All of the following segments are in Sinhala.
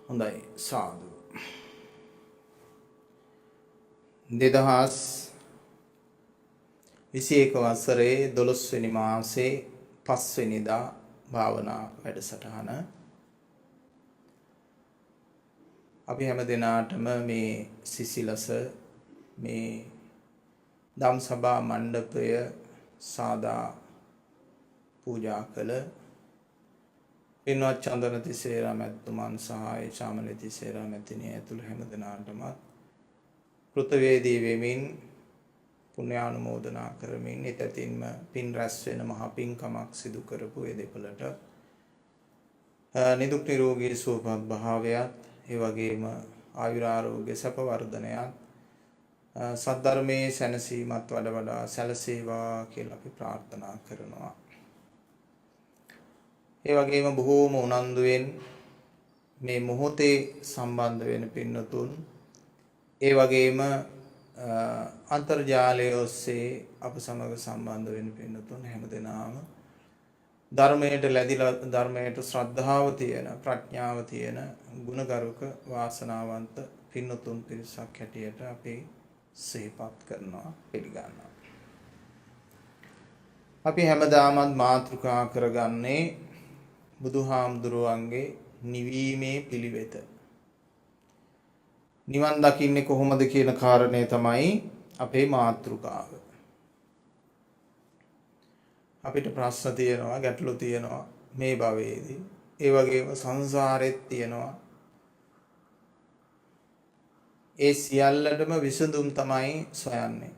හොඳයි සාදු 2021 වසරේ 12 වෙනි මාසේ 5 වෙනිදා භාවනා වැඩසටහන අපි හැම දිනාටම මේ සිසිලස මේ ධම් සභා මණ්ඩපය සාදා පූජා කළ පින්වත් චන්දන තිසේරා මැතිතුමන් සහ ශාමලී තිසේරා මැතිණිය ඇතුළු හැම දිනාටම කෘතවේදී වෙමින් පුණ්‍යානුමෝදනා කරමින් ඊතතින්ම පින් රැස් වෙන මහ පින්කමක් සිදු කරපු ඒ දෙපළට නිදුක් නිරෝගී සුවපත් භාවයත් ඒ වගේම ආයුරාරෝග්‍ය සැප වර්ධනයත් සද්ධර්මයේ සැනසීමත් වඩා සැලසේවා කියලා අපි ප්‍රාර්ථනා කරනවා. ඒ වගේම බොහෝම උනන්දුවෙන් මේ මොහොතේ සම්බන්ධ වෙන පින්නතුන් ඒ වගේම අන්තර්ජාලය ඔස්සේ අප සමග සම්බන්ධ වෙන පින්නතුන් හැමදෙනාම ධර්මයට ලැබිලා ධර්මයට ශ්‍රද්ධාව තියෙන ප්‍රඥාව තියෙන ගුණගරුක වාසනාවන්ත පින්නතුන් පිරිසක් හැටියට අපි සිහිපත් කරනවා පිළිගන්නවා. අපි හැමදාමත් මාතෘකා කරගන්නේ බුදුහාමුදුරුවන්ගේ නිවීමේ පිළිවෙත. නිවන් දකින්නේ කොහොමද කියන කාරණය තමයි අපේ මාතෘකාව. අපිට ප්‍රශ්න තියෙනවා, ගැටලු තියෙනවා මේ භවයේදී. ඒ වගේම සංසාරෙත් තියෙනවා. ඒ සියල්ලටම විසඳුම් තමයි සොයන්නේ.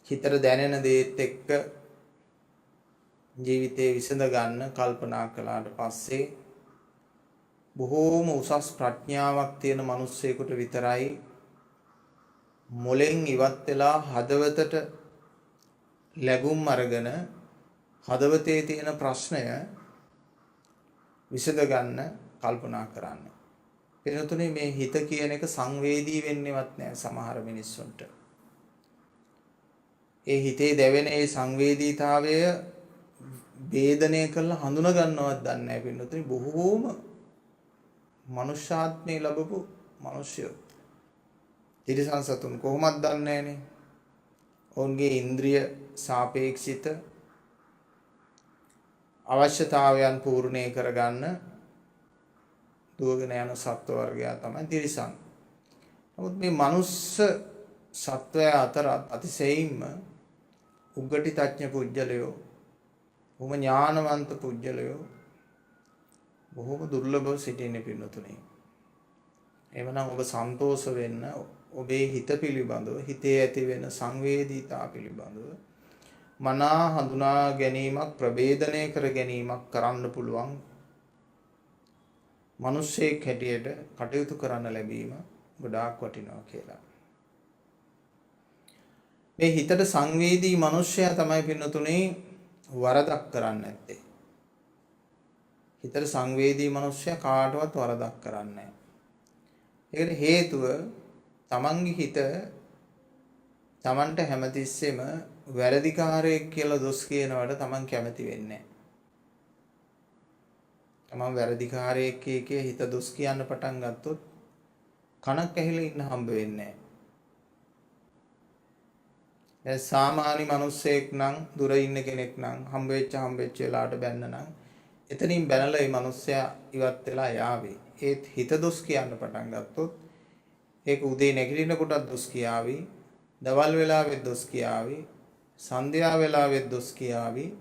හිතට දැනෙන දේත් එක්ක ජීවිතේ විසඳ ගන්න කල්පනා කළාට පස්සේ බොහෝම උසස් ප්‍රඥාවක් තියෙන මිනිස්සෙකුට විතරයි මොලෙන් ඉවත් වෙලා හදවතට ලැබුම් අරගෙන හදවතේ තියෙන ප්‍රශ්නය විසඳ ගන්න කල්පනා කරන්න. පිළිතුරේ මේ හිත කියන එක සංවේදී වෙන්නේවත් නැහැ සමහර මිනිස්සුන්ට. ඒ හිතේ දැවෙන ඒ සංවේදීතාවය වේදනය කරලා හඳුනා ගන්නවත් දන්නේ නැහැ පිළිතුරේ බොහෝම මනුෂ්‍යාත්මේ ලැබපු මිනිස්සු. තිරිසන් සතුන් කොහොමද දන්නේ නැහනේ. ඔවුන්ගේ ඉන්ද්‍රිය සාපේක්ෂිත අවශ්‍යතාවයන් පූර්ණේ කරගන්න දුවගෙන යන සත්ව වර්ගයා තමයි තිරිසන්. නමුත් මේ මනුස්ස සත්වයා අතර අතිශයින්ම උග්ගටිතඥ පුජ්‍යලයෝ, බොහොම ඥානවන්ත පුජ්‍යලයෝ බොහොම දුර්ලභව සිටින්නේ පින්නතුනේ. එවනම් ඔබ සන්තෝෂ වෙන්න ඔබේ හිත පිළිබඳව, හිතේ ඇති වෙන සංවේදීතාව පිළිබඳව මනා හඳුනා ගැනීමක්, ප්‍රභේදනය කර ගැනීමක් කරන්න පුළුවන් මිනිස්සෙක් හැටියට කටයුතු කරන්න ලැබීම ගොඩාක් වටිනවා කියලා. මේ හිතට සංවේදී මිනිස්සයා තමයි පින්නතුනේ වරදක් කරන්නේ නැත්තේ. හිතට සංවේදී මිනිස්සයා කාටවත් වරදක් කරන්නේ නැහැ. ඒකට හේතුව තමන්ගේ හිත තමන්ට හැමතිස්සෙම වැරදිකාරයෙක් කියලා දොස් කියනවට තමන් කැමති වෙන්නේ නැහැ. තමන් වැරදිකාරයෙක් කිය හිත දොස් කියන්න පටන් ගත්තොත් කනක් ඇහිලා ඉන්න හම්බ වෙන්නේ නැහැ. සාමාන්‍ය මිනිස්සෙක් නම් දුර ඉන්න කෙනෙක් නම් හම්බෙච්ච වෙලාවට බැන්න නම් එතනින් බැනලා මේ මිනිස්සයා ඉවත් වෙලා යාවි. ඒත් හිත දොස් කියන්න පටන් ගත්තොත් ඒක උදේ නැගිටින කොටත් දොස් කියාවි, දවල් වෙලාවෙත් දොස් කියාවි, සන්ධ්‍යා වෙලාවෙත් දොස් කියාවි,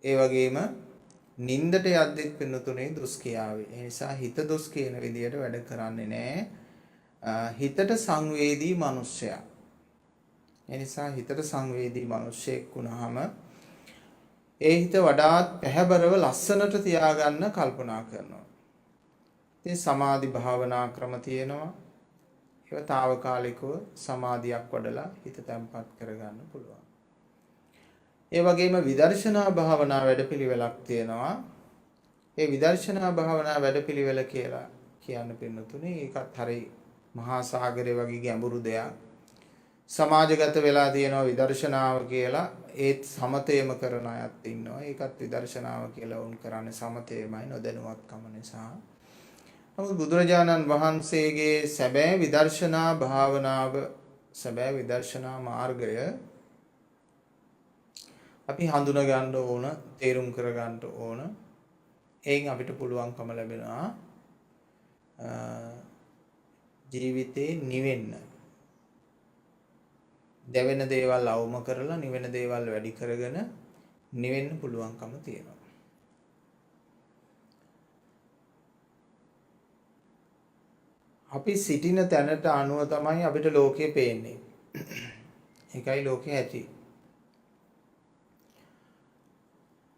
ඒ වගේම නින්දට යද්දිත් පින්නතුනේ දොස් කියාවි. ඒ නිසා හිත දොස් කියන විදියට වැඩ කරන්නේ නැහැ. හිතට සංවේදී මිනිස්සයා. ඒ නිසා හිතට සංවේදී මිනිස්සෙක් වුණාම ඒ හිත වඩාත් පැහැබරව ලස්සනට තියාගන්න කල්පනා කරනවා. ඉතින් සමාධි භාවනා ක්‍රම තියෙනවා. ඒක తాවකාලිකව සමාධියක් වඩලා හිත තැම්පත් කරගන්න පුළුවන්. ඒ වගේම විදර්ශනා භාවනා වැඩපිළිවෙලක් තියෙනවා. ඒ විදර්ශනා භාවනා වැඩපිළිවෙල කියලා කියන්න පින්නතුනේ ඒකත් හරි මහා සාගරය වගේ ගැඹුරු දෙයක්. සමාජගත වෙලා තියෙනවා විදර්ශනාව කියලා. ඒත් සමතේම කරන අයත් ඉන්නවා. ඒකත් විදර්ශනාව කියලා වුන් කරන්නේ සමතේමයි නොදැනුවත්කම නිසා. නමුත් බුදුරජාණන් වහන්සේගේ සැබෑ විදර්ශනා භාවනාව සැබෑ විදර්ශනා මාර්ගය අපි හඳුනා ගන්න ඕන, තේරුම් කර ගන්න ඕන. එයින් අපිට පුළුවන්කම ලැබෙනවා ජීවිතේ නිවෙන්න. දැවෙන දේවල් අවම කරලා නිවෙන දේවල් වැඩි කරගෙන නිවෙන්න පුළුවන්කම තියෙනවා. අපි සිටින තැනට අනුව තමයි අපිට ලෝකය පේන්නේ. ඒකයි ලෝකයේ ඇති.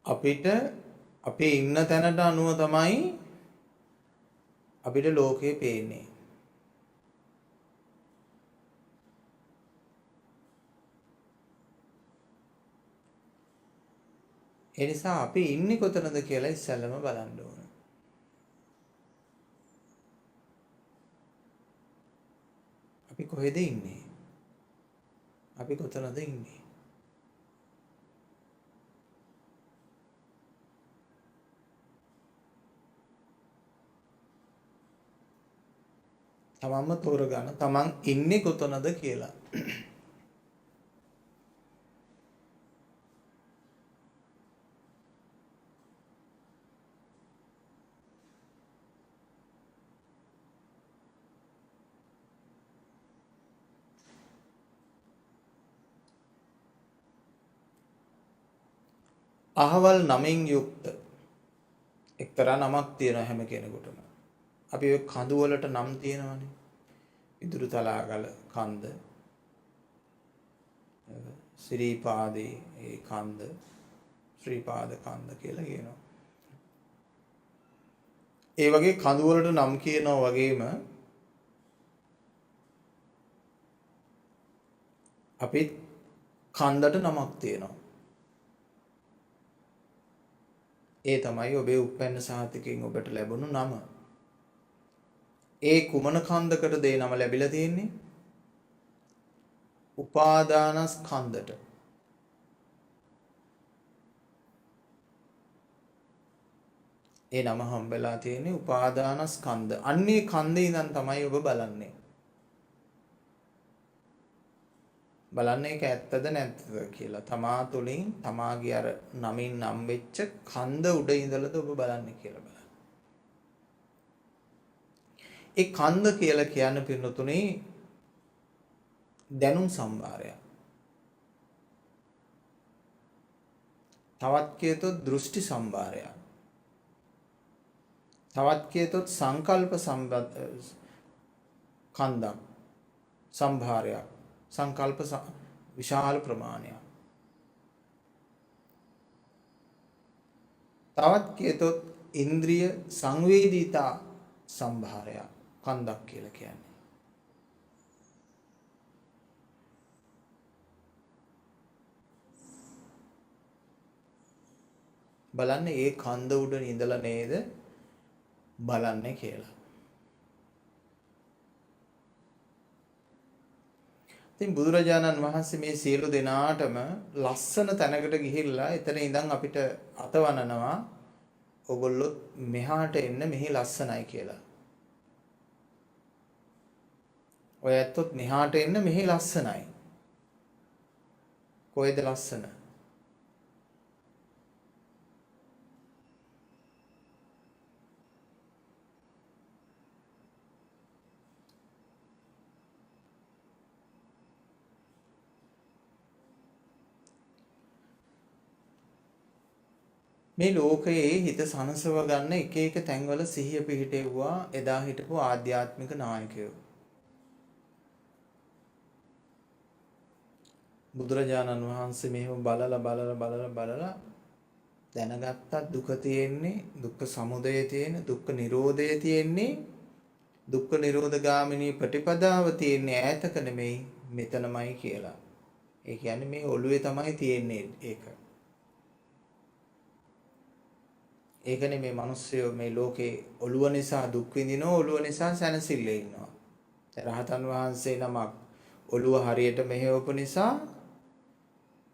අපිට අපේ ඉන්න තැනට අනුව තමයි අපිට ලෝකය පේන්නේ. ඒ නිසා අපි ඉන්නේ කොතනද කියලා ඉස්සෙල්ලම බලන්න ඕන. අපි කොහෙද ඉන්නේ? අපි කොතනද ඉන්නේ? තමන්ම තෝරගන්න තමන් ඉන්නේ කොතනද කියලා. අහවල් නමින් යුක්ත එක්තරා නමක් තියෙනවා හැම කෙනෙකුටම. අපි ඔය කඳු වලට නම් තියෙනවනේ. ඉදුරු තලාගල කන්ද, ශ්‍රීපාදේ ඒ කන්ද, ශ්‍රීපාද කන්ද කියලා කියනවා. ඒ වගේ කඳු වලට නම් කියනවා වගේම අපි කන්දට නමක් තියෙනවා. ඒ තමයි ඔබේ උපැන්න සහතිකයෙන් ඔබට ලැබුණු නම. ඒ කුමන කන්දකටද ඒ නම ලැබිලා තියෙන්නේ? උපාදානස්කන්ධට. ඒ නම හම්බෙලා තියෙන්නේ උපාදානස්කන්ධ. අන්නේ කන්දේ ඉඳන් තමයි ඔබ බලන්නේ. බලන්නේ ඒක ඇත්තද නැත්තද කියලා. තමා තුළින් තමාගේ අර නමින් නම් වෙච්ච කන්ද උඩ ඉඳලාද ඔබ බලන්නේ කියලා බලන්න. ඒ කන්ද කියලා කියන්න පින්නතුනේ දැනුම් සම්භාරයක්. තවත් කියතොත් දෘෂ්ටි සම්භාරයක්. තවත් කියතොත් සංකල්ප කන්දක් සම්භාරයක්. සංකල්ප විශාල ප්‍රමාණයක්. තවත් කියතොත් ඉන්ද්‍රිය සංවේදීතා සම්භාරයක් කන්දක් කියලා කියන්නේ. බලන්න ඒ කන්ද උඩ ඉඳලා නේද බලන්නේ කියලා. ඉතින් බුදුරජාණන් වහන්සේ මේ සියලු දෙනාටම ලස්සන තැනකට ගිහිල්ලා එතන ඉඳන් අපිට අතවනනවා ඔගොල්ලෝ මෙහාට එන්න මෙහි ලස්සනයි කියලා. ඔය ඇත්තොත් මෙහාට එන්න මෙහි ලස්සනයි. කොහෙද ලස්සන? මේ ලෝකයේ හිත සනසව ගන්න එක එක තැන්වල සිහිය පිහිටෙව්වා එදා හිටපු ආධ්‍යාත්මික නායකයෝ. බුදුරජාණන් වහන්සේ මෙහෙම බලලා දැනගත්තා දුක තියෙන්නේ, දුක්ඛ සමුදය තියෙන්නේ, දුක්ඛ නිරෝධය තියෙන්නේ, දුක්ඛ නිරෝධ ගාමිනී ප්‍රතිපදාව තියෙන්නේ ඈතක නෙමෙයි මෙතනමයි කියලා. ඒ කියන්නේ මේ ඔළුවේ තමයි තියෙන්නේ ඒක. ඒකනේ මේ මිනිස්සු මේ ලෝකේ ඔළුව නිසා දුක් විඳිනවා, ඔළුව නිසා සැනසෙල්ලේ ඉන්නවා. රහතන් වහන්සේ නමක් ඔළුව හරියට මෙහෙවපු නිසා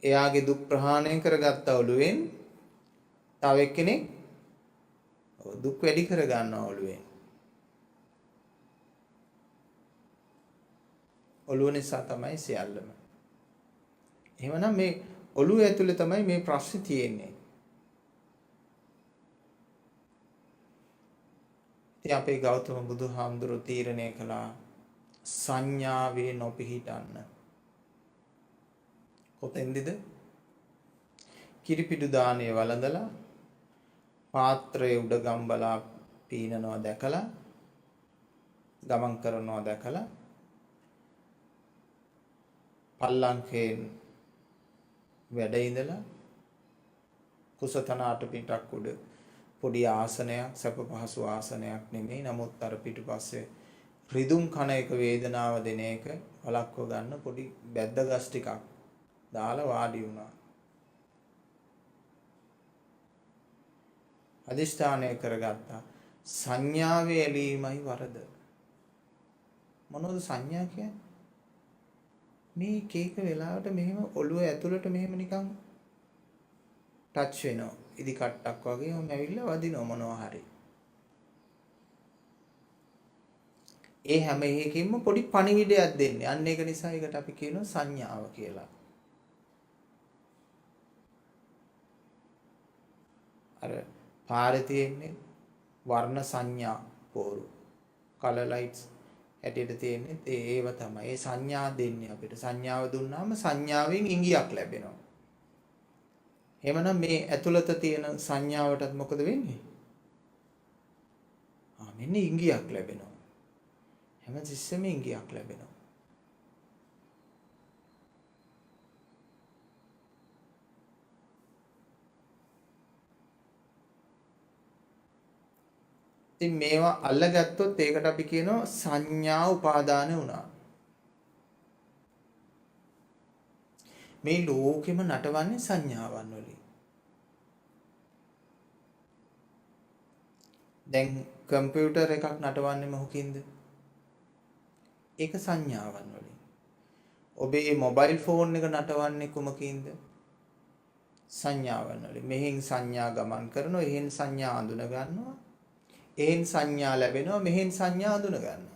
එයාගේ දුක් ප්‍රහාණය කරගත්ත ඔළුවෙන් තව එක්කෙනෙක් දුක් වැඩි කර ගන්නවා ඔළුවෙන්. ඔළුව නිසා තමයි සියල්ලම. එහෙමනම් මේ ඔළුව ඇතුලේ තමයි මේ ප්‍රශ්නේ තියෙන්නේ. ඉතින් අපේ ගෞතම බුදුහාමුදුරු තීරණය කළා සංඥාවේ නොපිහිටන්න. කොතෙන්දද? කිරිපිඩු දාණය වළඳලා පාත්‍රයේ උඩ ගම්බලා පීනනවා දැකලා ගමන් කරනවා දැකලා පල්ලංකේන් වැඩ ඉඳලා කුසතනාට පිටක් උඩ පොඩි ආසනයක් සැප පහසු ආසනයක් නෙමෙයි. නමුත් අර පිටුපස්සේ රිදුම් කන එක වේදනාව දෙන එක වළක්ව ගන්න පොඩි බැද්ද ගස් ටිකක් දාලා වාඩි වුණා. අදිෂ්ඨානය කරගත්තා සංඥාවේ ඇලීමයි වරද. මොනවද සංඥා කියන්නේ? මේ කේක වෙලාවට මෙහෙම ඔළුව ඇතුළට මෙහෙම නිකන් ටච් වෙනවා. ඉදි කට්ටක් වගේ මම ඇවිල්ලා වදිනවා මොනවා හරි. ඒ හැම එකකින්ම පොඩි පණිවිඩයක් දෙන්නේ. අන්න ඒක නිසා ඒකට අපි කියනවා සංඥාව කියලා. අර පාරේ තියෙන්නේ වර්ණ සංඥා පෝරු. කලර් ලයිට්ස් හැටියට තියෙන්නේ ඒව තමයි. ඒ සංඥා දෙන්නේ අපිට. සංඥාව දුන්නාම සංඥාවෙන් ඉඟියක් ලැබෙනවා. එහෙමනම් මේ ඇතුළත තියෙන සංඥාවටත් මොකද වෙන්නේ? මෙන්න ඉඟියක් ලැබෙනවා. හැම තිස්සෙම ඉඟියක් ලැබෙනවා. ඉතින් මේවා අල්ලගත්තොත් ඒකට අපි කියනවා සංඥා උපාදාන වුණා. මේ ලෝකෙම නටවන්නේ සංඥාවන් වලින්. දැන් කම්පියුටර් එකක් නටවන්නේ මොකකින්ද? ඒක සංඥාවන් වලින්. ඔබේ මොබයිල් ෆෝන් එක නටවන්නේ කුමකින්ද? සංඥාවන් වලින්. මෙහෙන් සංඥා ගමන් කරනවා, එහෙන් සංඥා අඳුන ගන්නවා. එහෙන් සංඥා ලැබෙනවා, මෙහෙන් සංඥා අඳුන ගන්නවා.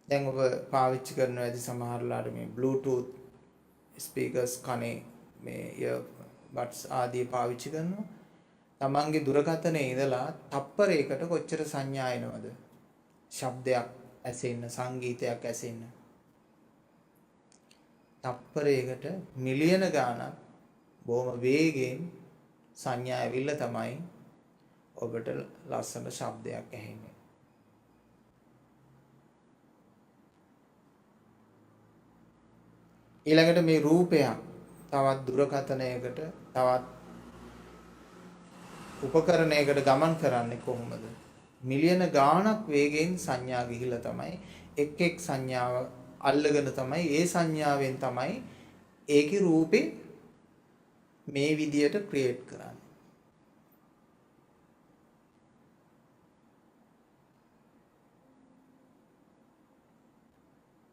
දැන් ඔබ පාවිච්චි කරනවා ඇති සමහරලාට මේ Bluetooth ස්පීකර්ස් කනේ මේ earbuds ආදී පාවිච්චි කරනවා. තමන්ගේ දුරකථනයේ ඉඳලා තප්පරයකට කොච්චර සංඥා එනවද? ශබ්දයක් ඇසෙන්න, සංගීතයක් ඇසෙන්න. තප්පරයකට මිලියන ගාණක් බොහොම වේගෙන් සංඥා ඇවිල්ලා තමයි ඔබට ලස්සන ශබ්දයක් ඇහෙන්නේ. ඊළඟට මේ රූපයක් තවත් දුරකථනයකට තවත් උපකරණයකට ගමන් කරන්නේ කොහොමද? මිලියන ගාණක් වේගයෙන් සංඥා ගිහිලා තමයි එක් සංඥාව අල්ලගෙන තමයි ඒ සංඥාවෙන් තමයි ඒකේ රූපේ මේ විදියට ක්‍රියේට් කරන්නේ.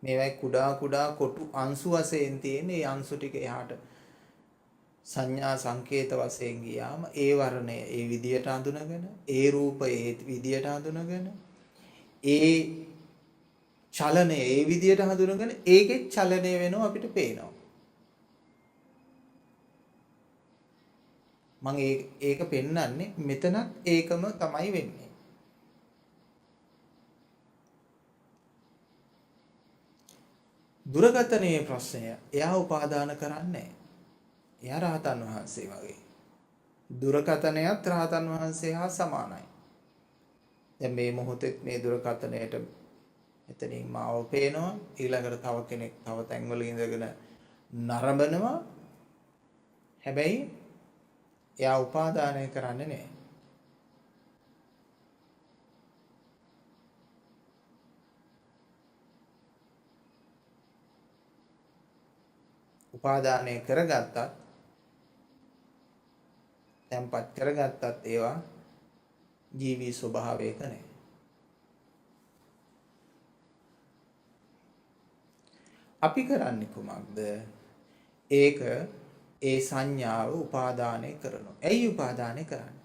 මේවයි කුඩා කුඩා කොටු අංශු වශයෙන් තියෙන ඒ අංශු ටික එහාට සංඥා සංකේත වශයෙන් ගියාම ඒ වර්ණය ඒ විදියට හඳුනගෙන ඒ රූපය ඒ විදියට හඳුනගෙන ඒ චලනය ඒ විදියට හඳුනගෙන ඒකේ චලනය වෙනවා අපිට පේනවා. මම ඒක පෙන්වන්නේ මෙතනත් ඒකම තමයි වෙන්නේ. දුරකථනයේ ප්‍රශ්නය එයා උපාදාන කරන්නේ. එයා රහතන් වහන්සේ වගේ. දුරකථනයත් රහතන් වහන්සේ හා සමානයි. දැන් මේ මොහොතේ මේ දුරකථනයට එතනින් මාව පේනවා. ඊළඟට තව කෙනෙක් තව තැන්වල ඉඳගෙන නරඹනවා. හැබැයි එයා උපාදානය කරන්නේ නැහැ. උපාදානය කරගත්තත් තැම්පත් කරගත්තත් ඒවා ජීවී ස්වභාවයක නැහැ. අපි කරන්නේ කුමක්ද? ඒක ඒ සංඥාව උපාදානය කරනවා. ඇයි උපාදානය කරන්නේ?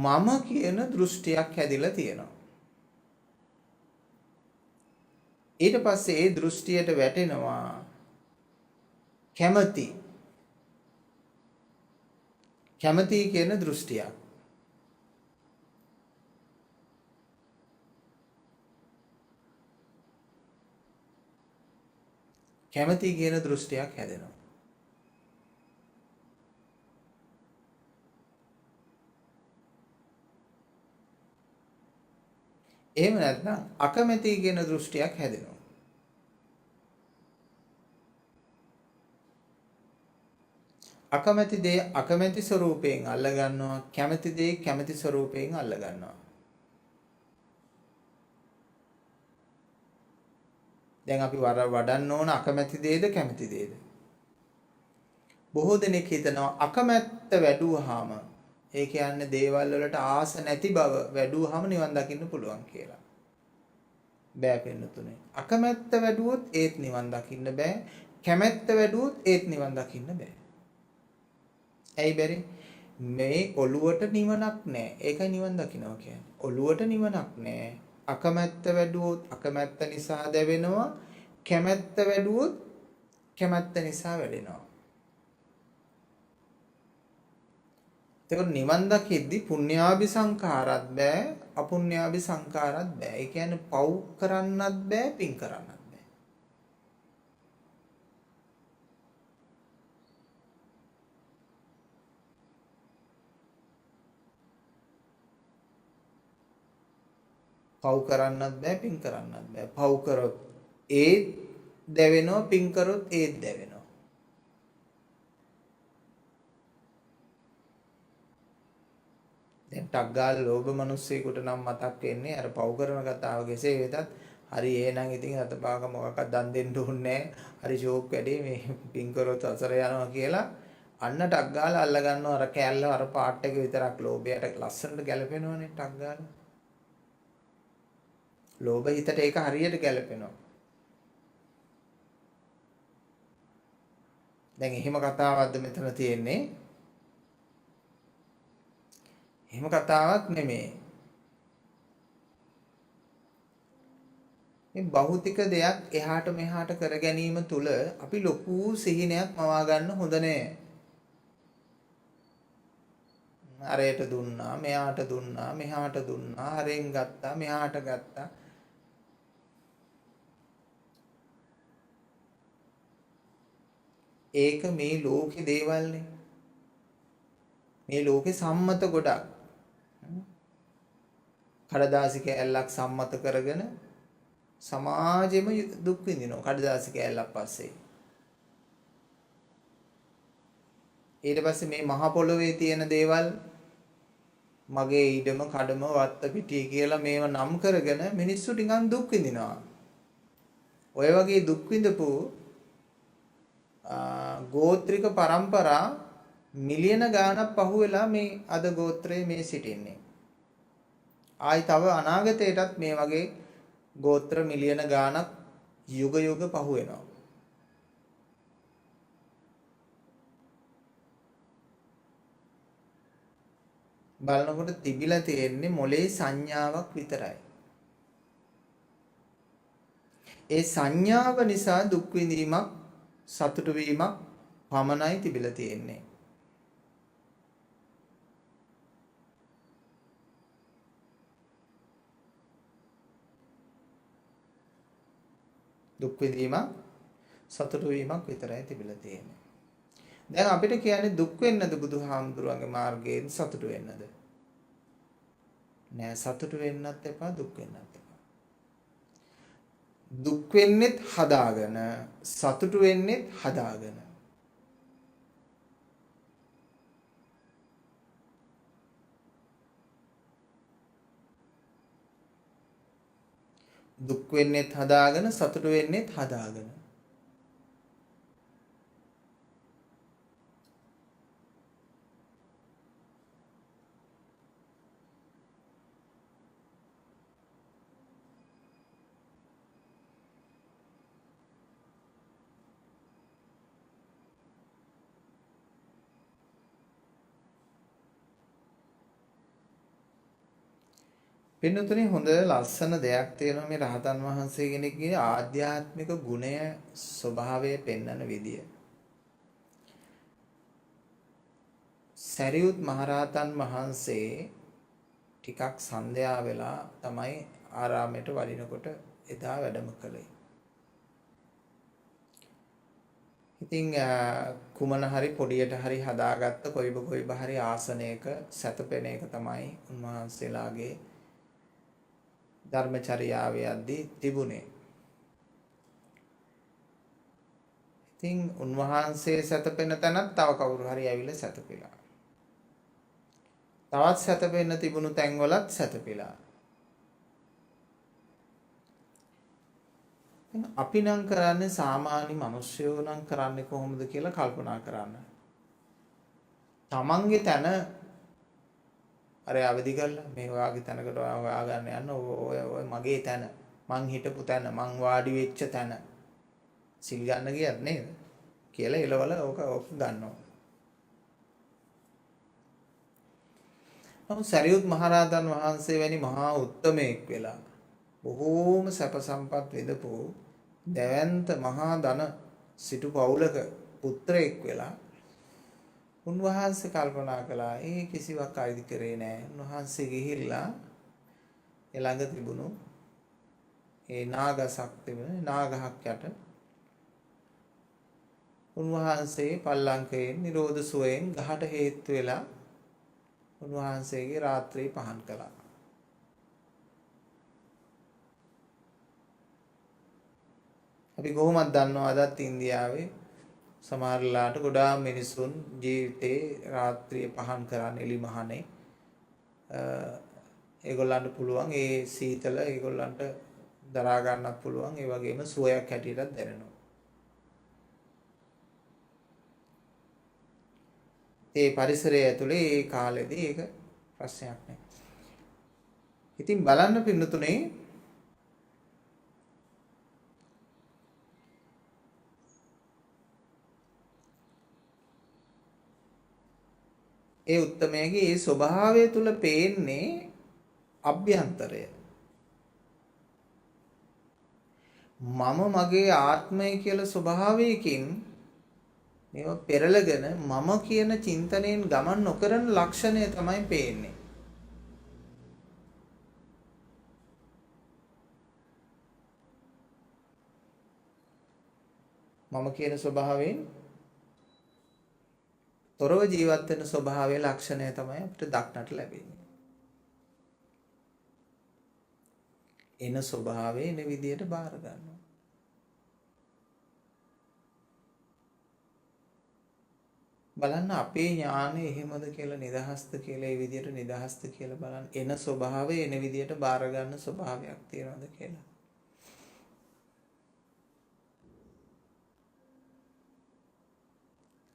මම කියන දෘෂ්ටියක් හැදිලා තියෙනවා. ඊට පස්සේ ඒ දෘෂ්ටියට වැටෙනවා කැමැති කියන දෘෂ්ටියක්. කැමැති කියන දෘෂ්ටියක් හැදෙනවා. එහෙම නැත්නම් අකමැති කියන දෘෂ්ටියක් හැදෙනවා. අකමැති දේ අකමැති ස්වરૂපයෙන් අල්ල ගන්නවා, කැමැති දේ කැමැති ස්වરૂපයෙන් අල්ල ගන්නවා. දැන් අපි වඩන්න ඕන අකමැති දේද කැමැති දේද? බොහෝ දෙනෙක් හිතනවා අකමැත්ත වැඩුවාම, ඒ කියන්නේ දේවල් වලට ආස නැති බව වැඩුවාම නිවන් දකින්න පුළුවන් කියලා. බෑ පින්නතුනේ. අකමැත්ත වැඩුවොත් ඒත් නිවන් දකින්න බෑ. කැමැත්ත වැඩුවොත් ඒත් නිවන් දකින්න බෑ. ඇයි බැරි? මේ ඔළුවට නිවනක් නැහැ. ඒකයි නිවන් දකින්නවා කියන්නේ. ඔළුවට නිවනක් නැහැ. අකමැත්ත වැඩුවොත් අකමැත්ත නිසා දැවෙනවා. කැමැත්ත වැඩුවොත් කැමැත්ත නිසා වැඩෙනවා. ඒක නිවන් දකිද්දි පුණ්‍යාභි සංඛාරත් බෑ, අපුණ්‍යාභි සංඛාරත් බෑ. ඒ කියන්නේ පව් කරන්නත් බෑ, පින් කරන්නත් බෑ. පව් කරන්නත් බෑ, පින් කරන්නත් බෑ. පව් කරොත් ඒත් දැවෙනවා, පින් කරොත් ඒත් දැවෙනවා. දැන් ටක් ගාලා ලෝභ මිනිස්සෙකුට නම් මතක් වෙන්නේ අර පව් කරන කතාව කෙසේ වෙතත් හරි එහෙනම් ඉතින් අතපාක මොකක්වත් දන් දෙන්න ඕනේ නැහැ. හරි ෂෝක් වැඩි මේ පින් කරොත් අසර යනවා කියලා අන්න ටක් ගාලා අල්ල ගන්නවා අර කෑල්ල අර පාට් එක විතරක් ලෝභයට ලස්සනට ගැලපෙනවනේ ටක් ගාලා. ලෝභ හිතට ඒක හරියට ගැලපෙනවා. දැන් එහෙම කතාවක්ද මෙතන තියෙන්නේ? එහෙම කතාවක් නෙමෙයි. මේ භෞතික දෙයක් එහාට මෙහාට කර ගැනීම තුල අපි ලොකු සිහිනයක් මවා ගන්න හොඳ නෑ. අරයට දුන්නා, මෙයාට දුන්නා, මෙහාට දුන්නා, අරෙන් ගත්තා, මෙහාට ගත්තා. ඒක මේ ලෝකේ දේවල්නේ. මේ ලෝකේ සම්මත ගොඩක්. කඩදාසි කෑල්ලක් සම්මත කරගෙන සමාජෙම දුක් විඳිනවා කඩදාසි කෑල්ලක් පස්සේ. ඊට පස්සේ මේ මහ පොළොවේ තියෙන දේවල් මගේ ඊඩම කඩම වත්ත පිටිය කියලා මේව නම් කරගෙන මිනිස්සු ටිකක් දුක් විඳිනවා. ඔය වගේ දුක් විඳපු ගෝත්‍රික પરම්පරා මිලියන ගාණක් පහුවෙලා මේ අද ගෝත්‍රයේ මේ සිටින්නේ. ආයි තව අනාගතයටත් මේ වගේ ගෝත්‍ර මිලියන ගාණක් යුග යුග පහු වෙනවා. බලනකොට තිබිලා තියෙන්නේ මොලේ සංඥාවක් විතරයි. ඒ සංඥාව නිසා දුක් විඳීමක් සතුටු වීමක් පමණයි තිබිලා තියෙන්නේ. දුක් විඳීමක් සතුටු වීමක් විතරයි තිබිලා තියෙන්නේ. දැන් අපිට කියන්නේ දුක් වෙන්නද බුදුහාමුදුරුවන්ගේ මාර්ගයෙන් සතුටු වෙන්නද? නෑ, සතුටු වෙන්නත් එපා, දුක් වෙන්නත් එපා. දුක් වෙන්නෙත් හදාගෙන, සතුටු වෙන්නෙත් හදාගෙන. දුක් වෙන්නෙත් හදාගෙන, සතුටු වෙන්නෙත් හදාගෙන. පින්නතුනේ හොඳ ලස්සන දෙයක් තියෙනවා මේ රහතන් වහන්සේ කෙනෙක්ගේ ආධ්‍යාත්මික ගුණය ස්වභාවය පෙන්වන විදිය. සරියුත් මහරහතන් වහන්සේ ටිකක් සන්ධ්‍යා වෙලා තමයි ආරාමයට වඩිනකොට එදා වැඩම කළේ. ඉතින් කුමන හරි පොඩියට හරි හදාගත්ත කොයිබ හරි ආසනයක සැතපෙන එක තමයි උන්වහන්සේලාගේ ධර්මචර්යාවේ යද්දී තිබුණේ. ඉතින් උන්වහන්සේ සැතපෙන තැනත් තව කවුරු හරි ඇවිල්ලා සැතපෙලා. තවත් සැතපෙන්න තිබුණු තැන්වලත් සැතපෙලා. අපි නම් කරන්නේ සාමාන්‍ය මිනිස්සුයෝ නම් කරන්නේ කොහොමද කියලා කල්පනා කරන්න. තමන්ගේ තැන අර අවදි කරලා මේ වාගේ තැනකට හොයාගන්න යන්න ඔය මගේ තැන මං හිටපු තැන මං වාඩි වෙච්ච තැන සිල් ගන්න ගියත් නේද කියලා එලවල ඕක ගන්නවා. නමුත් සරියුත් මහරහතන් වහන්සේ වැනි මහා උත්තමයෙක් වෙලා බොහෝම සැප සම්පත් විඳපු දැවැන්ත මහා ධන සිටු පවුලක පුත්‍රයෙක් වෙලා උන්වහන්සේ කල්පනා කළා ඒ කිසිවක් අයිති කරේ නැහැ. උන්වහන්සේ ගිහිල්ලා ළඟ තිබුණු ඒ නාගසක් තිබුණ නාගහක් යට උන්වහන්සේ පල්ලංකයෙන් නිරෝධ සුවයෙන් ගහට හේතු වෙලා උන්වහන්සේගේ රාත්‍රී පහන් කළා. අපි කොහොමද දන්නව අදත් ඉන්දියාවේ සමහරලාට ගොඩාක් මිනිසුන් ජීවිතේ රාත්‍රියේ පහන් කරන්න එලි මහනේ ඒගොල්ලන්ට පුළුවන් ඒ සීතල ඒගොල්ලන්ට දරා ගන්නත් පුළුවන් ඒ වගේම සුවයක් හැටියටත් දැනෙනවා. ඒ පරිසරය ඇතුලේ ඒ කාලෙදී ඒක ප්‍රශ්නයක් නෑ. ඉතින් බලන්න පින්නතුනේ ඒ උත්තමයාගේ ඒ ස්වභාවය තුල පේන්නේ අභ්‍යන්තරය. මම මගේ ආත්මය කියලා ස්වභාවයකින් මේවා පෙරලගෙන මම කියන චින්තනයෙන් ගමන් නොකරන ලක්ෂණය තමයි පේන්නේ. මම කියන ස්වභාවයෙන් තොරව ජීවත් වෙන ස්වභාවයේ ලක්ෂණය තමයි අපිට දක්නට ලැබෙන්නේ. එන ස්වභාවය එන විදියට බාර ගන්නවා. බලන්න අපේ ඥානෙ එහෙමද කියලා නිදහස්ද කියලා ඒ විදියට නිදහස්ද කියලා බලන්න එන ස්වභාවය එන විදියට බාර ගන්න ස්වභාවයක් තියනවද කියලා.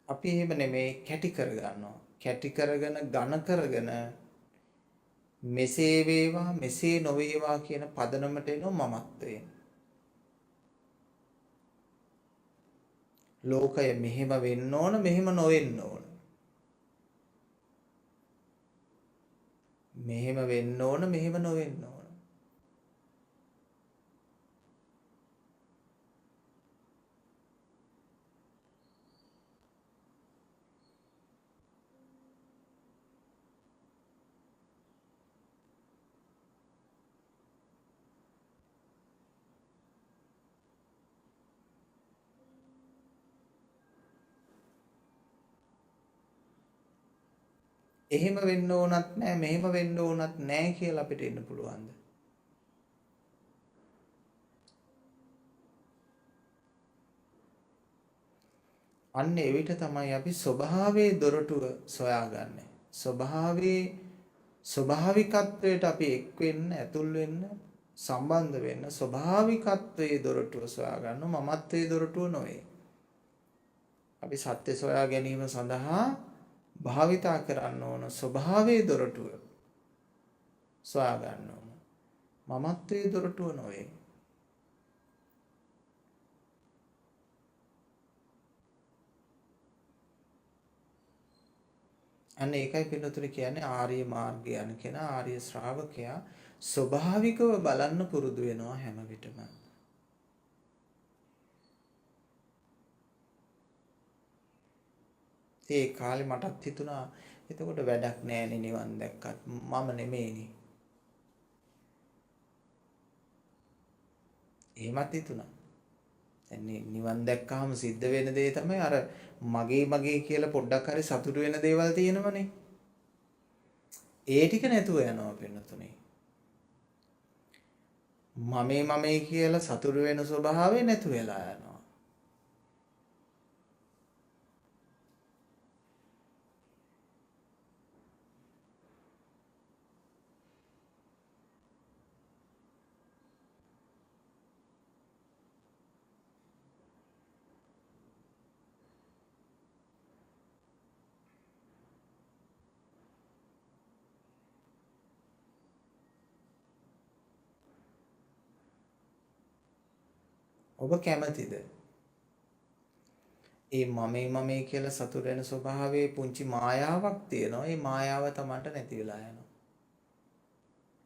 අපි එහෙම නෙමෙයි කැටි කරගන්නවා. කැටි කරගෙන ඝන කරගෙන මෙසේ වේවා මෙසේ නොවේවා කියන පදනමට එනවා මමත්වයෙන්. ලෝකය මෙහෙම වෙන්න ඕන මෙහෙම නොවෙන්න ඕන. මෙහෙම වෙන්න ඕන මෙහෙම නොවෙන්න ඕන. එහෙම වෙන්න ඕනත් නෑ මෙහෙම වෙන්න ඕනත් නෑ කියලා අපිට ඉන්න පුළුවන්ද? අන්න එවිට තමයි අපි ස්වභාවයේ දොරටුව සොයාගන්නේ. ස්වභාවිකත්වයට අපි එක් වෙන්න, ඇතුල් වෙන්න, සම්බන්ධ වෙන්න ස්වභාවිකත්වයේ දොරටුව සොයාගන්න මමත්වයේ දොරටුව නොවේ. අපි සත්‍ය සොයා ගැනීම සඳහා භාවිතා කරන්න ඕන ස්වභාවයේ දොරටුව සොයා ගන්න ඕන. මමත්වයේ දොරටුව නොවේ. අන්න ඒකයි පින්නතුනි කියන්නේ ආර්ය මාර්ගය යන කෙනා ආර්ය ශ්‍රාවකයා ස්වභාවිකව බලන්න පුරුදු වෙනවා හැම විටම. ඒ කාලේ මටත් හිතුණා එතකොට වැඩක් නෑනේ නිවන් දැක්කත් මම නෙමෙයිනේ. එහෙමත් හිතුණා. දැන් නිවන් දැක්කහම සිද්ධ වෙන දේ තමයි අර මගේ කියලා පොඩ්ඩක් හරි සතුටු වෙන දේවල් තියෙනවනේ. ඒ ටික නැතුව යනවා පින්නතුනේ. මමේ කියලා සතුටු වෙන ස්වභාවය නැතු වෙලා යනවා. ඔබ කැමතිද? ඒ මමේ කියලා සතුට වෙන ස්වභාවයේ පුංචි මායාවක් තියෙනවා. ඒ මායාව තමන්ට නැති වෙලා යනවා.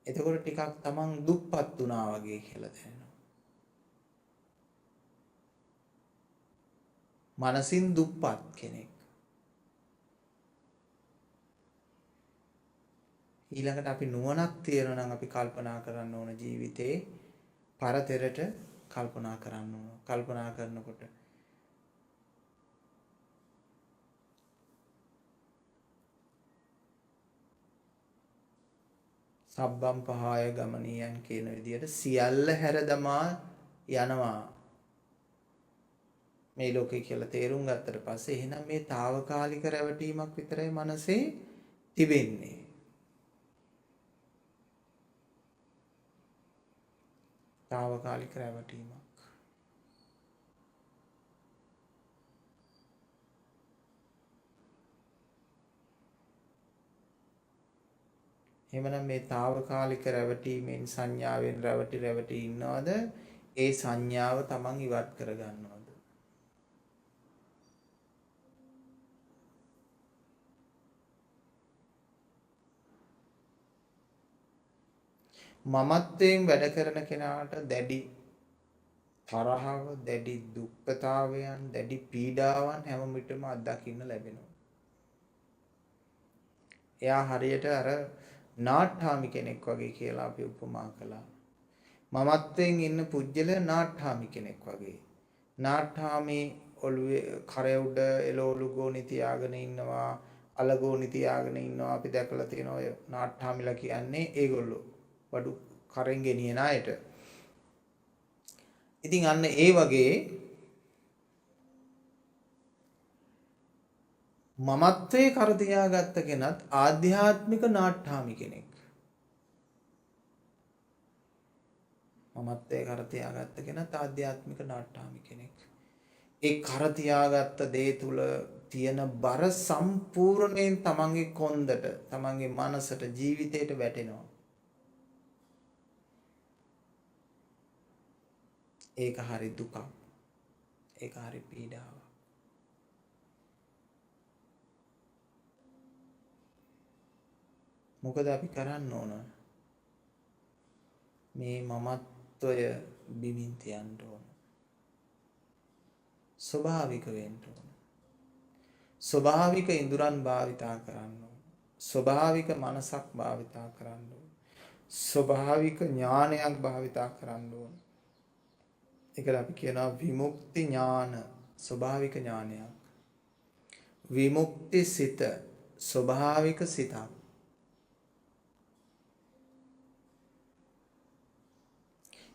එතකොට ටිකක් තමන් දුප්පත් වුණා වගේ කියලා දැනෙනවා. මනසින් දුප්පත් කෙනෙක්. ඊළඟට අපි නුවණක් තියෙනවා නම් අපි කල්පනා කරන්න ඕන ජීවිතේ පරතරට කල්පනා කරන්න ඕන. කල්පනා කරනකොට සබ්බම් පහය ගමනියන් කියන විදිහට සියල්ල හැර දමා යනවා මේ ලෝකේ කියලා තේරුම් ගත්තට පස්සේ එහෙනම් මේ తాවකාලික රැවටීමක් විතරයි මනසේ තිබෙන්නේ. తాවකාලික රැවටීමක්. එහෙමනම් මේ తాවකාලික රැවටීමෙන් සංඥාවෙන් රැවටි ඉන්නවද? ඒ සංඥාව තමන් ඉවත් කර ගන්නවද? මමත්වයෙන් වැඩ කරන කෙනාට දැඩි තරහව, දැඩි දුක්ඛතාවයන්, දැඩි පීඩාවන් හැම විටම අත්දකින්න ලැබෙනවා. එයා හරියට අර නාට්ඨාමි කෙනෙක් වගේ කියලා අපි උපමා කළා. මමත්වයෙන් ඉන්න පුජ්‍යලයා නාට්ඨාමි කෙනෙක් වගේ. නාට්ඨාමි ඔළුවේ කරේ උඩ එළවලු ගෝනි තියාගෙන ඉන්නවා, අලගෝනි තියාගෙන ඉන්නවා. අපි දැකලා තියෙනවා ඔය නාට්ඨාමිලා කියන්නේ ඒගොල්ලෝ වඩු කරෙන් ගෙනියන අයට. ඉතින් අන්න ඒ වගේ මමත්වයේ කර තියාගත්ත කෙනත් ආධ්‍යාත්මික නාට්ඨාමි කෙනෙක්. මමත්වයේ කර තියාගත්ත කෙනත් ආධ්‍යාත්මික නාට්ඨාමි කෙනෙක්. ඒ කර තියාගත්ත දේ තුල තියෙන බර සම්පූර්ණයෙන් තමන්ගේ කොන්දට, තමන්ගේ මනසට, ජීවිතයට වැටෙනවා. ඒක හරි දුකක්. ඒක හරි පීඩාවක්. මොකද අපි කරන්න ඕන? මේ මමත්වය බිමින් තියන්න ඕන. ස්වභාවික වෙන්න ඕන. ස්වභාවික ඉඳුරන් භාවිතා කරන්න ඕන. ස්වභාවික මනසක් භාවිතා කරන්න ඕන. ස්වභාවික ඥානයක් භාවිතා කරන්න ඕන. ඒකට අපි කියනවා විමුක්ති ඥාන, ස්වභාවික ඥානයක්. විමුක්ති සිත, ස්වභාවික සිතක්.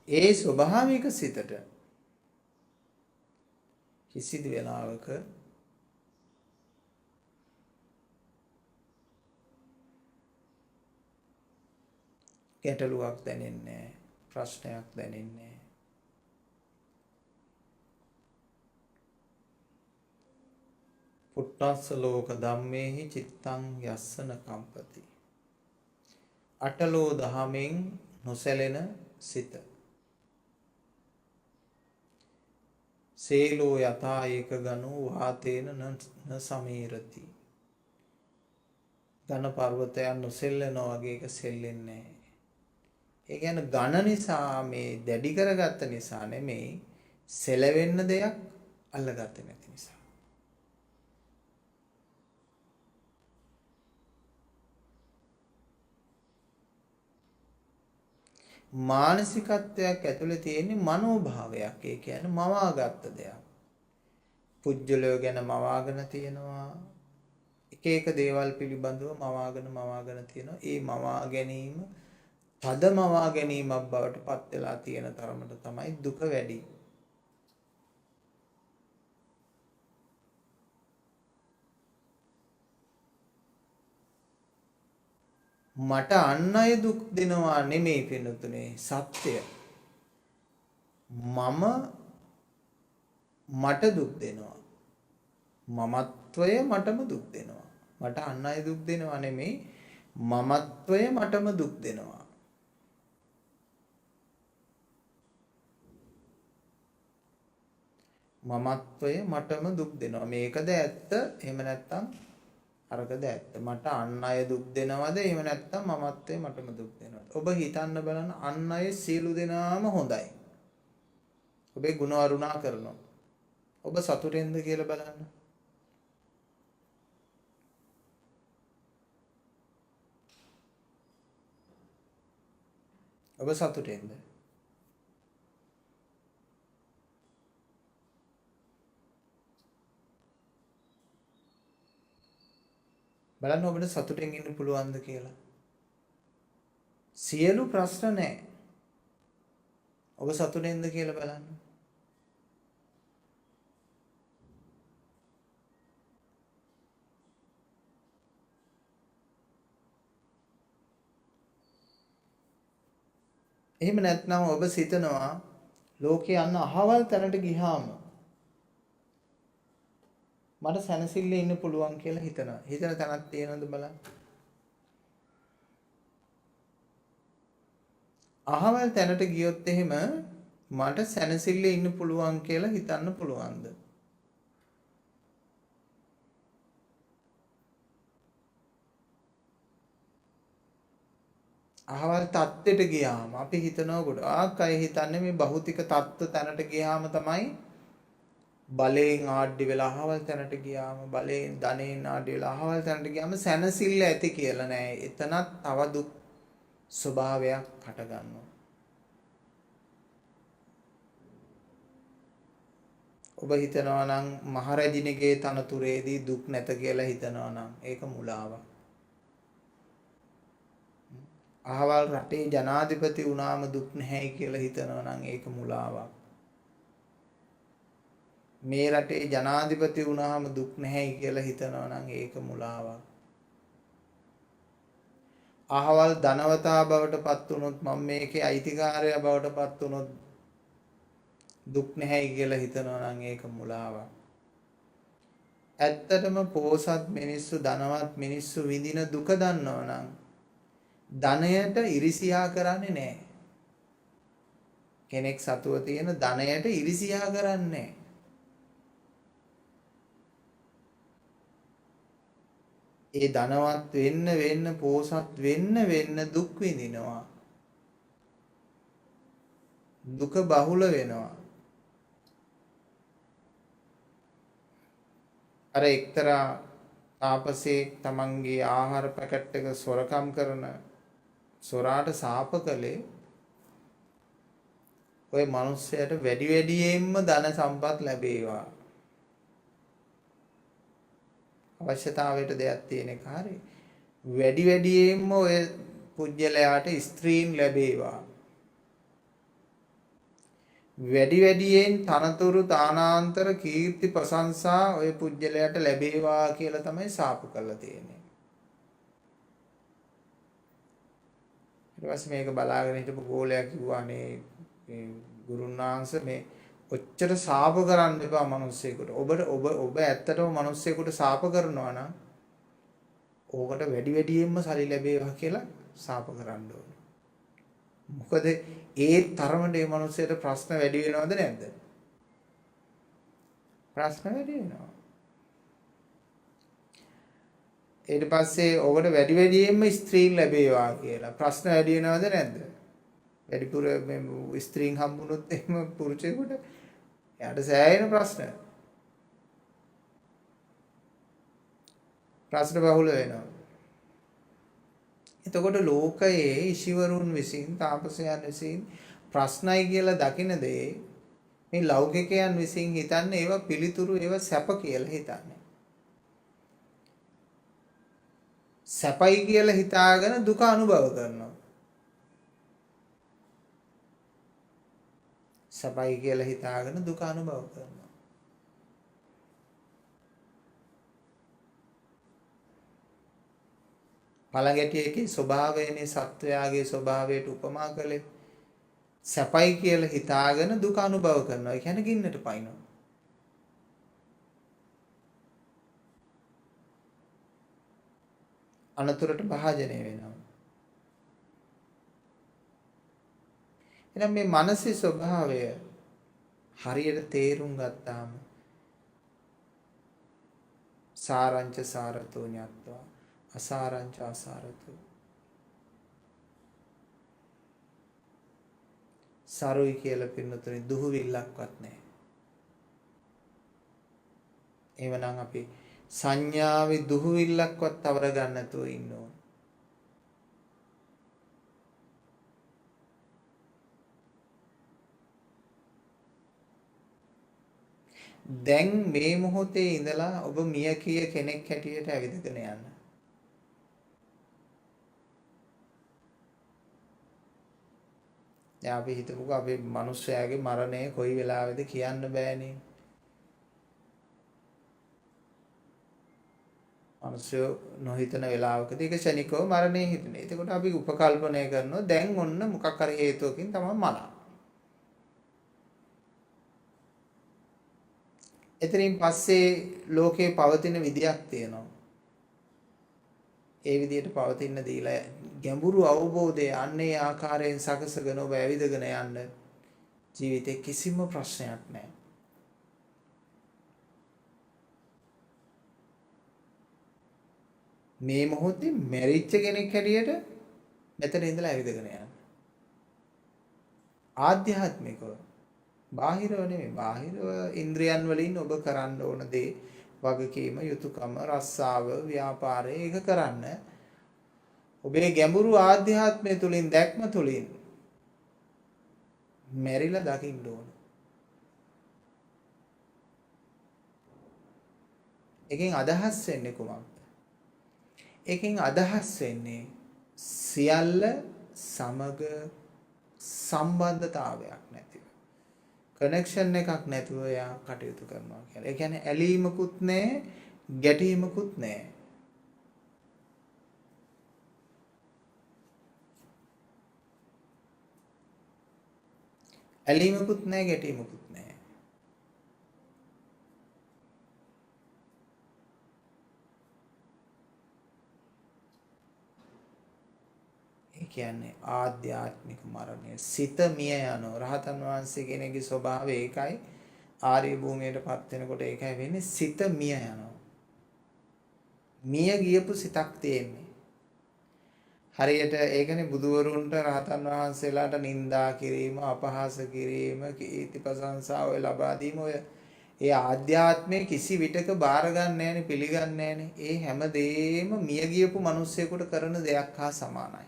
ඒ ස්වභාවික සිතට කිසිදු වෙලාවක ගැටලුවක් දැනෙන්නේ නැහැ, ප්‍රශ්නයක් දැනෙන්නේ නැහැ. පුට්ටස්ස ලෝක ධම්මේහි චිත්තං යස්සන කම්පති. අටලෝ දහමෙන් නොසැලෙන සිත. සේලෝ යථා ඒක ගනෝ වාතේන න සමීරති. ඝන පර්වතයන් නොසෙල්ලනවා වගේ එක සෙල්ලෙන්නේ නැහැ. ඒ කියන්නේ ඝන නිසා මේ දැඩි කරගත්ත නිසා නෙමෙයි සෙලවෙන්න දෙයක් අල්ලගත්තේ නැති නිසා. මානසිකත්වයක් ඇතුලේ තියෙන මනෝභාවයක්. ඒ කියන්නේ මවාගත්ත දෙයක්. පුජ්‍යලය ගැන මවාගෙන තියෙනවා. එක එක දේවල් පිළිබඳව මවාගෙන තියෙනවා. ඒ මවා ගැනීම තද මවා ගැනීමක් බවට පත් වෙලා තියෙන තරමට තමයි දුක වැඩි. මට අන් අය දුක් දෙනවා නෙමෙයි පින්නතුනේ සත්‍ය. මට දුක් දෙනවා. මමත්වය මටම දුක් දෙනවා. මට අන් අය දුක් දෙනවා නෙමෙයි මමත්වය මටම දුක් දෙනවා. මමත්වය මටම දුක් දෙනවා. මේකද ඇත්ත? එහෙම නැත්නම් අරකද ඇත්ත? මට අන් අය දුක් දෙනවද? එහෙම නැත්නම් මමත්වය මටම දුක් දෙනවද? ඔබ හිතන්න බලන්න අන් අය සියලු දෙනාම හොඳයි. ඔබේ ගුණ වරුණා කරනවා. ඔබ සතුටෙන්ද කියලා බලන්න. ඔබ සතුටෙන්ද? බලන්න ඔබට සතුටෙන් ඉන්න පුළුවන්ද කියලා. සියලු ප්‍රශ්න නැහැ. ඔබ සතුටෙන්ද කියලා බලන්න. එහෙම නැත්නම් ඔබ සිතනවා ලෝකේ යන අහවල් තැනට ගියාම මට සැනසෙල්ලේ ඉන්න පුළුවන් කියලා හිතනවා. හිතන තැනක් තියෙනවද බලන්න. අහවල් තැනට ගියොත් එහෙම මට සැනසෙල්ලේ ඉන්න පුළුවන් කියලා හිතන්න පුළුවන්ද? අහවල් තත්ත්වයට ගියාම අපි හිතනවා ගොඩාක් අය හිතන්නේ මේ භෞතික තත්ත්ව තැනට ගියාම තමයි බලයෙන් ආඩ්‍ය වෙලා අහවල් තැනට ගියාම බලයෙන් ධනෙන් ආඩ්‍ය වෙලා අහවල් තැනට ගියාම සැනසෙල්ල ඇති කියලා නෑ. එතනත් තව දුක් ස්වභාවයක් හට ගන්නවා. ඔබ හිතනවා නම් මහරජිනගේ තනතුරේදී දුක් නැත කියලා හිතනවා නම් ඒක මුලාවක්. අහවල් රටේ ජනාධිපති වුණාම දුක් නැහැයි කියලා හිතනවා නම් ඒක මුලාවක්. මේ රටේ ජනාධිපති වුණාම දුක් නැහැයි කියලා හිතනවා නම් ඒක මුලාවක්. අහවල් ධනවතා බවට පත් වුණොත් මම මේකේ අයිතිකාරයා බවට පත් වුණොත් දුක් නැහැයි කියලා හිතනවා නම් ඒක මුලාවක්. ඇත්තටම පෝසත් මිනිස්සු ධනවත් මිනිස්සු විඳින දුක දන්නවා නම් ධනයට ඉරිසියා කරන්නේ නැහැ. කෙනෙක් සතුව තියෙන ධනයට ඉරිසියා කරන්නේ නැහැ. ඒ ධනවත් වෙන්න පෝසත් වෙන්න දුක් විඳිනවා. දුක බහුල වෙනවා. අර එක්තරා තාපසයෙක් තමන්ගේ ආහාර පැකට් එක සොරකම් කරන සොරාට සාප කළේ ඔය මිනිස්සයාට වැඩි වැඩියෙන්ම ධන සම්පත් ලැබේවා. අවශ්‍යතාවයට දෙයක් තියෙන එක හරි. වැඩි වැඩියෙන්ම ඔය පුජ්‍යලයාට ස්ත්‍රීන් ලැබේවා. වැඩි වැඩියෙන් තනතුරු තානාන්තර කීර්ති ප්‍රශංසා ඔය පුජ්‍යලයට ලැබේවා කියලා තමයි සාප කරලා තියෙන්නේ. ඊට පස්සේ මේක බලාගෙන හිටපු ගෝලයා කිව්වානේ මේ ගුරුන් වහන්සේ මේ ඔච්චර සාප කරන්න එපා මිනිස්සෙකුට. ඔබ ඇත්තටම මිනිස්සෙකුට සාප කරනවා නම් ඕකට වැඩි වැඩියෙන්ම සල්ලි ලැබේවා කියලා සාප කරන්න ඕනේ. මොකද ඒ තරමට මේ මිනිස්සෙට ප්‍රශ්න වැඩි වෙනවද නැද්ද? ප්‍රශ්න වැඩි වෙනවා. ඊට පස්සේ ඕකට වැඩි වැඩියෙන්ම ස්ත්‍රීන් ලැබේවා කියලා ප්‍රශ්න වැඩි වෙනවද නැද්ද? වැඩිපුර මේ ස්ත්‍රීන් හම්බුනොත් එහෙම පුරුෂයෙකුට එයාට සෑහෙන ප්‍රශ්න බහුල වෙනවා. එතකොට ලෝකයේ ඍෂිවරුන් විසින් තාපසයන් විසින් ප්‍රශ්නයි කියලා දකින දේ මේ ලෞකිකයන් විසින් හිතන්නේ ඒවා පිළිතුරු ඒවා සැප කියලා හිතන්නේ. සැපයි කියලා හිතාගෙන දුක අනුභව කරනවා. සැපයි කියලා හිතාගෙන දුක අනුභව කරනවා. පළඟැටියකේ ස්වභාවයනේ සත්වයාගේ ස්වභාවයට උපමා කළේ. සැපයි කියලා හිතාගෙන දුක අනුභව කරනවා. ඒ කියන්නේ ගින්නට පයින්නවා. අනතුරට භාජනය වෙනවා. එහෙනම් මේ මානසික ස්වභාවය හරියට තේරුම් ගත්තාම සාරංච සාරතෝ ඤත්වා අසාරංච අසාරතෝ සරුයි කියලා පින්නතුනේ දුහුවිල්ලක්වත් නැහැ. එවනම් අපි සංඥාවේ දුහුවිල්ලක්වත් අවර ගන්න නැතුව ඉන්න ඕන. දැන් මේ මොහොතේ ඉඳලා ඔබ මිය කිය කෙනෙක් හැටියට ඇවිදගෙන යන්න. දැන් අපි හිතමුකෝ අපේ මිනිස්යාගේ මරණය කොයි වෙලාවෙද කියන්න බෑනේ. මිනිස්සු නොහිතන වෙලාවකදී ඒක ශනිකව මරණය හිතන්නේ. එතකොට අපි උපකල්පනය කරනවා දැන් ඔන්න මොකක් හරි හේතුවකින් තමයි මරණ. එතනින් පස්සේ ලෝකේ පවතින විදියක් තියෙනවා. ඒ විදියට පවතින දීලා ගැඹුරු අවබෝධය අන්නේ ආකාරයෙන් සකසගෙන ඔබ ඇවිදගෙන යන්න ජීවිතේ කිසිම ප්‍රශ්නයක් නැහැ. මේ මොහොතේ මැරිච්ච කෙනෙක් හැටියට මෙතන ඉඳලා ඇවිදගෙන යන්න. ආධ්‍යාත්මිකව බාහිරව නෙමෙයි. බාහිරව ඉන්ද්‍රියන් වලින් ඔබ කරන්න ඕන දේ වගකීම යුතුයකම රස්සාව ව්‍යාපාරය ඒක කරන්න. ඔබේ ගැඹුරු ආධ්‍යාත්මය තුලින් දැක්ම තුලින් මෙරිලා දකින්න ඕන. එකෙන් අදහස් වෙන්නේ කොහොමද? එකෙන් අදහස් වෙන්නේ සියල්ල සමග සම්බන්ධතාවයක් නැතිව කනෙක්ෂන් එකක් නැතුව යා කටයුතු කරනවා කියලා. ඒ කියන්නේ ඇලීමකුත් නැහැ, ගැටීමකුත් නැහැ. ඇලීමකුත් නැහැ, ගැටීමකුත් නැහැ. ඒ කියන්නේ ආධ්‍යාත්මික මරණය. සිත මිය යනවා. රහතන් වහන්සේ කෙනෙකුගේ ස්වභාවය ඒකයි. ආර්ය භූමියටපත් වෙනකොට ඒකයි වෙන්නේ සිත මිය යනවා. මිය ගියපු සිතක් තියෙන්නේ. හරියට ඒකනේ බුදුවරුන්ට රහතන් වහන්සේලාට නිඳා කිරීම, අපහාස කිරීම, කීර්ති ප්‍රශංසා ඔය ලබා දීම ඔය ඒ ආධ්‍යාත්මයේ කිසි විටක බාර ගන්න නැහැනේ, පිළිගන්නේ නැහැනේ. ඒ හැම දෙෙම මිය ගියපු මිනිස්සෙකුට කරන දෙයක් හා සමානයි.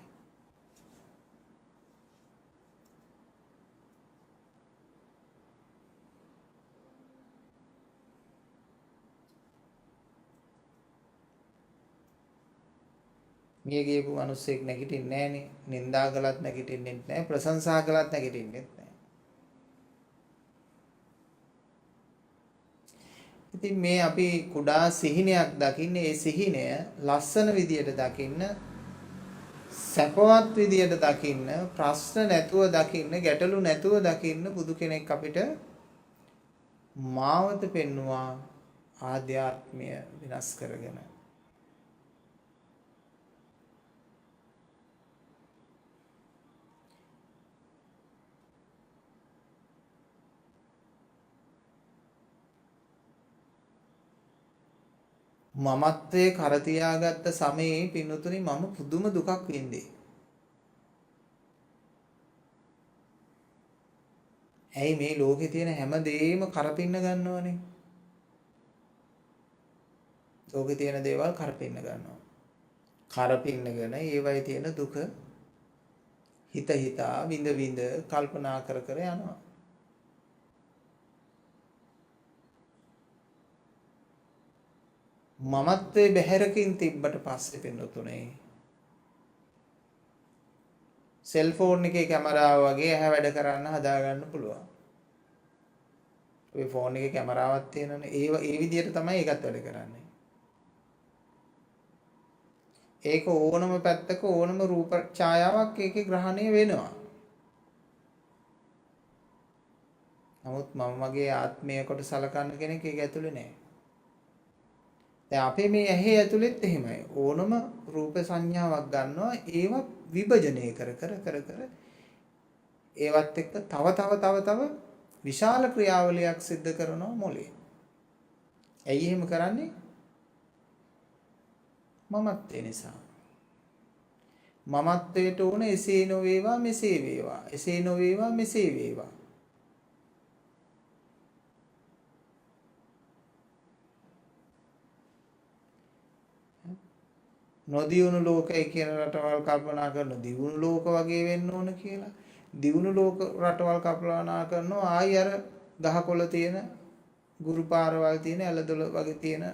මිය ගියපු මිනිස්සෙක් නැගිටින්නේ නැහනේ. නිඳා කළත් නැගිටින්නේ නැහැ. ප්‍රශංසා කළත් නැගිටින්නේ නැහැ. ඉතින් මේ අපි කුඩා සිහිනයක් දකින්නේ ඒ සිහිනය ලස්සන විදියට දකින්න, සැපවත් විදියට දකින්න, ප්‍රශ්න නැතුව දකින්න, ගැටලු නැතුව දකින්න බුදු කෙනෙක් අපිට මාවත පෙන්නවා ආධ්‍යාත්මය විනාශ කරගෙන. මමත්වයේ කර තියාගත්ත සමයේ පින්නතුනි මම පුදුම දුකක් වින්දේ. ඇයි මේ ලෝකේ තියෙන හැම දෙයක්ම කරපින්න ගන්නවනේ. ලෝකේ තියෙන දේවල් කරපින්න ගන්නවා. කරපින්නගෙන ඒවයි තියෙන දුක හිත හිතා විඳ විඳ කල්පනා කර කර යනවා. මමත්වයේ බැහැරකින් තිබ්බට පස්සේ පින්නතුනේ සෙල්ෆෝන් එකේ කැමරාව වගේ ඇහැ වැඩ කරන්න හදාගන්න පුළුවන්. ඔය ෆෝන් එකේ කැමරාවක් තියෙනනේ ඒ විදිහට තමයි ඒකත් වැඩ කරන්නේ. ඒක ඕනම පැත්තක ඕනම රූප ඡායාවක් ඒකේ ග්‍රහණය වෙනවා. නමුත් මම මගේ ආත්මය කොට සලකන්න කෙනෙක් ඒක ඇතුලේ නැහැ. දැන් අපේ මේ ඇහි ඇතුලෙත් එහෙමයි. ඕනම රූප සංඥාවක් ගන්නවා ඒව විභජනය කර ඒවත් එක්ක තව විශාල ක්‍රියාවලියක් සිද්ධ කරනවා මොලේ. ඇයි එහෙම කරන්නේ? මමත්වේ නිසා. මමත්වයට ඕන එසේ නොවේවා මෙසේ වේවා. එසේ නොවේවා මෙසේ වේවා. නොදියුණු ලෝකය කියන රටවල් කල්පනා කරන දියුණු ලෝක වගේ වෙන්න ඕන කියලා. දියුණු ලෝක රටවල් කල්පනා කරනවා ආයි අර ගහකොළ තියෙන ගුරු පාරවල් තියෙන ඇලදොල වගේ තියෙන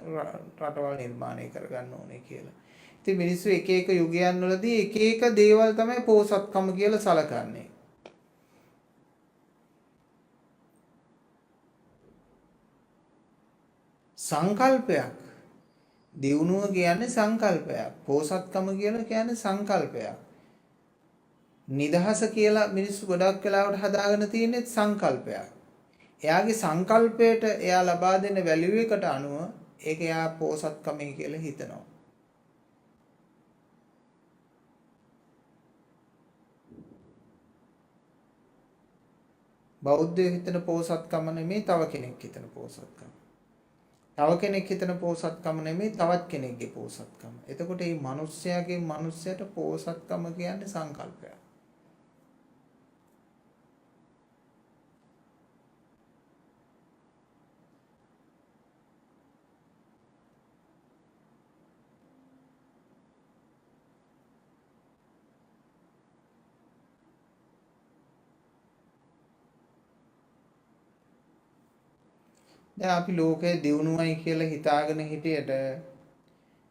රටවල් නිර්මාණය කරගන්න ඕනේ කියලා. ඉතින් මිනිස්සු එක එක යුගයන් වලදී එක එක දේවල් තමයි පෝසත්කම කියලා සලකන්නේ. සංකල්පයක්. දියුණුව කියන්නේ සංකල්පයක්. පෝසත්කම කියලා කියන්නේ සංකල්පයක්. නිදහස කියලා මිනිස්සු ගොඩක් වෙලාවට හදාගෙන තියෙන්නේ සංකල්පයක්. එයාගේ සංකල්පයට එයා ලබා දෙන වැලියු එකට අනුව ඒක එයා පෝසත්කමයි කියලා හිතනවා. බෞද්ධය හිතන පෝසත්කම නෙමෙයි තව කෙනෙක් හිතන පෝසත්කම. තව කෙනෙක් හිතන පෝසත්කම නෙමෙයි තවත් කෙනෙක්ගේ පෝසත්කම. එතකොට මේ මිනිස්යාගේ මිනිස්යට පෝසත්කම කියන්නේ සංකල්පයක්. දැන් අපි ලෝකයේ දියුණුවයි කියලා හිතාගෙන හිටියට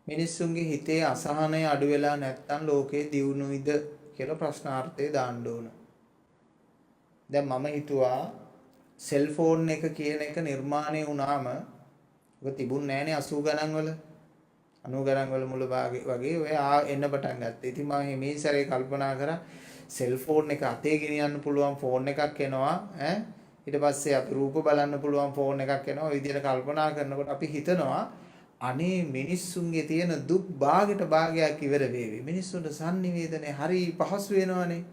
මිනිස්සුන්ගේ හිතේ අසහනය අඩු වෙලා නැත්නම් ලෝකයේ දියුණුයිද කියලා ප්‍රශ්නාර්ථය දාන්න ඕන. දැන් මම හිතුවා සෙල්ෆෝන් එක කියන එක නිර්මාණය වුණාම ඔක තිබුණ නැහනේ 80 ගණන් වල 90 ගණන් වල මුල භාගේ වගේ ඔය එන්න පටන් ගත්තා. ඉතින් මම මේ සැරේ කල්පනා කරා සෙල්ෆෝන් එක අතේ ගෙනියන්න පුළුවන් ෆෝන් එකක් එනවා ඈ ඊට පස්සේ අපි රූප බලන්න පුළුවන් ෆෝන් එකක් එනවා. ඔය විදිහට කල්පනා කරනකොට අපි හිතනවා අනේ මිනිස්සුන්ගේ තියෙන දුක් භාගයට භාගයක් ඉවර වේවි. මිනිස්සුන්ට sannivedanaye හරි පහසු වෙනවනේ.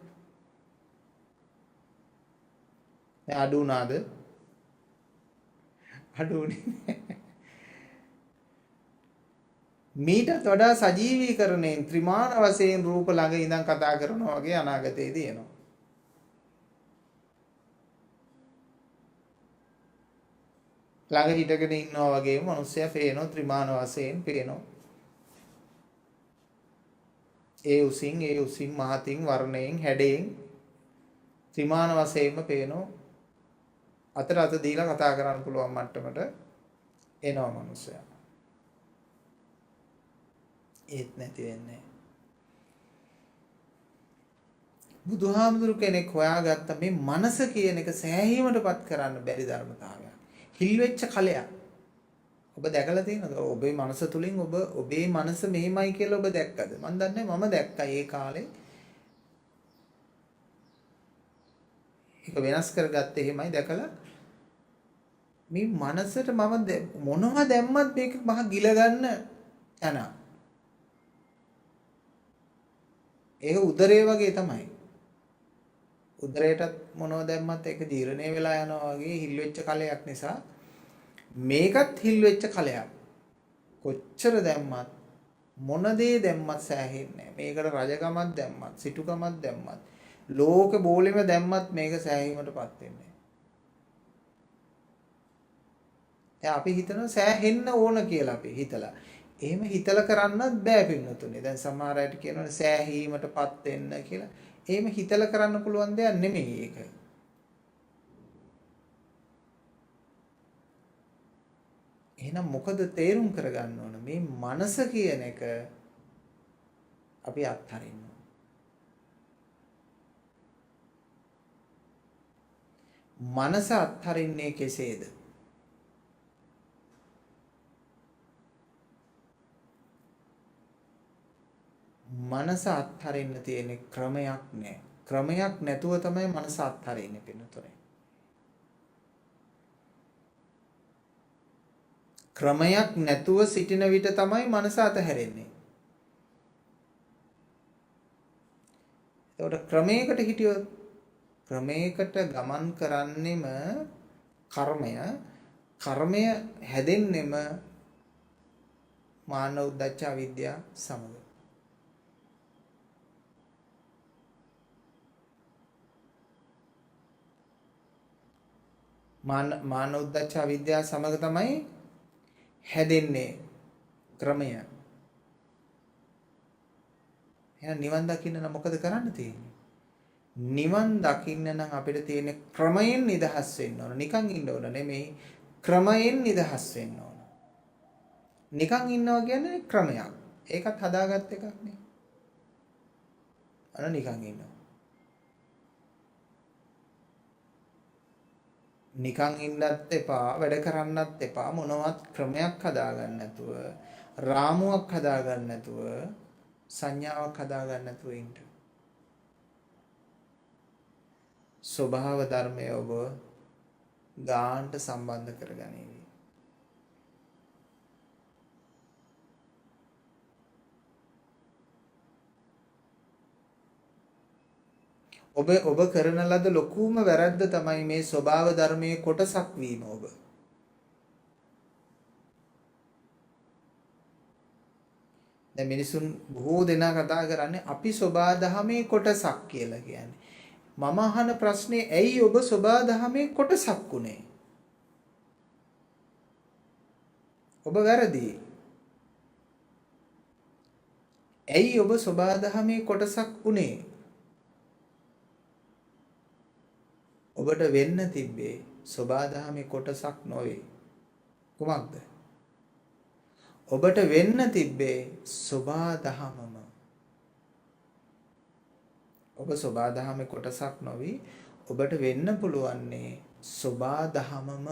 දැන් අඩු උනාද? අඩු උනේ. මීටත් වඩා සජීවීකරණයෙන් ත්‍රිමාන වශයෙන් රූප ළඟ ඉඳන් කතා කරනවා වගේ අනාගතයේදී එනවා. ළඟ හිටගෙන ඉන්නවා වගේම මිනිස්සයා පේනවා ත්‍රිමාන වශයෙන් පේනවා. ඒ උසින් මහතින් වර්ණයෙන් හැඩයෙන් ත්‍රිමාන වශයෙන්ම පේනවා. අතට අත දීලා කතා කරන්න පුළුවන් මට්ටමට එනවා මිනිස්සයා. ඒත් නැති වෙන්නේ. බුදුහාමුදුරු කෙනෙක් හොයාගත්ත මේ මනස කියන එක සෑහීමටපත් කරන්න බැරි ධර්මතාවයක්. හිල්වෙච්ච කලයක්. ඔබ දැකලා තියෙනවද? ඔබේ මනස තුලින් ඔබේ මනස මෙහෙමයි කියලා ඔබ දැක්කද? මම දන්නේ මම දැක්කා ඒ කාලේ. ඒක වෙනස් කරගත්තේ එහෙමයි දැකලා මේ මනසට මම මොනවා දැම්මත් මේක මහ ගිල ගන්න යන. ඒක උදරේ වගේ තමයි. උදරයටත් මොනව දැම්මත් ඒක ජීර්ණය වෙලා යනවා වගේ හිල් වෙච්ච කලයක් නිසා මේකත් හිල් වෙච්ච කලයක්. කොච්චර දැම්මත් මොන දේ දැම්මත් සෑහෙන්නේ නැහැ. මේකට රජකමක් දැම්මත් සිටුකමක් දැම්මත් ලෝක බෝලෙම දැම්මත් මේක සෑහීමටපත් වෙන්නේ නැහැ. අපි හිතනවා සෑහෙන්න ඕන කියලා අපි හිතලා. එහෙම හිතලා කරන්නත් බෑ පින්නතුනේ. දැන් සමහර අයට කියනවනේ සෑහීමටපත් වෙන්න කියලා. එහෙම හිතලා කරන්න පුළුවන් දෙයක් නෙමෙයි ඒක. එහෙනම් මොකද තේරුම් කරගන්න ඕන මේ මනස කියන එක අපි අත්හරින්න. මනස අත්හරින්නේ කෙසේද? මනස අත්හරින්න තියෙන ක්‍රමයක් නෑ. ක්‍රමයක් නැතුව තමයි මනස අත්හරින්නේ පින්නතුනේ. ක්‍රමයක් නැතුව සිටින විට තමයි මනස අතහැරෙන්නේ. ඒකට ක්‍රමයකට හිටියොත් ක්‍රමයකට ගමන් කරන්නෙම කර්මය හැදෙන්නෙම මාන උද්දච්ච අවිද්‍යාව සමග. මාන උද්දච්ච අවිද්‍යාව සමග තමයි හැදෙන්නේ ක්‍රමය. එහෙනම් නිවන් දකින්න නම් මොකද කරන්න තියෙන්නේ? නිවන් දකින්න නම් අපිට තියෙන ක්‍රමයෙන් නිදහස් වෙන්න ඕන. නිකන් ඉන්න ඕන නෙමෙයි. ක්‍රමයෙන් නිදහස් වෙන්න ඕන. නිකන් ඉන්නවා කියන්නේ ක්‍රමයක්. ඒකත් හදාගත් එකක් නේ. අර නිකන් ඉන්නවා. නිකන් ඉන්නත් එපා, වැඩ කරන්නත් එපා, මොනවත් ක්‍රමයක් හදාගන්න නැතුව, රාමුවක් හදාගන්න නැතුව, සංඥාවක් හදාගන්න නැතුව ඉන්න. ස්වභාව ධර්මය ඔබ ගාන්ට සම්බන්ධ කරගනිවි. ඔබ කරන ලද ලොකුම වැරද්ද තමයි මේ ස්වභාව ධර්මයේ කොටසක් වීම ඔබ. දැන් මිනිසුන් බොහෝ දෙනා කතා කරන්නේ අපි ස්වභාව ධර්මයේ කොටසක් කියලා කියන්නේ. මම අහන ප්‍රශ්නේ ඇයි ඔබ ස්වභාව ධර්මයේ කොටසක් උනේ? ඔබ වැරදි. ඇයි ඔබ ස්වභාව ධර්මයේ කොටසක් උනේ? ඔබට වෙන්න තිබ්බේ සබාදහමේ කොටසක් නොවේ. කුමක්ද? ඔබට වෙන්න තිබ්බේ සබාදහමම. ඔබ සබාදහමේ කොටසක් නොවි. ඔබට වෙන්න පුළුවන්නේ සබාදහමම.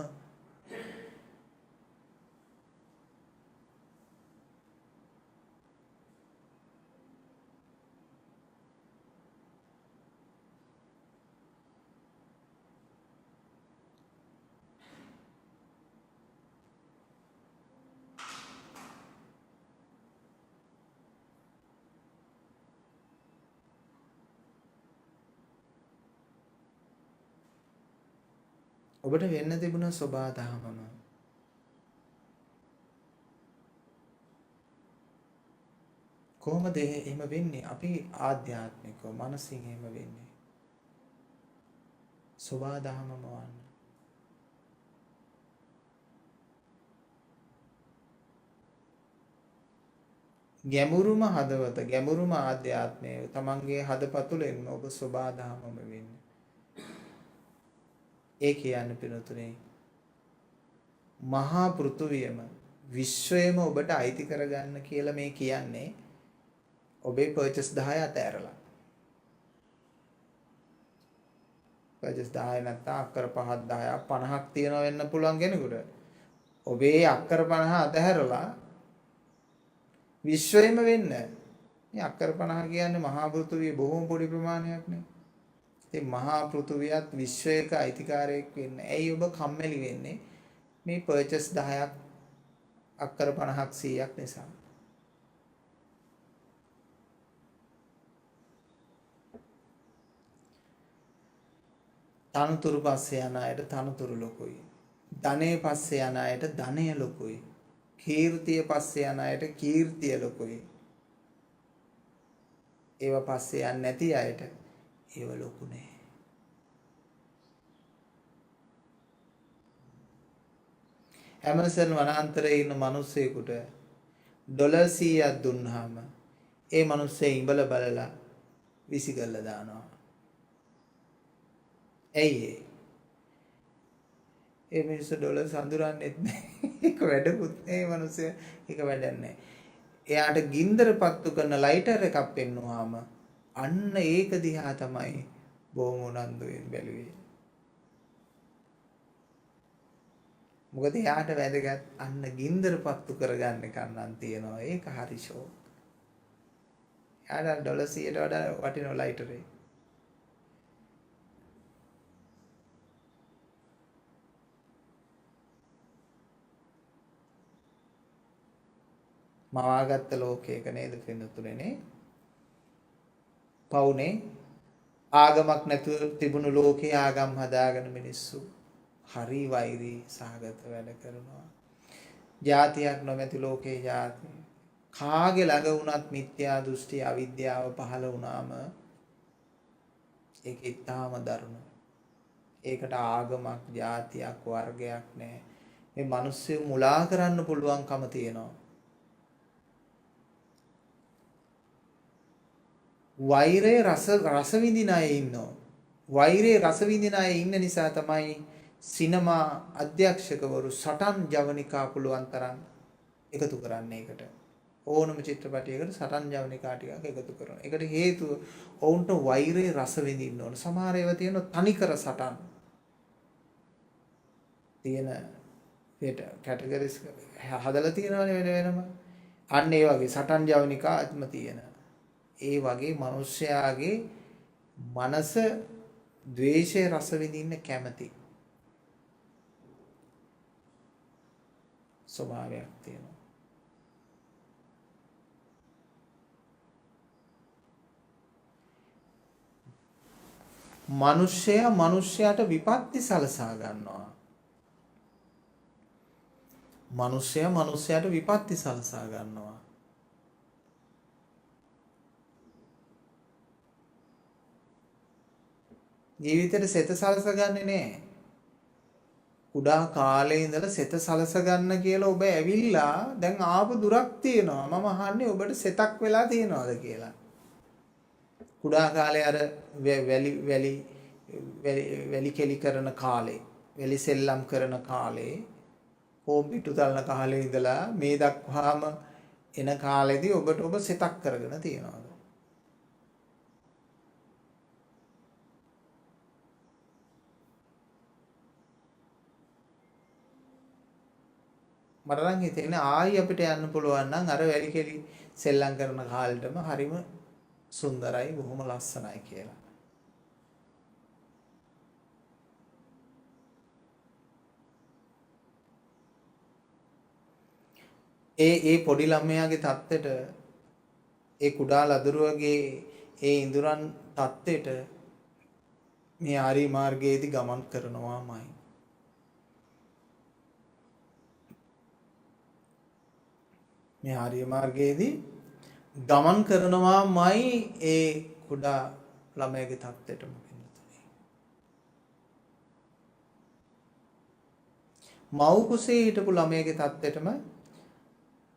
ඔබට වෙන්න තිබුණ සබාදහමම. කොහොමද එහෙම වෙන්නේ? අපි ආධ්‍යාත්මිකව මනසින් එහෙම වෙන්නේ. සබාදහමම වන්න. ගැඹුරුම හදවත, ගැඹුරුම ආධ්‍යාත්මය තමන්ගේ හදපතුලෙන් ඔබ සබාදහමම වෙන්නේ. ඒ කියන්නේ පිනතුනේ මහා පෘථුවියම විශ්වයම ඔබට අයිති කරගන්න කියලා මේ කියන්නේ ඔබේ පර්චස් 10 අතෑරලා. පර්චස් 10 නැත්නම් අක්කර 5ක් 10ක් 50ක් තියනවා වෙන්න පුළුවන් කෙනෙකුට. ඔබේ අක්කර 50 අතහැරලා විශ්වයම වෙන්න. මේ අක්කර 50 කියන්නේ මහා පෘථුවිය බොහොම පොඩි ප්‍රමාණයක් නේ. ඉතින් මහා පෘථුවියත් විශ්වයක අයිතිකාරයෙක් වෙන්න. ඇයි ඔබ කම්මැලි වෙන්නේ? මේ පර්චස් 10ක් අක්කර 50ක් 100ක් නිසා. තනතුරු පස්සේ යන අයට තනතුරු ලොකුයි. ධනෙ පස්සේ යන අයට ධනය ලොකුයි. කීර්තිය පස්සේ යන අයට කීර්තිය ලොකුයි. ඒව පස්සේ යන්නේ නැති අයට ඒව ලොකු නෑ. ඇමසන් වනාන්තරයේ ඉන්න මිනිස්සෙකුට ඩොලර් 100ක් දුන්නාම ඒ මිනිස්සේ ඉඹල බලලා විසි කරලා දානවා. ඇයි ඒ මිනිස්සු ඩොලර් සඳුරන්නේත් නැහැ. ඒක වැඩකුත් නේ මිනිස්සු. ඒක වැඩක් නැහැ. එයාට ගින්දර පත්තු කරන ලයිටර් එකක් පෙන්නුවාම අන්න ඒක දිහා තමයි බොහොම උනන්දුවෙන් බැලුවේ. මොකද එයාට වැදගත් අන්න ගින්දර පත්තු කරගන්න එකක් නම් තියෙනවා. ඒක හරි ෂෝක්. එයාට ඩොලර් 100ට වඩා වටින ලයිටර් එක. මවාගත්ත ලෝකයක නේද පින්නතුනේ පවුනේ ආගමක් නැතුව තිබුණු ලෝකේ ආගම් හදාගෙන මිනිස්සු හරි වෛරී සහගත වැඩ කරනවා. ජාතියක් නොමැති ලෝකේ ජාති කාගේ ළඟ වුණත් මිත්‍යා දෘෂ්ටි අවිද්‍යාව පහළ වුණාම ඒක ඉතාම දරුණු. ඒකට ආගමක් ජාතියක් වර්ගයක් නැහැ. මේ මිනිස්සු මුලා කරන්න පුළුවන්කම තියෙනවා. වෛරයේ රස විඳින අය ඉන්නවා. වෛරයේ රස විඳින අය ඉන්න නිසා තමයි සිනමා අධ්‍යක්ෂකවරු සටන් ජවනිකා පුළුවන් තරම් එකතු කරන්නේ ඒකට. ඕනම චිත්‍රපටයකට සටන් ජවනිකා ටිකක් එකතු කරනවා. ඒකට හේතුව ඔවුන්ට වෛරයේ රස විඳින්න ඕන. සමහර ඒවා තියෙන තනිකර සටන් තියෙන කැටගරිස් හදලා තියෙනවනේ වෙනම. අන්න ඒ වගේ සටන් ජවනිකා අත්ම තියෙන. ඒ වගේ මිනිස්යාගේ මනස ද්වේෂයේ රස විඳින්න කැමති ස්වභාවයක් තියෙනවා. මිනිස්යාට විපත්ති සලසා ගන්නවා. මිනිස්යාට විපත්ති සලසා ගන්නවා. ජීවිතේට සෙත සලසගන්නේ නැහැ. කුඩා කාලේ ඉඳලා සෙත සලසගන්න කියලා ඔබ ඇවිල්ලා දැන් ආපු දුරක් තියෙනවා. මම අහන්නේ ඔබට සෙතක් වෙලා තියෙනවද කියලා. කුඩා කාලේ අර වැලි කෙලි කරන කාලේ, වැලි සෙල්ලම් කරන කාලේ, කොම්පිටු තලන කාලේ ඉඳලා මේ දක්වාම එන කාලෙදී ඔබට ඔබ සෙතක් කරගෙන තියෙනවද? මට නම් හිතෙන්නේ ආයි අපිට යන්න පුළුවන් නම් අර වැලි කෙලි සෙල්ලම් කරන කාලෙටම හරිම සුන්දරයි බොහොම ලස්සනයි කියලා. ඒ පොඩි ළමයාගේ தත්තෙට ඒ කුඩා ලදරුවගේ ඒ ඉඳුරන් தත්තෙට මේ ආරි මාර්ගයේදී ගමන් කරනවාමයි. මේ ආර්ය මාර්ගයේදී ගමන් කරනවාමයි ඒ කුඩා ළමයාගේ தත්තෙටම පින්නතුනේ. මව් කුසේ හිටපු ළමයාගේ தත්තෙටම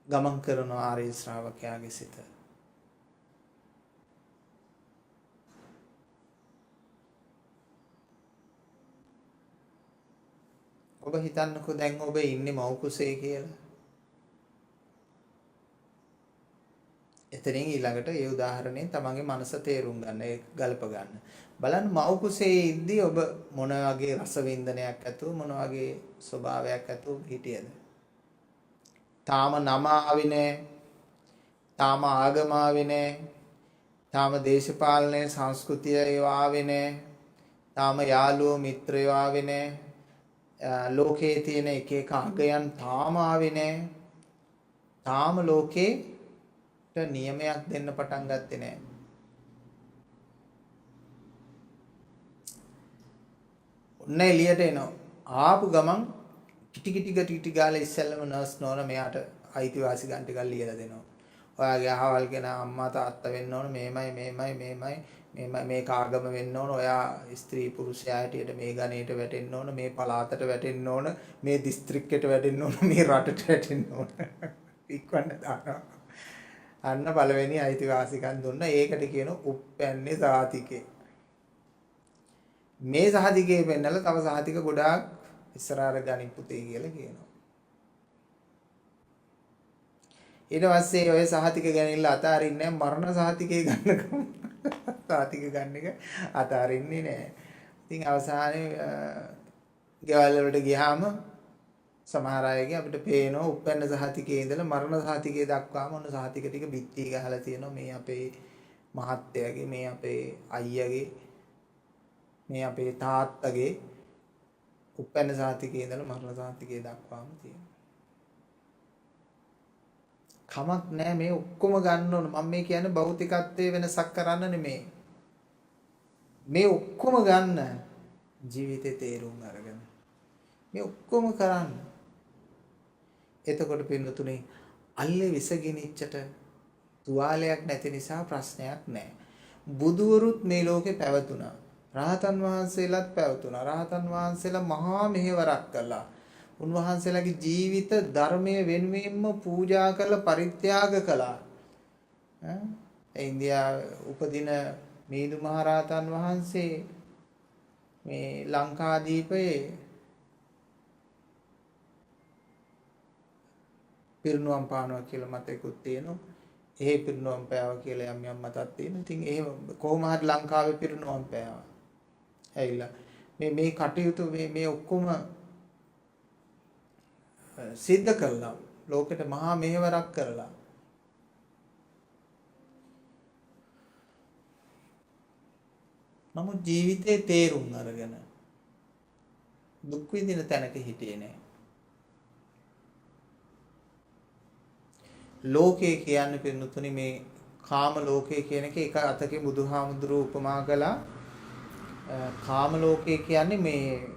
ගමන් කරන ආර්ය ශ්‍රාවකයාගේ සිත. ඔබ හිතන්නකෝ දැන් ඔබ ඉන්නේ මව් කුසේ කියලා. එතනින් ඊළඟට ඒ උදාහරණයෙන් තමන්ගේ මනස තේරුම් ගන්න, ඒක ගලප ගන්න. බලන්න මව් කුසේ ඉද්දී ඔබ මොන වගේ රසවින්දනයක් ඇතුව මොන වගේ ස්වභාවයක් ඇතුව හිටියද? තාම නම ආවේ නැහැ. තාම ආගම ආවේ නැහැ. තාම දේශපාලනයේ සංස්කෘතිය ඒවා ආවේ නැහැ. තාම යාළුවෝ මිත්‍රයෝ ආවේ නැහැ. ලෝකයේ තියෙන එක එක අගයන් තාම ආවේ නැහැ. තාම ලෝකේ නියමයක් දෙන්න පටන් ගත්තේ නැහැ. ඔන්න එළියට එනවා. ආපු ගමන් ටිටි ගාලා ඉස්සෙල්ලම නර්ස් නෝන මෙයාට අයිතිවාසිකම් ටිකක් ලියලා දෙනවා. ඔයාගේ අහවල් කෙනා අම්මා තාත්තා වෙන්න ඕන මේමයි මේ කාගම වෙන්න ඕන, ඔයා ස්ත්‍රී පුරුෂයා හැටියට මේ ගණයට වැටෙන්න ඕන, මේ පළාතට වැටෙන්න ඕන, මේ දිස්ත්‍රික්කයට වැටෙන්න ඕන, මේ රටට වැටෙන්න ඕන. ඉක්වන්න දානවා. අන්න පළවෙනි අයිතිවාසිකම් දුන්න. ඒකට කියන උප්පැන්නේ සාතිකේ. මේ සහතිකේ පෙන්නලා තව සහතික ගොඩාක් ඉස්සරහට ගනි පුතේ කියලා කියනවා. ඊට පස්සේ ඔය සහතික ගැනීම අතාරින්නේ මරණ සහතිකේ ගන්නකම්. සහතික ගන්න එක අතාරින්නේ නැහැ. ඉතින් අවසානයේ ගෙවල් වලට ගියාම සමහර අයගේ අපිට පේනවා උප්පැන්න සහතිකයේ ඉඳලා මරණ සහතිකයේ දක්වාම ඔන්න සහතික ටික බිත්ති ගහලා තියෙනවා. මේ අපේ මහත්තයාගේ, මේ අපේ අයියාගේ, මේ අපේ තාත්තගේ උප්පැන්න සහතිකයේ ඉඳලා මරණ සහතිකයේ දක්වාම තියෙනවා. කමක් නැහැ මේ ඔක්කොම ගන්න ඕන. මම මේ කියන්නේ භෞතිකත්වයේ වෙනසක් කරන්න නෙමෙයි. මේ ඔක්කොම ගන්න ජීවිතේ තේරුම් අරගෙන මේ ඔක්කොම කරන්න. එතකොට පින්නතුනේ අල්ලේ විසගිනිච්චට තුවාලයක් නැති නිසා ප්‍රශ්නයක් නැහැ. බුදුවරුත් මේ ලෝකේ පැවතුණා. රහතන් වහන්සේලාත් පැවතුණා. රහතන් වහන්සේලා මහා මෙහෙවරක් කළා. උන්වහන්සේලාගේ ජීවිත ධර්මයේ වෙනුවෙන්ම පූජා කරලා පරිත්‍යාග කළා. ඉන්දියාවේ උපදින මිහිඳු මහරහතන් වහන්සේ මේ ලංකාදීපයේ පිරිනුවම් පානවා කියලා මතයකුත් තියෙනවා. එහෙ පිරිනුවම් පෑවා කියලා යම් මතක් තියෙනවා. ඉතින් එහෙම කොහොම හරි ලංකාවේ පිරිනුවම් පෑවා. ඇවිල්ලා මේ කටයුතු මේ ඔක්කොම සිද්ධ කළා. ලෝකෙට මහා මෙහෙවරක් කරලා. නමුත් ජීවිතේ තේරුම් අරගෙන දුක් විඳින තැනක හිටියේ නෑ. ලෝකේ කියන්නේ පින්නතුනි මේ කාම ලෝකේ කියන එක අතකින් බුදුහාමුදුරුවෝ උපමා කළා. කාම ලෝකේ කියන්නේ මේ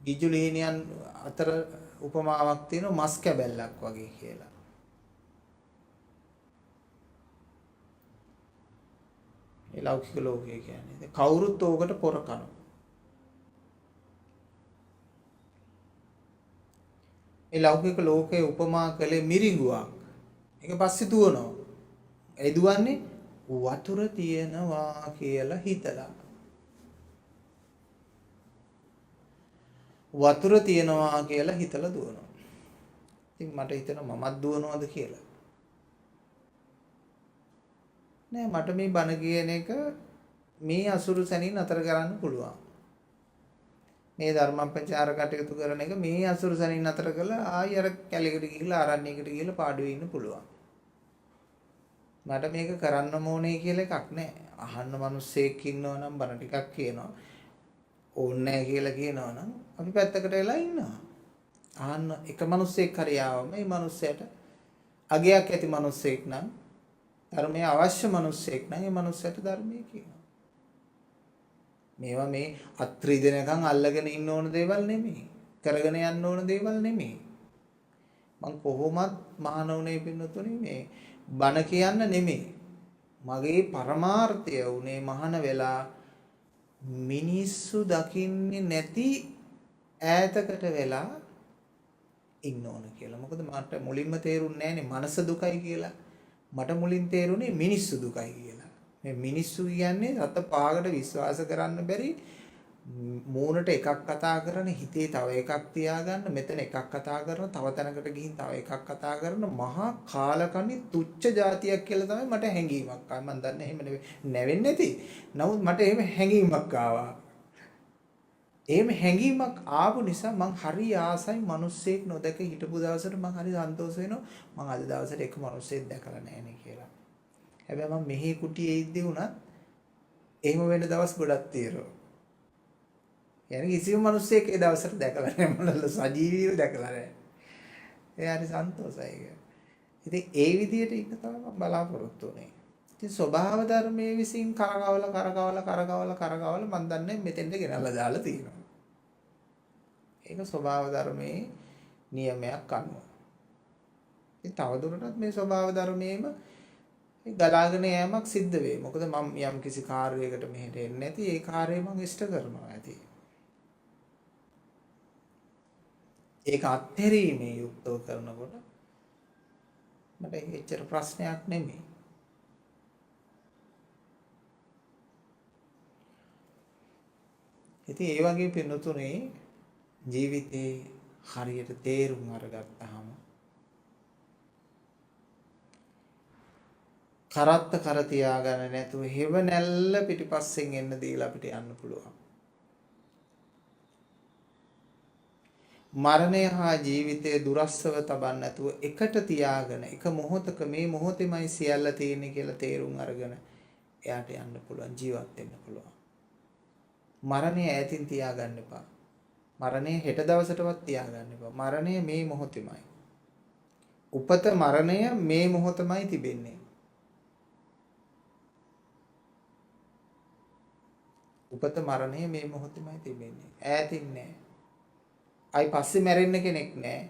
ගිජුලීනියන් අතර උපමාවක් තියෙනවා මස් කැබැල්ලක් වගේ කියලා. ඒ ලෞකික ලෝකය කියන්නේ කවුරුත් ඕකට පොර කනවා. ඒ ලෞකික ලෝකයේ උපමා කළේ මිරිඟුවක්. ඒක පස්සේ දුවනවා. ඒ දුවන්නේ වතුර තියෙනවා කියලා හිතලා. වතුර තියෙනවා කියලා හිතලා දුවනවා. ඉතින් මට හිතෙනවා මමත් දුවනවද කියලා. නෑ මට මේ බණ කියන එක මේ අසුරු සැනින් අතර කරන්න පුළුවන්. මේ ධර්මප්‍රචාර කටයුතු කරන එක මේ අසුරු සැනින් අතර කරලා ආයි අර කැලේකට ගිහිල්ලා ආරණ්‍යයකට ගිහිල්ලා පාඩුවේ ඉන්න පුළුවන්. මට මේක කරන්න ඕනේ කියලා එකක් නෑ. අහන්න මිනිස්සෙක් ඉන්නවා නම් බණ ටිකක් කියනවා. ඕනේ නැහැ කියලා කියනවා නම් අපි පැත්තකට වෙලා ඉන්නවා. අහන්න එක මිනිස්සෙක් හරි ආවම මේ මිනිස්සයාට අගයක් ඇති මිනිස්සෙක් නම් ධර්මයේ අවශ්‍ය මිනිස්සෙක් නම් මේ මිනිස්සයාට ධර්මයේ කියනවා. මේවා මේ අත්‍රි දෙනකන් අල්ලගෙන ඉන්න ඕන දේවල් නෙමෙයි. කරගෙන යන්න ඕන දේවල් නෙමෙයි. මං කොහොමත් මහානෝනේ පින්නතුනි මේ බණ කියන්න නෙමෙයි. මගේ පරමාර්ථය උනේ මහාන වෙලා මිනිස්සු දකින්නේ නැති ඈතකට වෙලා ඉන්න ඕන කියලා. මොකද මට මුලින්ම තේරුන්නේ නැහනේ මනස දුකයි කියලා. මට මුලින් තේරුනේ මිනිස්සු දුකයි කියලා. මේ මිනිස්සු කියන්නේ රත පාගට විශ්වාස කරන්න බැරි මූණට එකක් කතා කරන හිතේ තව එකක් තියාගන්න මෙතන එකක් කතා කරන තව තැනකට ගිහින් තව එකක් කතා කරන මහා කාලකන්ණි තුච්ච જાතියක් කියලා තමයි මට හැඟීමක් ආවා. මම දන්නේ එහෙම නැවෙන්නේ නැති. නමුත් මට එහෙම හැඟීමක් ආවා. එහෙම හැඟීමක් ආපු නිසා මං හරි ආසයි මිනිස්සෙක් නොදැක හිටපු දවසට මං හරි සන්තෝෂ වෙනවා. මං අද දවසට එක මිනිස්සෙක් දැකලා නැහැ නේ කියලා. හැබැයි මම මෙහි කුටියේ ඉද්දී උනත් එහෙම වෙන දවස් ගොඩක් තියෙනවා. يعني කිසිම මිනිස්සෙක් ඒ දවසට දැකලා නැහැ මොනල සජීවීව දැකලා නැහැ. ඒ හරි සන්තෝෂයි. ඉතින් ඒ විදිහට ඉන්න තමයි මම බලාපොරොත්තු වෙන්නේ. ඉතින් ස්වභාව ධර්මයේ විසින් කරකවල මම දන්නේ මෙතෙන්ට ගෙනල්ලා දාලා තියෙනවා. ඒක ස්වභාව ධර්මයේ නියමයක් අනුව. ඉතින් තවදුරටත් මේ ස්වභාව ධර්මයේම ගලාගෙන යෑමක් සිද්ධ වෙයි. මොකද මම යම් කිසි කාර්යයකට මෙහෙට එන්නේ නැති ඒ කාර්යය මම ඉෂ්ට කරනවා ඇති. ඒක අත්හැරීමේ යුක්තව කරනකොට මට එච්චර ප්‍රශ්නයක් නෙමෙයි. ඉතින් ඒ වගේ පින්නතුනේ ජීවිතේ හරියට තේරුම් අරගත්තාම කරත්ත කර තියාගන්න නැතුව හෙව නැල්ල පිටිපස්සෙන් එන්න දීලා අපිට යන්න පුළුවන්. මරණය හා ජීවිතය දුරස්සව තබන්න නැතුව එකට තියාගෙන එක මොහොතක මේ මොහොතේමයි සියල්ල තියෙන්නේ කියලා තේරුම් අරගෙන එයාට යන්න පුළුවන්, ජීවත් වෙන්න පුළුවන්. මරණය ඈතින් තියාගන්න එපා. මරණය හෙට දවසටවත් තියාගන්න එපා. මරණය මේ මොහොතේමයි. උපත මරණය මේ මොහොතමයි තිබෙන්නේ. උපත මරණය මේ මොහොතේමයි තිබෙන්නේ. ඈතින් නෑ. අයි පස්සේ මැරෙන්න කෙනෙක් නෑ.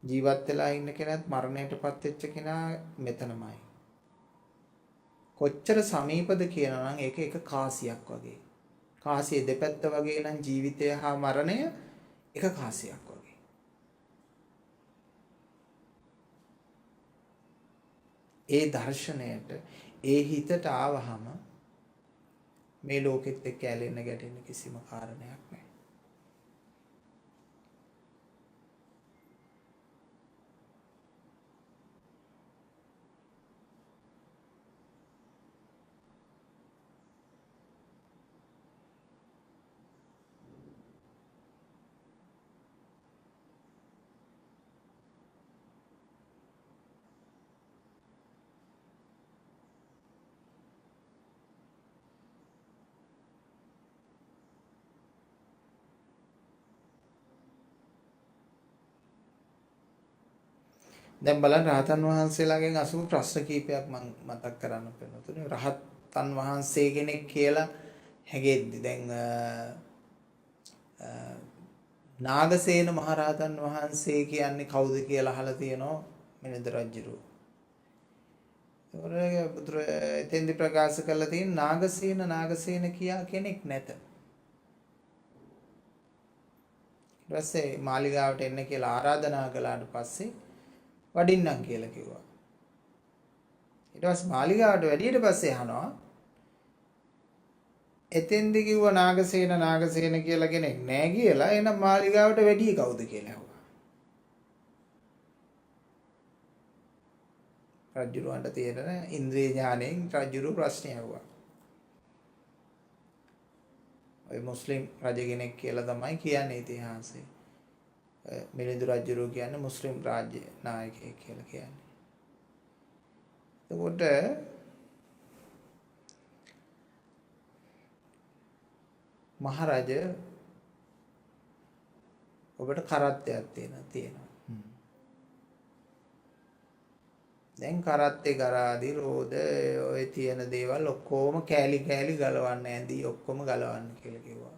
ජීවත් වෙලා ඉන්න කෙනාත් මරණයටපත් වෙච්ච කෙනා මෙතනමයි. කොච්චර සමීපද කියනවා නම් ඒක එක කාසියක් වගේ. කාසිය දෙපැත්ත වගේ නම් ජීවිතය හා මරණය එක කාසියක් වගේ. ඒ දර්ශනයට ඒ හිතට ආවහම මේ ලෝකෙත් එක්ක ඇලෙන්න ගැටෙන්න කිසිම කාරණයක් නැහැ. දැන් බලන්න රහතන් වහන්සේලාගෙන් අසු ප්‍රශ්න කීපයක් මම මතක් කරන්න වෙනවා. රහතන් වහන්සේ කෙනෙක් කියලා හැගෙද්දි දැන් නාගසේන මහරහතන් වහන්සේ කියන්නේ කවුද කියලා අහලා තියෙනවා මිලින්ද රජුරු. ඒවලගේ පුත්‍ර එතෙන්දි ප්‍රකාශ කළා තියෙන නාගසේන කියා කෙනෙක් නැත. ඊට පස්සේ මාලිගාවට එන්න කියලා ආරාධනා කළාට පස්සේ වඩින්නම් කියලා කිව්වා. ඊට පස්සේ මාලිගාවට වැඩියට පස්සේ අහනවා එතෙන්දි කිව්ව නාගසේන කියලා කෙනෙක් නැහැ කියලා. එහෙනම් මාලිගාවට වැඩි කවුද කියලා අහුවා. රජුරවන්ට තියෙන ඉන්ද්‍රිය ඥාණයෙන් රජුරු ප්‍රශ්නය අහුවා. ඔය මුස්ලිම් රජ කෙනෙක් කියලා තමයි කියන්නේ ඉතිහාසයේ. මිලිඳු රජුරු කියන්නේ මුස්ලිම් රාජ්‍ය නායකයෙක් කියලා කියන්නේ. එතකොට මහරජ ඔබට කරත්තයක් තියෙනවා. දැන් කරත්තේ කරාදී රෝද ඔය තියෙන දේවල් ඔක්කොම කෑලි ගලවන්න ඇඳි ඔක්කොම ගලවන්න කියලා කිව්වා.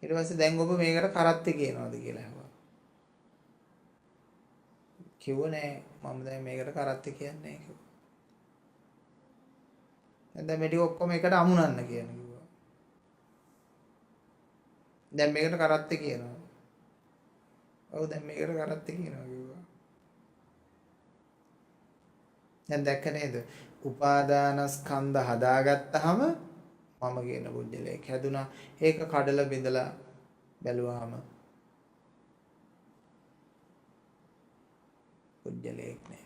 ඊට පස්සේ දැන් ඔබ මේකට කරත්තේ කියනවාද කියලා අහුවා. කිව්ව නෑ මම දැන් මේකට කරත්තේ කියන්නේ නෑ කිව්වා. දැන් මේ ටික ඔක්කොම එකට අමුණන්න කියන කිව්වා. දැන් මේකට කරත්තේ කියනවා. ඔව් දැන් මේකට කරත්තේ කියනවා කිව්වා. දැන් දැක්ක නේද? උපාදානස්කන්ධ හදාගත්තාම මම කියන බුද්ධලයක් හැදුනා. ඒක කඩලා බිඳලා බැලුවාම බුද්ධලයක් නෑ.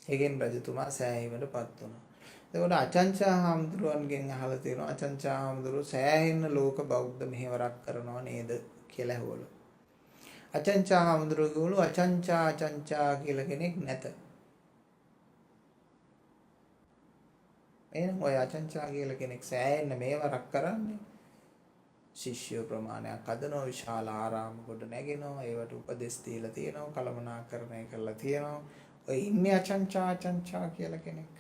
ඒකෙන් රජතුමා සෑහීමටපත් වුණා. එතකොට අචංචා හාමුදුරුවන්ගෙන් අහලා තියෙනවා අචංචා හාමුදුරුවෝ සෑහෙන ලෝක බෞද්ධ මෙහෙවරක් කරනව නේද කියලා ඇහුවලු. අචංචා හාමුදුරුවෝ කිව්වලු අචංචා කියලා කෙනෙක් නැත. එහෙනම් ඔය අචංචා කියලා කෙනෙක් සෑහෙන මෙහෙවරක් කරන්නේ. ශිෂ්‍ය ප්‍රමාණයක් අදනවා, විශාල ආරාම කොට නැගෙනවා, ඒවට උපදෙස් දීලා තියෙනවා, කළමනාකරණය කරලා තියෙනවා. ඔය ඉන්නේ අචංචා කියලා කෙනෙක්.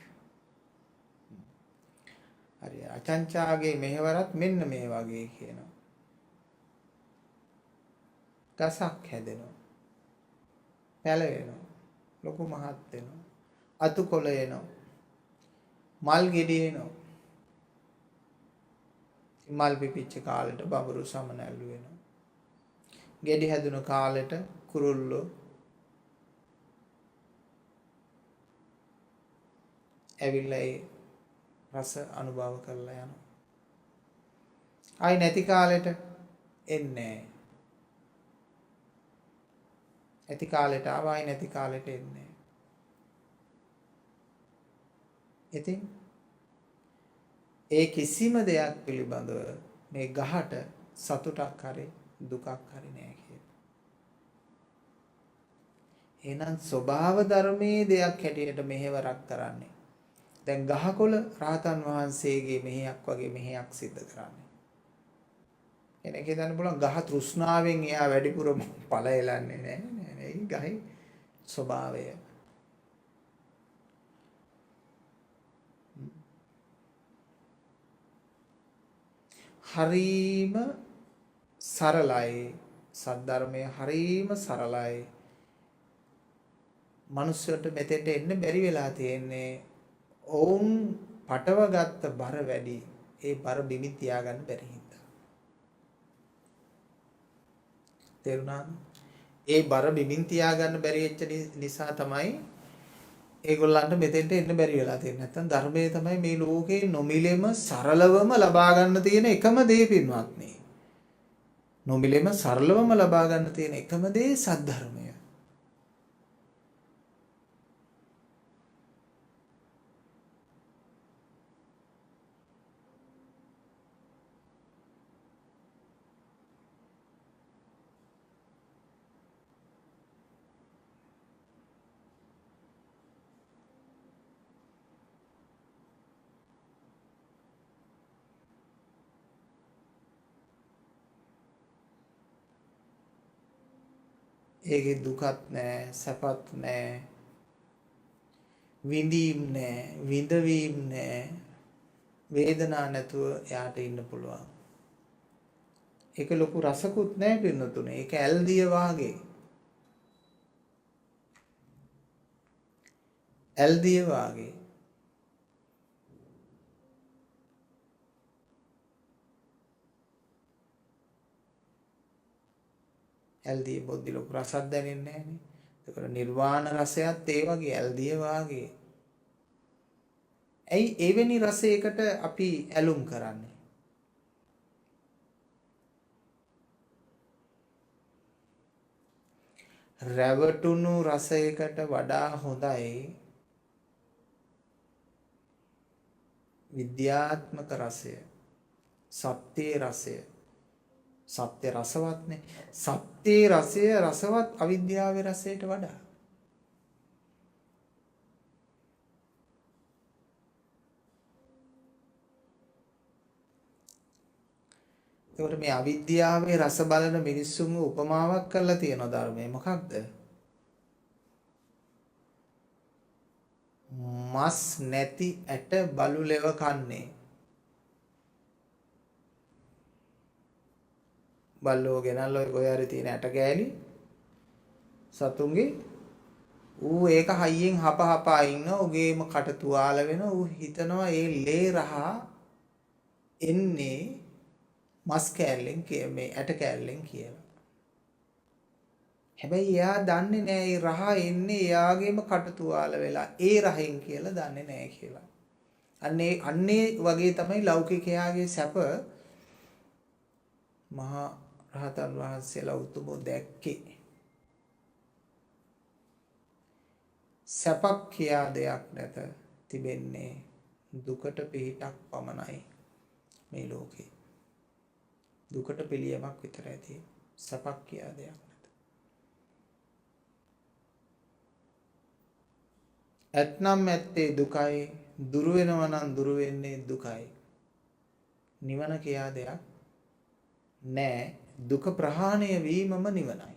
හරි අචංචාගේ මෙහෙවරත් මෙන්න මේ වගේ කියනවා. ගසක් හැදෙනවා. පැලවෙනවා. ලොකු මහත් වෙනවා. අතු කොළ එනවා. මල් ගෙඩි එනවා. මල් පිපිච්ච කාලෙට බඹරු සමනැල්ලු වෙනවා. ගෙඩි හැදුණු කාලෙට කුරුල්ලෝ ඇවිල්ලා ඒ රස අනුභව කරලා යනවා. ආයි නැති කාලෙට එන්නේ නැහැ. ඇති කාලෙට ආවයි නැති කාලෙට එන්නේ. ඉතින් ඒ කිසිම දෙයක් පිළිබඳව මේ ගහට සතුටක් හරි දුකක් හරි නෑ කියලා. එහෙනම් ස්වභාව ධර්මයේ දෙයක් හැටියට මෙහෙවරක් කරන්නේ. දැන් ගහකොළ රහතන් වහන්සේගේ මෙහෙයක් වගේ මෙහෙයක් සිද්ධ කරන්නේ. කෙනෙක් හිතන්න පුළුවන් ගහ තෘෂ්ණාවෙන් එයා වැඩිපුර ඵල එලන්නේ නෑ. ඒ ගහේ ස්වභාවය. හරීම සරලයි සද්ධර්මය හරීම සරලයි. මිනිස්සුන්ට මෙතෙන්ට එන්න බැරි වෙලා තියෙන්නේ ඔවුන් පටව ගත්ත බර වැඩි. ඒ බර බිමින් තියාගන්න බැරි හින්දා. තේරුණාද? ඒ බර බිමින් තියාගන්න බැරි වෙච්ච නිසා තමයි ඒගොල්ලන්ට මෙතෙන්ට එන්න බැරි වෙලා තියෙන්නේ. නැත්තම් ධර්මයේ තමයි මේ ලෝකේ නොමිලෙම සරලවම ලබා ගන්න තියෙන එකම දේ පින්වත්නි. නොමිලෙම සරලවම ලබා ගන්න තියෙන එකම දේ සද්ධර්මය. ඒකේ දුකත් නෑ සැපත් නෑ විඳීම් නෑ විඳවීම් නෑ වේදනා නැතුව එයාට ඉන්න පුළුවන්. ඒක ලොකු රසකුත් නෑ පින්නතුනේ. ඒක ඇල්දිය වාගේ. ඇල්දිය වාගේ. ඇල්දිය බොද්දි ලොකු රසක් දැනෙන්නේ නැහනේ. ඒකට නිර්වාණ රසයත් ඒ වගේ ඇල්දිය වාගේ. ඇයි එවැනි රසයකට අපි ඇලුම් කරන්නේ? රැවටුණු රසයකට වඩා හොඳයි විද්‍යාත්මක රසය. සත්‍යයේ රසය. සත්‍ය රසවත්නේ. සත්‍යයේ රසය රසවත් අවිද්‍යාවේ රසයට වඩා. ඒකට මේ අවිද්‍යාවේ රස බලන මිනිස්සුන්ව උපමාවක් කරලා තියෙන ධර්මයේ මොකක්ද? මස් නැති ඇට බලු ලෙව කන්නේ. බල්ලෝ ගෙනල්ලා ඔය හරි තියෙන ඇට ගෑලි සතුන්ගේ ඌ ඒක හයියෙන් හපහපා ඉන්න උගේම කට තුවාල වෙන ඌ හිතනවා ඒ ලේ රහ එන්නේ මස් කෑල්ලෙන් මේ ඇට කෑල්ලෙන් කියලා. හැබැයි එයා දන්නේ නෑ ඒ රහ එන්නේ එයාගේම කට තුවාල වෙලා ඒ රහෙන් කියලා දන්නේ නෑ කියලා. අන්නේ වගේ තමයි ලෞකිකයාගේ සැප මහා රහතන් වහන්සේලා උතුමෝ දැක්කේ. සැපක් කියා දෙයක් නැත තිබෙන්නේ දුකට පිහිටක් පමණයි මේ ලෝකේ. දුකට පිළියමක් විතරයි තියෙන්නේ. සැපක් කියා දෙයක් නැත. ඇත්නම් ඇත්තේ දුකයි, දුරු වෙනවා නම් දුරු වෙන්නේ දුකයි. නිවන කියා දෙයක් නෑ දුක ප්‍රහාණය වීමම නිවනයි.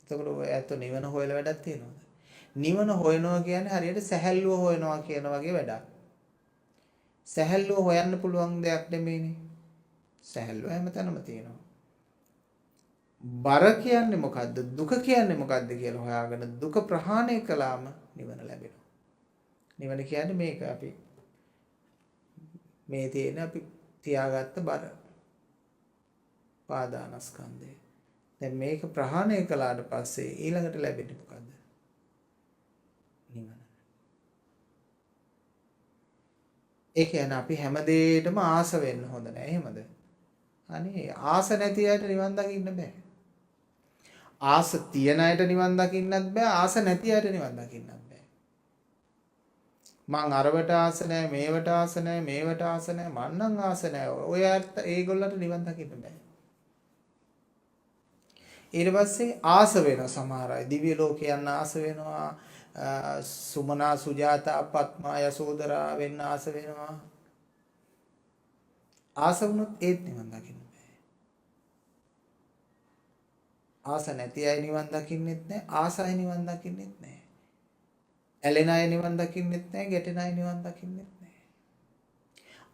එතකොට ඔය ඇත්ත නිවන හොයලා වැඩක් තියනවද? නිවන හොයනවා කියන්නේ හරියට සැහැල්ලුව හොයනවා කියන වගේ වැඩක්. සැහැල්ලුව හොයන්න පුළුවන් දෙයක් නෙමෙයිනේ. සැහැල්ලුව හැමතැනම තියෙනවා. බර කියන්නේ මොකද්ද? දුක කියන්නේ මොකද්ද කියලා හොයාගෙන දුක ප්‍රහාණය කළාම නිවන ලැබෙනවා. නිවන කියන්නේ මේක අපි මේ තියෙන අපි තියාගත්ත බර. පාදානස්කන්ධය. දැන් මේක ප්‍රහාණය කළාට පස්සේ ඊළඟට ලැබෙන්නේ මොකද්ද? නිවන. ඒ කියන්නේ අපි හැම දෙයකටම ආස වෙන්න හොඳ නෑ. එහෙමද? අනේ ආස නැති අයට නිවන් දකින්න බෑ. ආස තියන අයට නිවන් දකින්නත් බෑ. ආස නැති අයට නිවන් දකින්නත් බෑ. මං අරවට ආස නෑ, මේවට ආස නෑ, මේවට ආස නෑ, මන්නම් ආස නෑ. ඔය අයට ඒගොල්ලන්ට නිවන් දකින්න බෑ. ඊට පස්සේ ආස වෙනවා සමහර අය. දිව්‍ය ලෝක යන්න ආස වෙනවා. සුමනා සුජාතා පත්මා යසෝදරා වෙන්න ආස වෙනවා. ආස වුණොත් ඒත් නිවන් දකින්න බෑ. ආස නැති අය නිවන් දකින්නෙත් නෑ. ආස අය නිවන් දකින්නෙත් නෑ. ඇලෙන අය නිවන් දකින්නෙත් නෑ. ගැටෙන අය නිවන් දකින්නෙත් නෑ.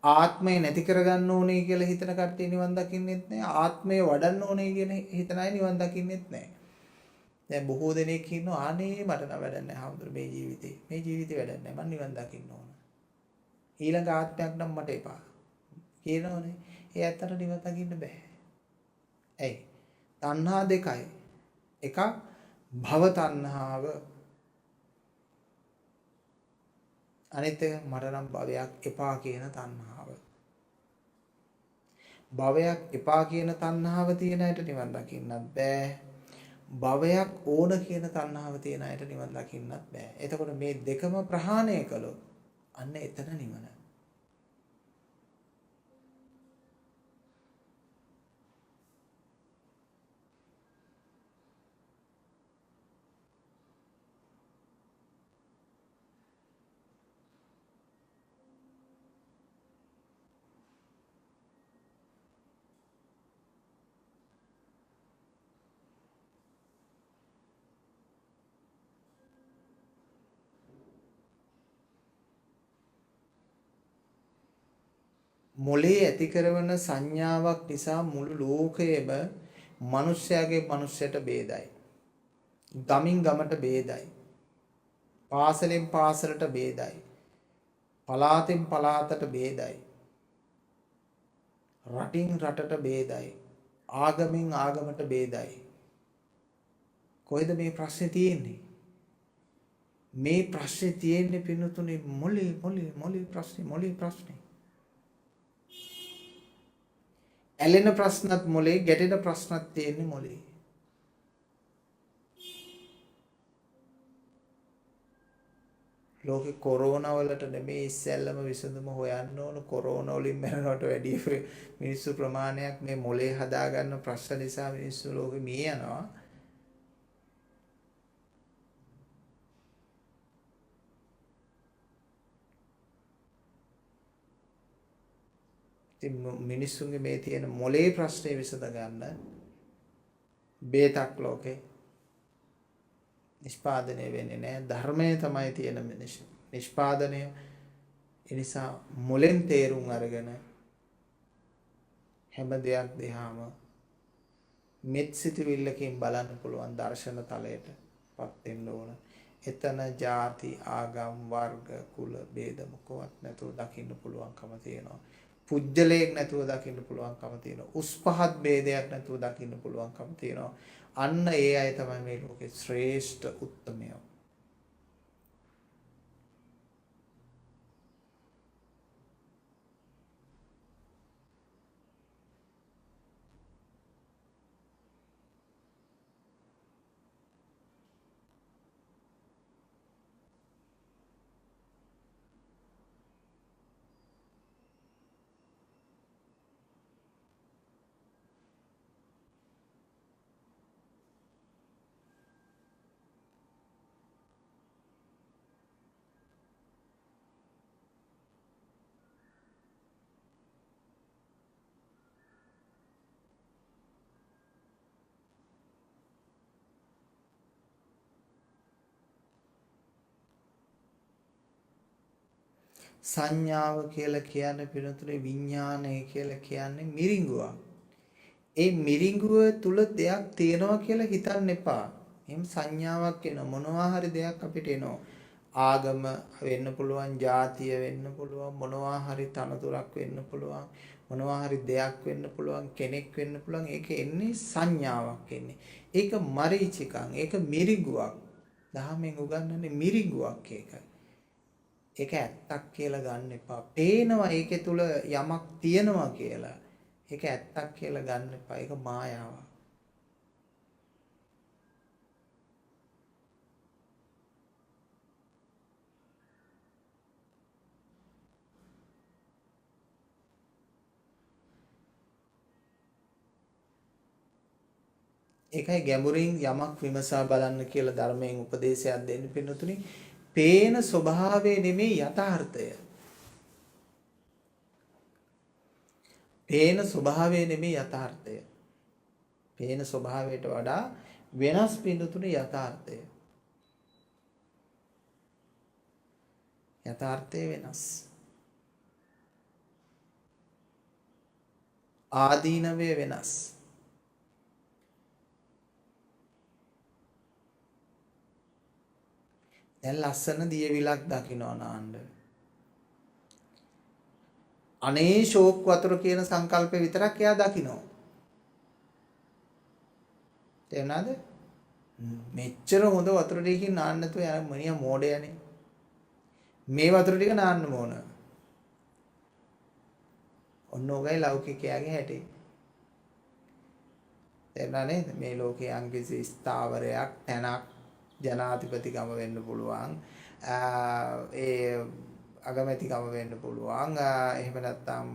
ආත්මය නැති කරගන්න ඕනේ කියලා හිතන කට්ටිය නිවන් දකින්නෙත් නෑ. ආත්මය වඩන්න ඕනේ කියන හිතන අය නිවන් දකින්නෙත් නෑ. දැන් බොහෝ දෙනෙක් ඉන්නවා අනේ මට නම් වැඩක් නැහැ හාමුදුර මේ ජීවිතේ. මේ ජීවිතේ වැඩක් නැහැ. මම නිවන් දකින්න ඕන. ඊළඟ ආත්මයක් නම් මට එපා. කියනවනේ. ඒ ඇත්තට නිවන් දකින්න බෑ. ඇයි? තණ්හා දෙකයි. එකක් භව තණ්හාව. අනිත් එක මට නම් භවයක් එපා කියන තණ්හාව. භවයක් එපා කියන තණ්හාව තියෙන අයට නිවන් දකින්නත් බෑ. භවයක් ඕන කියන තණ්හාව තියෙන අයට නිවන් දකින්නත් බෑ. එතකොට මේ දෙකම ප්‍රහාණය කළොත් අන්න එතන නිවන. මොලේ ඇති කරන සංඥාවක් නිසා මුළු ලෝකයේම මිනිස්යාගේ මිනිස්යට ભેදයි. ගමින් ගමට ભેදයි. පාසලෙන් පාසලට ભેදයි. පළාතෙන් පළාතට ભેදයි. රටින් රටට ભેදයි. ආගමෙන් ආගමට ભેදයි. කොහෙද මේ ප්‍රශ්නේ තියෙන්නේ? මේ ප්‍රශ්නේ තියෙන්නේ පිනුතුනේ මොලේ ප්‍රශ්නේ. ඇලෙන ප්‍රශ්නත් මොලේ, ගැටෙන ප්‍රශ්නත් තියෙන්නේ මොලේ. ලෝකේ කොරෝනා වලට නෙමෙයි ඉස්සෙල්ලම විසඳුම හොයන්න ඕන. කොරෝනා වලින් මැරෙනවට වැඩිය මිනිස්සු ප්‍රමාණයක් මේ මොලේ හදාගන්න ප්‍රශ්න නිසා මිනිස්සු ලෝකෙ මිය යනවා. ඉතින් මිනිස්සුන්ගේ මේ තියෙන මොලේ ප්‍රශ්නේ විසඳ ගන්න බේතක් ලෝකේ නිෂ්පාදනය වෙන්නේ නැහැ. ධර්මයේ තමයි තියෙන නිෂ්පාදනය. ඒ නිසා මොලෙන් තේරුම් අරගෙන හැම දෙයක් දිහාම මෙත් සිතවිල්ලකින් බලන්න පුළුවන් දර්ශන තලයටපත් වෙන්න ඕන. එතන ಜಾති ආගම් වර්ග කුල ભેද මොකවත් නැතුව දකින්න පුළුවන්කම තියෙනවා. පුජ්‍යලයක් නැතුව දකින්න පුළුවන්කම තියෙනවා. උස් පහත් ભેදයක් නැතුව දකින්න පුළුවන්කම තියෙනවා. අන්න ඒ අය තමයි මේ ලෝකේ ශ්‍රේෂ්ඨ උත්තමයෝ. සංඥාව කියලා කියන්නේ පිළිතුරේ විඥානය කියලා කියන්නේ මිරිඟුවක්. ඒ මිරිඟුව තුල දෙයක් තියෙනවා කියලා හිතන්න එපා. එහෙම සංඥාවක් එන මොනවා හරි දෙයක් අපිට එනවා. ආගම වෙන්න පුළුවන්, ජාතිය වෙන්න පුළුවන්, මොනවා හරි තනතුරක් වෙන්න පුළුවන්, මොනවා හරි දෙයක් වෙන්න පුළුවන්, කෙනෙක් වෙන්න පුළුවන්. ඒක එන්නේ සංඥාවක් එන්නේ. ඒක මරීචිකං, ඒක මිරිඟුවක්. දහමෙන් උගන්වන්නේ මිරිඟුවක් ඒකයි. ඒක ඇත්තක් කියලා ගන්න එපා. පේනවා ඒකේ තුල යමක් තියෙනවා කියලා. ඒක ඇත්තක් කියලා ගන්න එපා. ඒක මායාවක්. ඒකයි ගැඹුරින් යමක් විමසා බලන්න කියලා ධර්මයෙන් උපදේශයක් දෙන්න පින්නතුනි. පේන ස්වභාවය නෙමෙයි යථාර්ථය. පේන ස්වභාවය නෙමෙයි යථාර්ථය. පේන ස්වභාවයට වඩා වෙනස් පින්නතුනි යථාර්ථය. යථාර්ථය වෙනස්. ආදීනවය වෙනස්. දැන් ලස්සන දියවිලක් දකින්න නාන්න. අනේ ෂෝක් වතුර කියන සංකල්පය විතරක් එයා දකිනවා. තේරුණාද? මෙච්චර හොඳ වතුර ටිකකින් නාන්න නැතුව යා මනියා මෝඩයනේ. මේ වතුර ටික නාන්න ඕන. ඔන්න ඔගයි ලෞකිකයාගේ හැටි. තේරුණා නේද? මේ ලෝකයේ අංගිසි ස්ථාවරයක් තැනක් ජනාධිපතිකම වෙන්න පුළුවන්. ඒ අගමැතිකම වෙන්න පුළුවන්. එහෙම නැත්නම්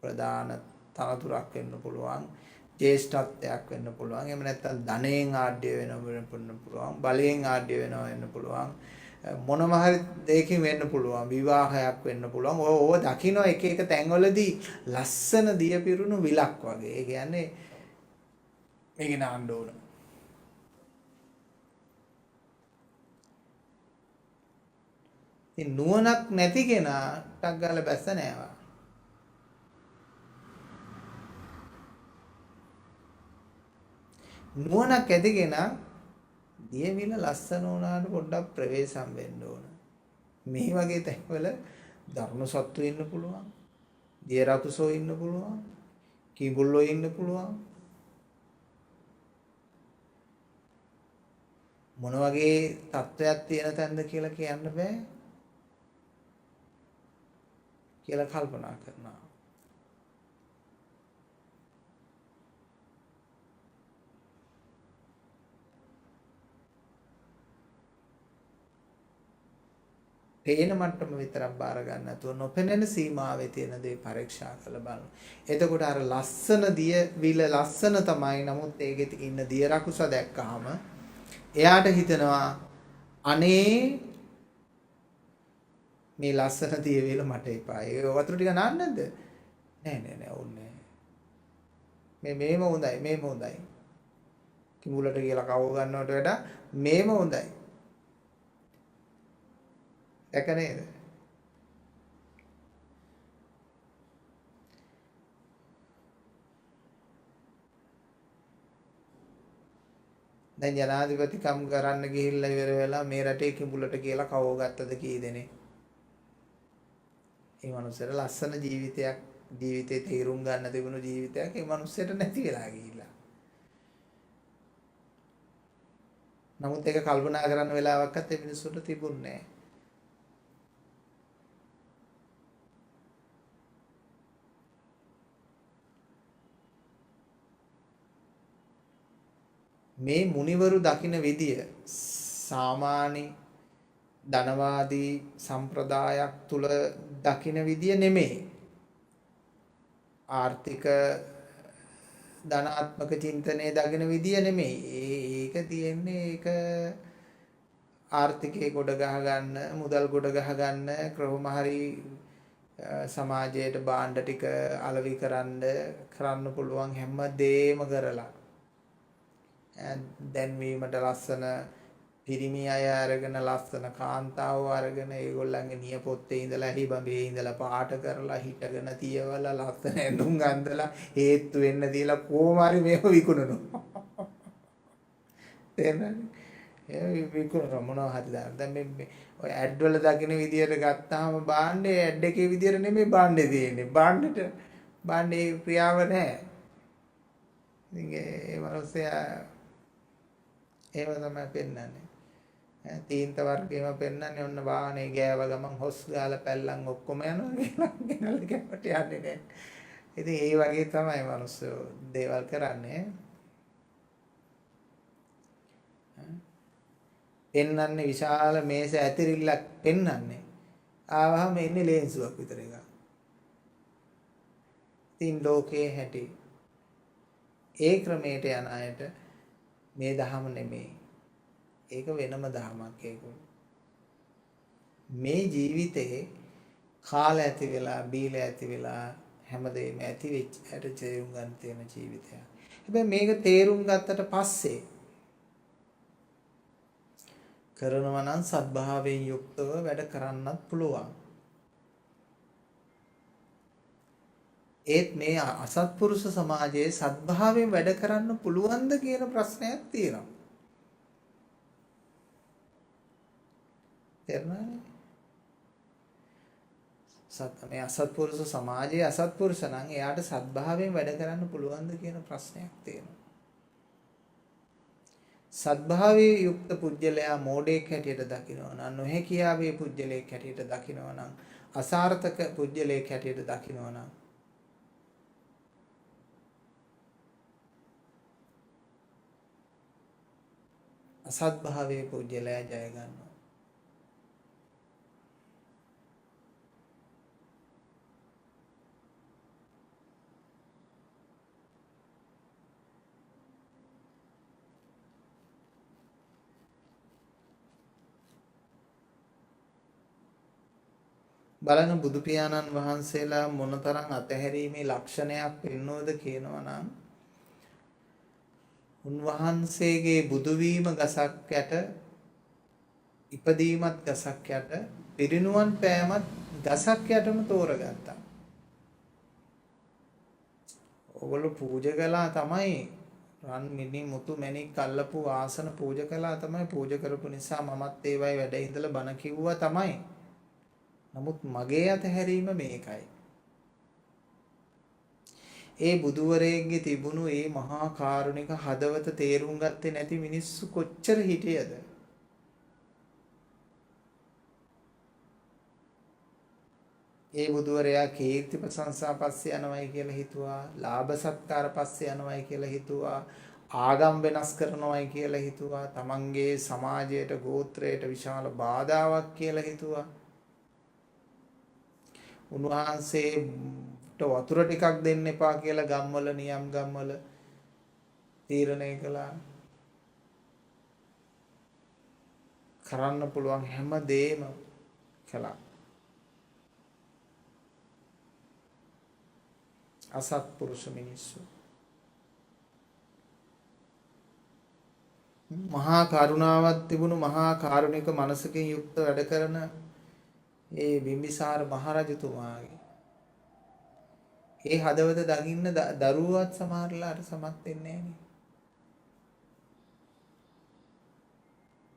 ප්‍රධාන තනතුරක් වෙන්න පුළුවන්. ජේෂ්ඨත්වයක් වෙන්න පුළුවන්. එහෙම නැත්නම් ධනයෙන් ආඩ්‍ය වෙන්න පුළුවන්. බලයෙන් ආඩ්‍ය වෙන්න පුළුවන්. මොනම හරි දෙයකින් වෙන්න පුළුවන්. විවාහයක් වෙන්න පුළුවන්. ඕව දකින්න එක එක තැන්වලදී ලස්සන දිය පිරුණු විලක් වගේ. ඒ කියන්නේ මේක නාන්න ඕන. ඉතින් නුවණක් නැති කෙනා ටක් ගාලා බැස්ස නෑවා. නුවණක් ඇති කෙනා දියවිල ලස්සන වුණාට පොඩ්ඩක් ප්‍රවේශම් වෙන්න ඕන. මේ වගේ තැන්වල ධර්ම සත්තු ඉන්න පුළුවන්. දිය රකුසෝ ඉන්න පුළුවන්. කිඹුල්ලෝ ඉන්න පුළුවන්. මොන වගේ තත්වයක් තියෙන තැනද කියලා කියන්න බෑ. කියලා කල්පනා කරනවා. පේන මට්ටම විතරක් බාර ගන්න නැතුව නොපෙනෙන සීමාවේ තියෙන දේ පරීක්ෂා කරලා බලන්න. එතකොට අර ලස්සන දිය විල ලස්සන තමයි. නමුත් ඒකෙත් ඉන්න දිය රකුස දැක්කහම එයාට හිතෙනවා අනේ මේ ලස්සන දිය විල මට එපා. ඒ වතුර ටික නාන්න නැද්ද? නෑ ඕනේ. මේම හොඳයි මේම හොඳයි. කිඹුලට කියලා කව ගන්නවට වඩා මේම හොඳයි. දැක නේද? දැන් ජනාධිපතිකම් කරන්න ගිහිල්ලා ඉවර වෙලා මේ රටේ කිඹුලට කියලා කවෝ ගත්තද කී දෙනේ? මේ මනුස්සයට ලස්සන ජීවිතේ තීරුම් ගන්න තිබුණු ජීවිතයක් මේ මනුස්සයට නැති වෙලා ගිහිල්ලා. නමුත් ඒක කල්පනා කරන්න වෙලාවක්වත් ඒ මිනිස්සුන්ට තිබුණේ නැහැ. මේ මුනිවරු දකින විදිය සාමාන්‍ය ධනවාදී සම්ප්‍රදායක් තුල දකින විදිය නෙමෙයි. ආර්ථික ධනාත්මක චින්තනයේ දකින විදිය නෙමෙයි. ඒක තියෙන්නේ ඒක ආර්ථිකේ ගොඩ ගහ ගන්න, මුදල් ගොඩ ගහ ගන්න, කොහොම හරි සමාජයට භාණ්ඩ ටික අලෙවි කරන්න පුළුවන් හැම දෙයක්ම කරලා දැන්වීමට ලස්සන පිරිමි අය අරගෙන ලස්සන කාන්තාවෝ අරගෙන ඒගොල්ලන්ගේ නියපොත්තේ ඉඳලා හිබඹේ ඉඳලා පාට කරලා හිටගෙන තියවලා ලස්සන ඇඳුම් අඳලා හේතු වෙන්න තියලා කොහොම හරි මේව විකුණනවා. තේරෙනවද? ඒ විකුණන මොනවා හරි දාන්න. දැන් මේ ඔය ඇඩ් වල දකින්න විදියට ගත්තාම බාණ්ඩේ ඇඩ් එකේ විදියට නෙමෙයි බාණ්ඩේ තියෙන්නේ. බාණ්ඩේ ක්‍රියාව නැහැ. ඉතින් ඒ මනුස්සයා ඒව තමයි පෙන්වන්නේ. තීන්ත වර්ගයම පෙන්වන්නේ ඔන්න වාහනේ ගෑව ගමන් හොස් ගාලා පැල්ලම් ඔක්කොම යනවා කියලා ගෙනල්ලා කැපට යන්නේ නැහැ. ඉතින් ඒ වගේ තමයි මනුස්සයෝ දේවල් කරන්නේ. පෙන්වන්නේ විශාල මේස ඇතිරිල්ලක් පෙන්වන්නේ. ආවහම එන්නේ ලේන්සුවක් විතර එකක්. ඉතින් ලෝකේ හැටි ඒ ක්‍රමයට යන අයට මේ දහම නෙමෙයි. ඒක වෙනම දහමක් ඒක. මේ ජීවිතේ කාල ඇති වෙලා බීල ඇති වෙලා හැමදේම ඇති වෙච්ච ඇට තේරුම් ගන්න තියෙන ජීවිතයක්. හැබැයි මේක තේරුම් ගත්තට පස්සේ කරනවා නම් සත්භාවයෙන් යුක්තව වැඩ කරන්නත් පුළුවන්. ඒත් මේ අසත්පුරුෂ සමාජයේ සත්භාවයෙන් වැඩ කරන්න පුළුවන්ද කියන ප්‍රශ්නයක් තියෙනවා. තේරුණානේ? මේ අසත්පුරුෂ සමාජයේ අසත්පුරුෂ නම් එයාට සත්භාවයෙන් වැඩ කරන්න පුළුවන්ද කියන ප්‍රශ්නයක් තියෙනවා. සත්භාවයේ යුක්ත පුජ්‍යලයා මෝඩයෙක් හැටියට දකිනවා නම් නොහැකියාවේ පුජ්‍යලයෙක් හැටියට දකිනවා නම් අසාර්ථක පුජ්‍යලයෙක් හැටියට දකිනවා නම් අසත්භාවයේ පුජ්‍යලයා ජය ගන්නවා. බලන බුදු පියාණන් වහන්සේලා මොනතරම් අතහැරීමේ ලක්ෂණයක් පෙන්වනවද කියනවා නම් උන්වහන්සේගේ බුදු වීම ගසක් යට ඉපදීමත් ගසක් යට පිරිනුවන් පෑමත් ගසක් යටම තෝරගත්තා. ඔගොල්ලෝ පූජා කළා තමයි රන් මිනි මුතු මැණික් අල්ලපු ආසන පූජා කළා තමයි පූජා කරපු නිසා මමත් ඒවයි වැඩ ඉඳලා බණ කිව්වා තමයි. නමුත් මගේ අතහැරීම මේකයි. ඒ බුදුවරයෙක්ගේ තිබුණු ඒ මහා කාරුණික හදවත තේරුම් ගත්තේ නැති මිනිස්සු කොච්චර හිටියද? ඒ බුදුවරයා කීර්ති ප්‍රශංසා පස්සේ යනවයි කියලා හිතුවා, ලාභ සත්කාර පස්සේ යනවයි කියලා හිතුවා, ආගම් වෙනස් කරනවයි කියලා හිතුවා, තමන්ගේ සමාජයට ගෝත්‍රයට විශාල බාධාවක් කියලා හිතුවා. උන්වහන්සේට වතුර ටිකක් දෙන්න එපා කියලා ගම්වල නියම් ගම්වල තීරණය කළා. කරන්න පුළුවන් හැම දෙයක්ම කළා. අසත්පුරුෂ මිනිස්සු. මහා කරුණාවක් තිබුණු මහා කාරුණික මනසකින් යුක්ත වැඩ කරන ඒ බිම්බිසාර මහරජතුමාගේ ඒ හදවත දකින්න දරුවවත් සමහරලාට සමත් වෙන්නේ නැහැ.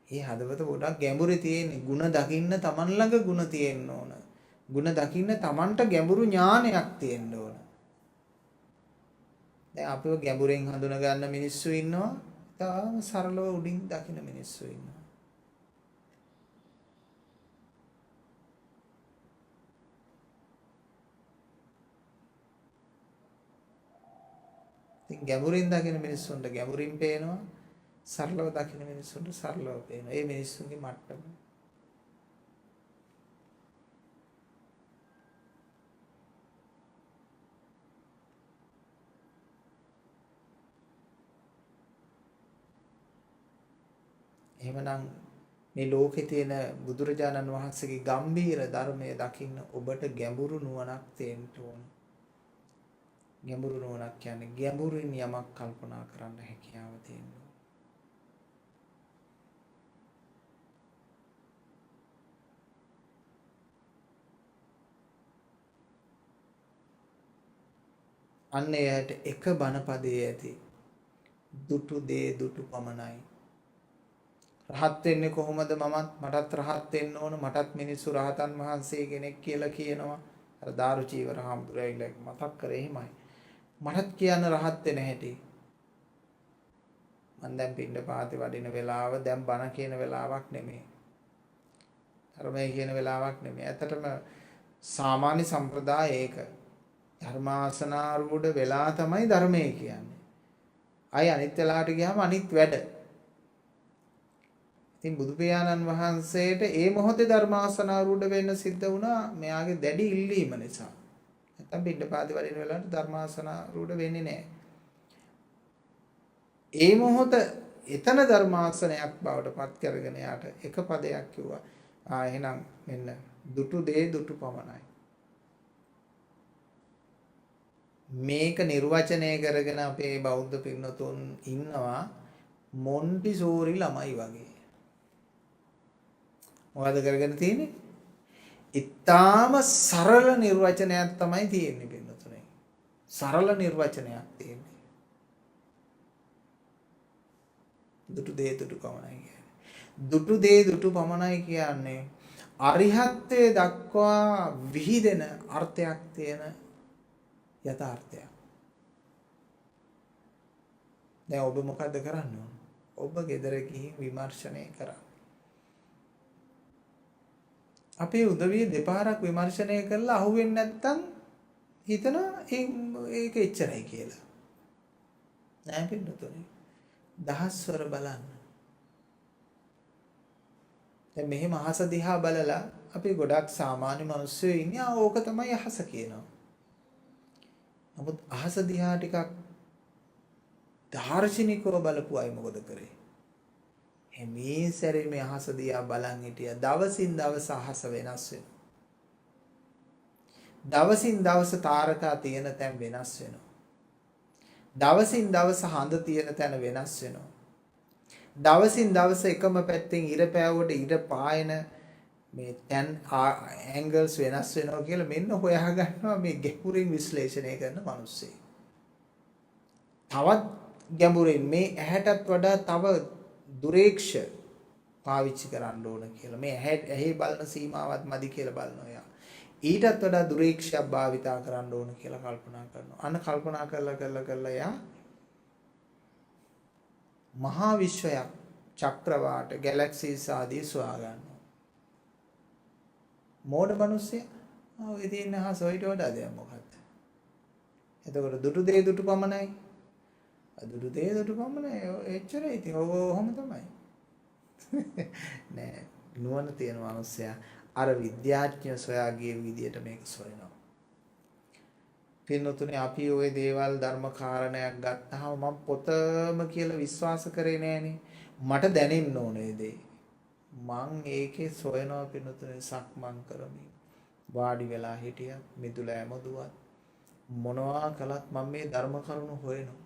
ඒ හදවත ගොඩක් ගැඹුරේ තියෙන්නේ. ಗುಣ දකින්න Taman ළඟ ಗುಣ තියෙන්න ඕන. ಗುಣ දකින්න Tamanට ගැඹුරු ඥානයක් තියෙන්න ඕන. දැන් අපිව ගැඹුරෙන් හඳුන ගන්න මිනිස්සු ඉන්නවා. තාම සරලව උඩින් දකින්න මිනිස්සු ඉන්නවා. ඉතින් ගැඹුරින් දකින මිනිස්සුන්ට ගැඹුරින් පේනවා, සරලව දකින මිනිස්සුන්ට සරලව පේනවා. ඒ මිනිස්සුන්ගේ මට්ටම. එහෙමනම් මේ ලෝකේ තියෙන බුදුරජාණන් වහන්සේගේ ගම්භීර ධර්මය දකින්න ඔබට ගැඹුරු නුවණක් තියෙන්න ඕන. ගැඹුරු නුවණක් කියන්නේ ගැඹුරින් යමක් කල්පනා කරන්න හැකියාව තියෙනවා. අන්න එයාට එක බණපදයේ ඇති දුටු දේ දුටු පමණයි. රහත් වෙන්නේ කොහොමද? මටත් රහත් වෙන්න ඕන, මටත් මිනිස්සු රහතන් වහන්සේ කෙනෙක් කියලා කියනවා. අර දාරුචීවර හාමුදුරුවෝ මතක් කරේ එහෙමයි. මටත් කියන්න රහත් වෙන හැටි. මම දැන් පින්ඩපාතේ වඩින වෙලාව දැන් බණ කියන වෙලාවක් නෙමෙයි. ධර්මයේ කියන වෙලාවක් නෙමෙයි. ඇත්තටම සාමාන්‍ය සම්ප්‍රදාය ඒක. ධර්මාසනාරූඪ වෙලා තමයි ධර්මයේ කියන්නේ. අය අනිත් වෙලාවට ගියාම අනිත් වැඩ. ඉතින් බුදු පියාණන් වහන්සේට ඒ මොහොතේ ධර්මාසනාරූඪ වෙන්න සිද්ධ වුණා මෙයාගේ දැඩි ඉල්ලීම නිසා. නැත්තම් පින්ඩපාතේ වඩින වෙලාවට ධර්මාසනාරූඪ වෙන්නේ නැහැ. ඒ මොහොත එතන ධර්මාසනයක් බවට පත් කරගෙන යාට එක පදයක් කිව්වා. එහෙනම් මෙන්න දුටු දේ දුටු පමණයි. මේක නිර්වචනය කරගෙන අපේ බෞද්ධ පින්නතුන් ඉන්නවා මොන්ටිසෝරි ළමයි වගේ. මොකද කරගෙන තියෙන්නේ? ඊටාම සරල නිර්වචනයක් තමයි තියෙන්නේ පින්නතුනේ. සරල නිර්වචනයක් තියෙන්නේ. දුටු දේ දුටු පමණයි කියන්නේ. දුටු දේ දුටු පමණයි කියන්නේ අරිහත්ත්වයේ දක්වා විහිදෙන අර්ථයක් තියෙන යථාර්ථයක්. දැන් ඔබ මොකද කරන්න ඕන? ඔබ ගෙදර ගිහින් විමර්ශනය කරා. අපේ උදවිය දෙපාරක් විමර්ශනය කරලා අහුවෙන්නේ නැත්තම් හිතනවා ඒක එච්චරයි කියලා. නෑ පින්නතුනේ. දහස්වර බලන්න. දැන් මෙහෙම අහස දිහා බලලා අපි ගොඩක් සාමාන්‍ය මිනිස්සු ඉන්නේ ඕක තමයි අහස කියනවා. නමුත් අහස දිහා ටිකක් දාර්ශනිකව බලපු අය මොකද කරේ? මේ සැරේ මේ අහස දිහා බලන් හිටියා. දවසින් දවස අහස වෙනස් වෙනවා. දවසින් දවස තාරකා තියෙන තැන් වෙනස් වෙනවා. දවසින් දවස හඳ තියෙන තැන වෙනස් වෙනවා. දවසින් දවස එකම පැත්තෙන් ඉර පෑවුවට ඉර පායන මේ තැන් ඇන්ගල්ස් වෙනස් වෙනවා කියලා මෙන්න හොයා ගන්නවා මේ ගැඹුරින් විශ්ලේෂණය කරන මිනිස්සේ. තවත් ගැඹුරින් මේ ඇහැටත් වඩා තව දුරේක්ෂ පාවිච්චි කරන්න ඕන කියලා. මේ ඇහි බලන සීමාවත් මදි කියලා බලනවා යා. ඊටත් වඩා දුරේක්ෂයක් භාවිතා කරන්න ඕන කියලා කල්පනා කරනවා. අන්න කල්පනා කරලා යා මහා විශ්වයක් චක්‍රවාට ගැලැක්සිස් ආදී සොයා ගන්නවා. මෝඩ මිනිස්සු ඔය තියෙන අහස ඔයිට වඩා දෙයක් මොකක්ද? එතකොට දුටු දේ දුටු පමණයි. දුටු දේ දුටු පමණයි. එච්චරයි. ඉතින් ඔහොම තමයි. නෑ නුවණ තියෙන මිනිස්සයා අර විද්‍යාඥයෝ සොයා ගිය විදියට මේක සොයනවා. පින්නතුනේ අපි ওই දේවල් ධර්ම කාරණයක් ගත්තාම මම පොතම කියලා විශ්වාස කරේ නෑනේ. මට දැනෙන්න ඕනේ දේ. මං ඒකේ සොයනවා පින්නතුනේ සක්මන් කරමින්. වාඩි වෙලා හිටියත් මිදුල ඇමදුවත් මොනවා කළත් මම මේ ධර්ම කරුණු හොයනවා.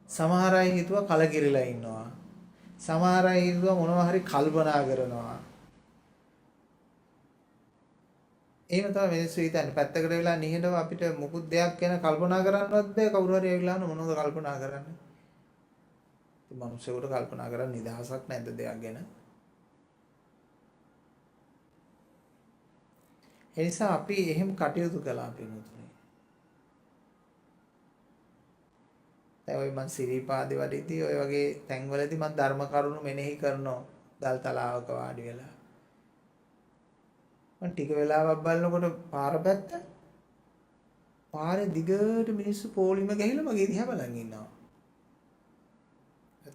සමහර අය හිතුවා කලකිරිලා ඉන්නවා. සමහර අය හිතුවා මොනවා හරි කල්පනා කරනවා. එහෙම තමයි මිනිස්සු හිතන්නේ. පැත්තකට වෙලා නිහඬව අපිට මුකුත් දෙයක් ගැන කල්පනා කරන්නවත් බෑ. කවුරු හරි ඇවිල්ලා මොනවද කල්පනා කරන්නේ? ඉතින් මිනිස්සුන්ට කල්පනා කරන්න නිදහසක් නැද්ද දෙයක් ගැන? ඒ නිසා අපි එහෙම කටයුතු කළා පිටුතුනේ. දැන් ඔය මං සිරිපාදේ වඩිද්දී ඔය වගේ තැන්වලදී මං ධර්ම කරුණු මෙනෙහි කරනවා. දල්තලාවක වාඩි වෙලා. මං ටික වෙලාවක් බලනකොට පාර පැත්ත පාරේ දිගට මිනිස්සු පොලිම ගහලා මගේ දිහා බලන් ඉන්නවා.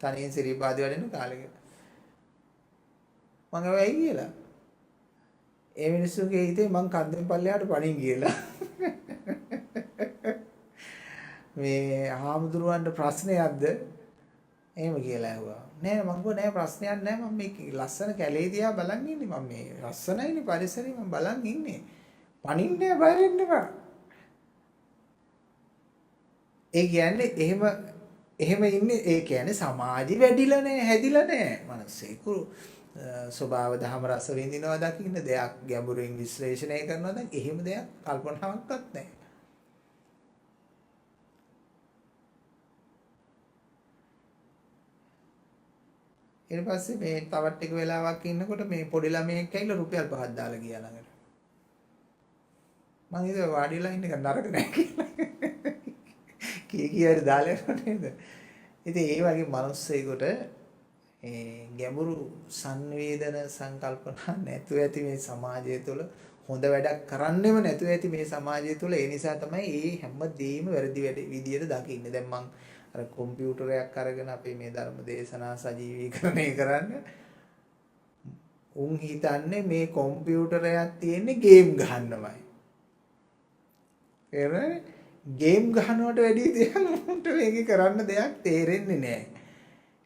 තනියෙන් සිරිපාදේ වඩින කාලෙක. මං ඇයි කියලා. ඒ මිනිස්සුගේ හිතේ මං කන්දෙන් පල්ලෙහාට පණින් ගියලා. මේ හාමුදුරුවන්ට ප්‍රශ්නයක්ද? එහෙම කියලා ඇහුවා. නෑ මං කිව්වා නෑ ප්‍රශ්නයක් නෑ මම මේ ලස්සන කැලේ දිහා බලන් ඉන්නේ මම මේ ලස්සනයිනේ පරිසරය මම බලන් ඉන්නේ. පණින්නේ බය වෙන්න එපා. ඒ කියන්නේ එහෙම ඉන්නේ ඒ කියන්නේ සමාධි වැඩිලා නෑ හැදිලා නෑ මනසේකු ස්වභාව දහම රස විඳිනවා දකින්න දෙයක් ගැඹුරින් විශ්ලේෂණය කරනවා දැන් එහෙම දෙයක් කල්පනාවක්වත් නැහැ. ඊට පස්සේ මේ තවත් ටික වෙලාවක් ඉන්නකොට මේ පොඩි ළමයෙක් ඇවිල්ලා රුපියල් 5ක් දාලා ගියා ළඟට. මං හිතුවා වාඩිලා ඉන්න එක නරක නෑ කියලා. කී හරි දාලා යනවා නේද? ඉතින් ඒ වගේ මිනිස්සෙකුට ගැඹුරු සංවේදන සංකල්පනා නැතුව ඇති මේ සමාජය තුළ හොඳ වැඩක් කරන්නෙම නැතුව ඇති මේ සමාජය තුළ ඒ නිසා තමයි මේ හැම දෙයක්ම වැරදි විදියට දකින්නේ. දැන් මං අර කම්පියුටරයක් අරගෙන අපේ මේ ධර්ම දේශනා සජීවීකරණය කරන්න උන් හිතන්නේ මේ කම්පියුටරයක් තියෙන්නේ ගේම් ගහන්නමයි. ඒරනේ ගේම් ගහනවට වැඩි දෙයක් උන්ට මේකේ කරන්න දෙයක් තේරෙන්නේ නැහැ.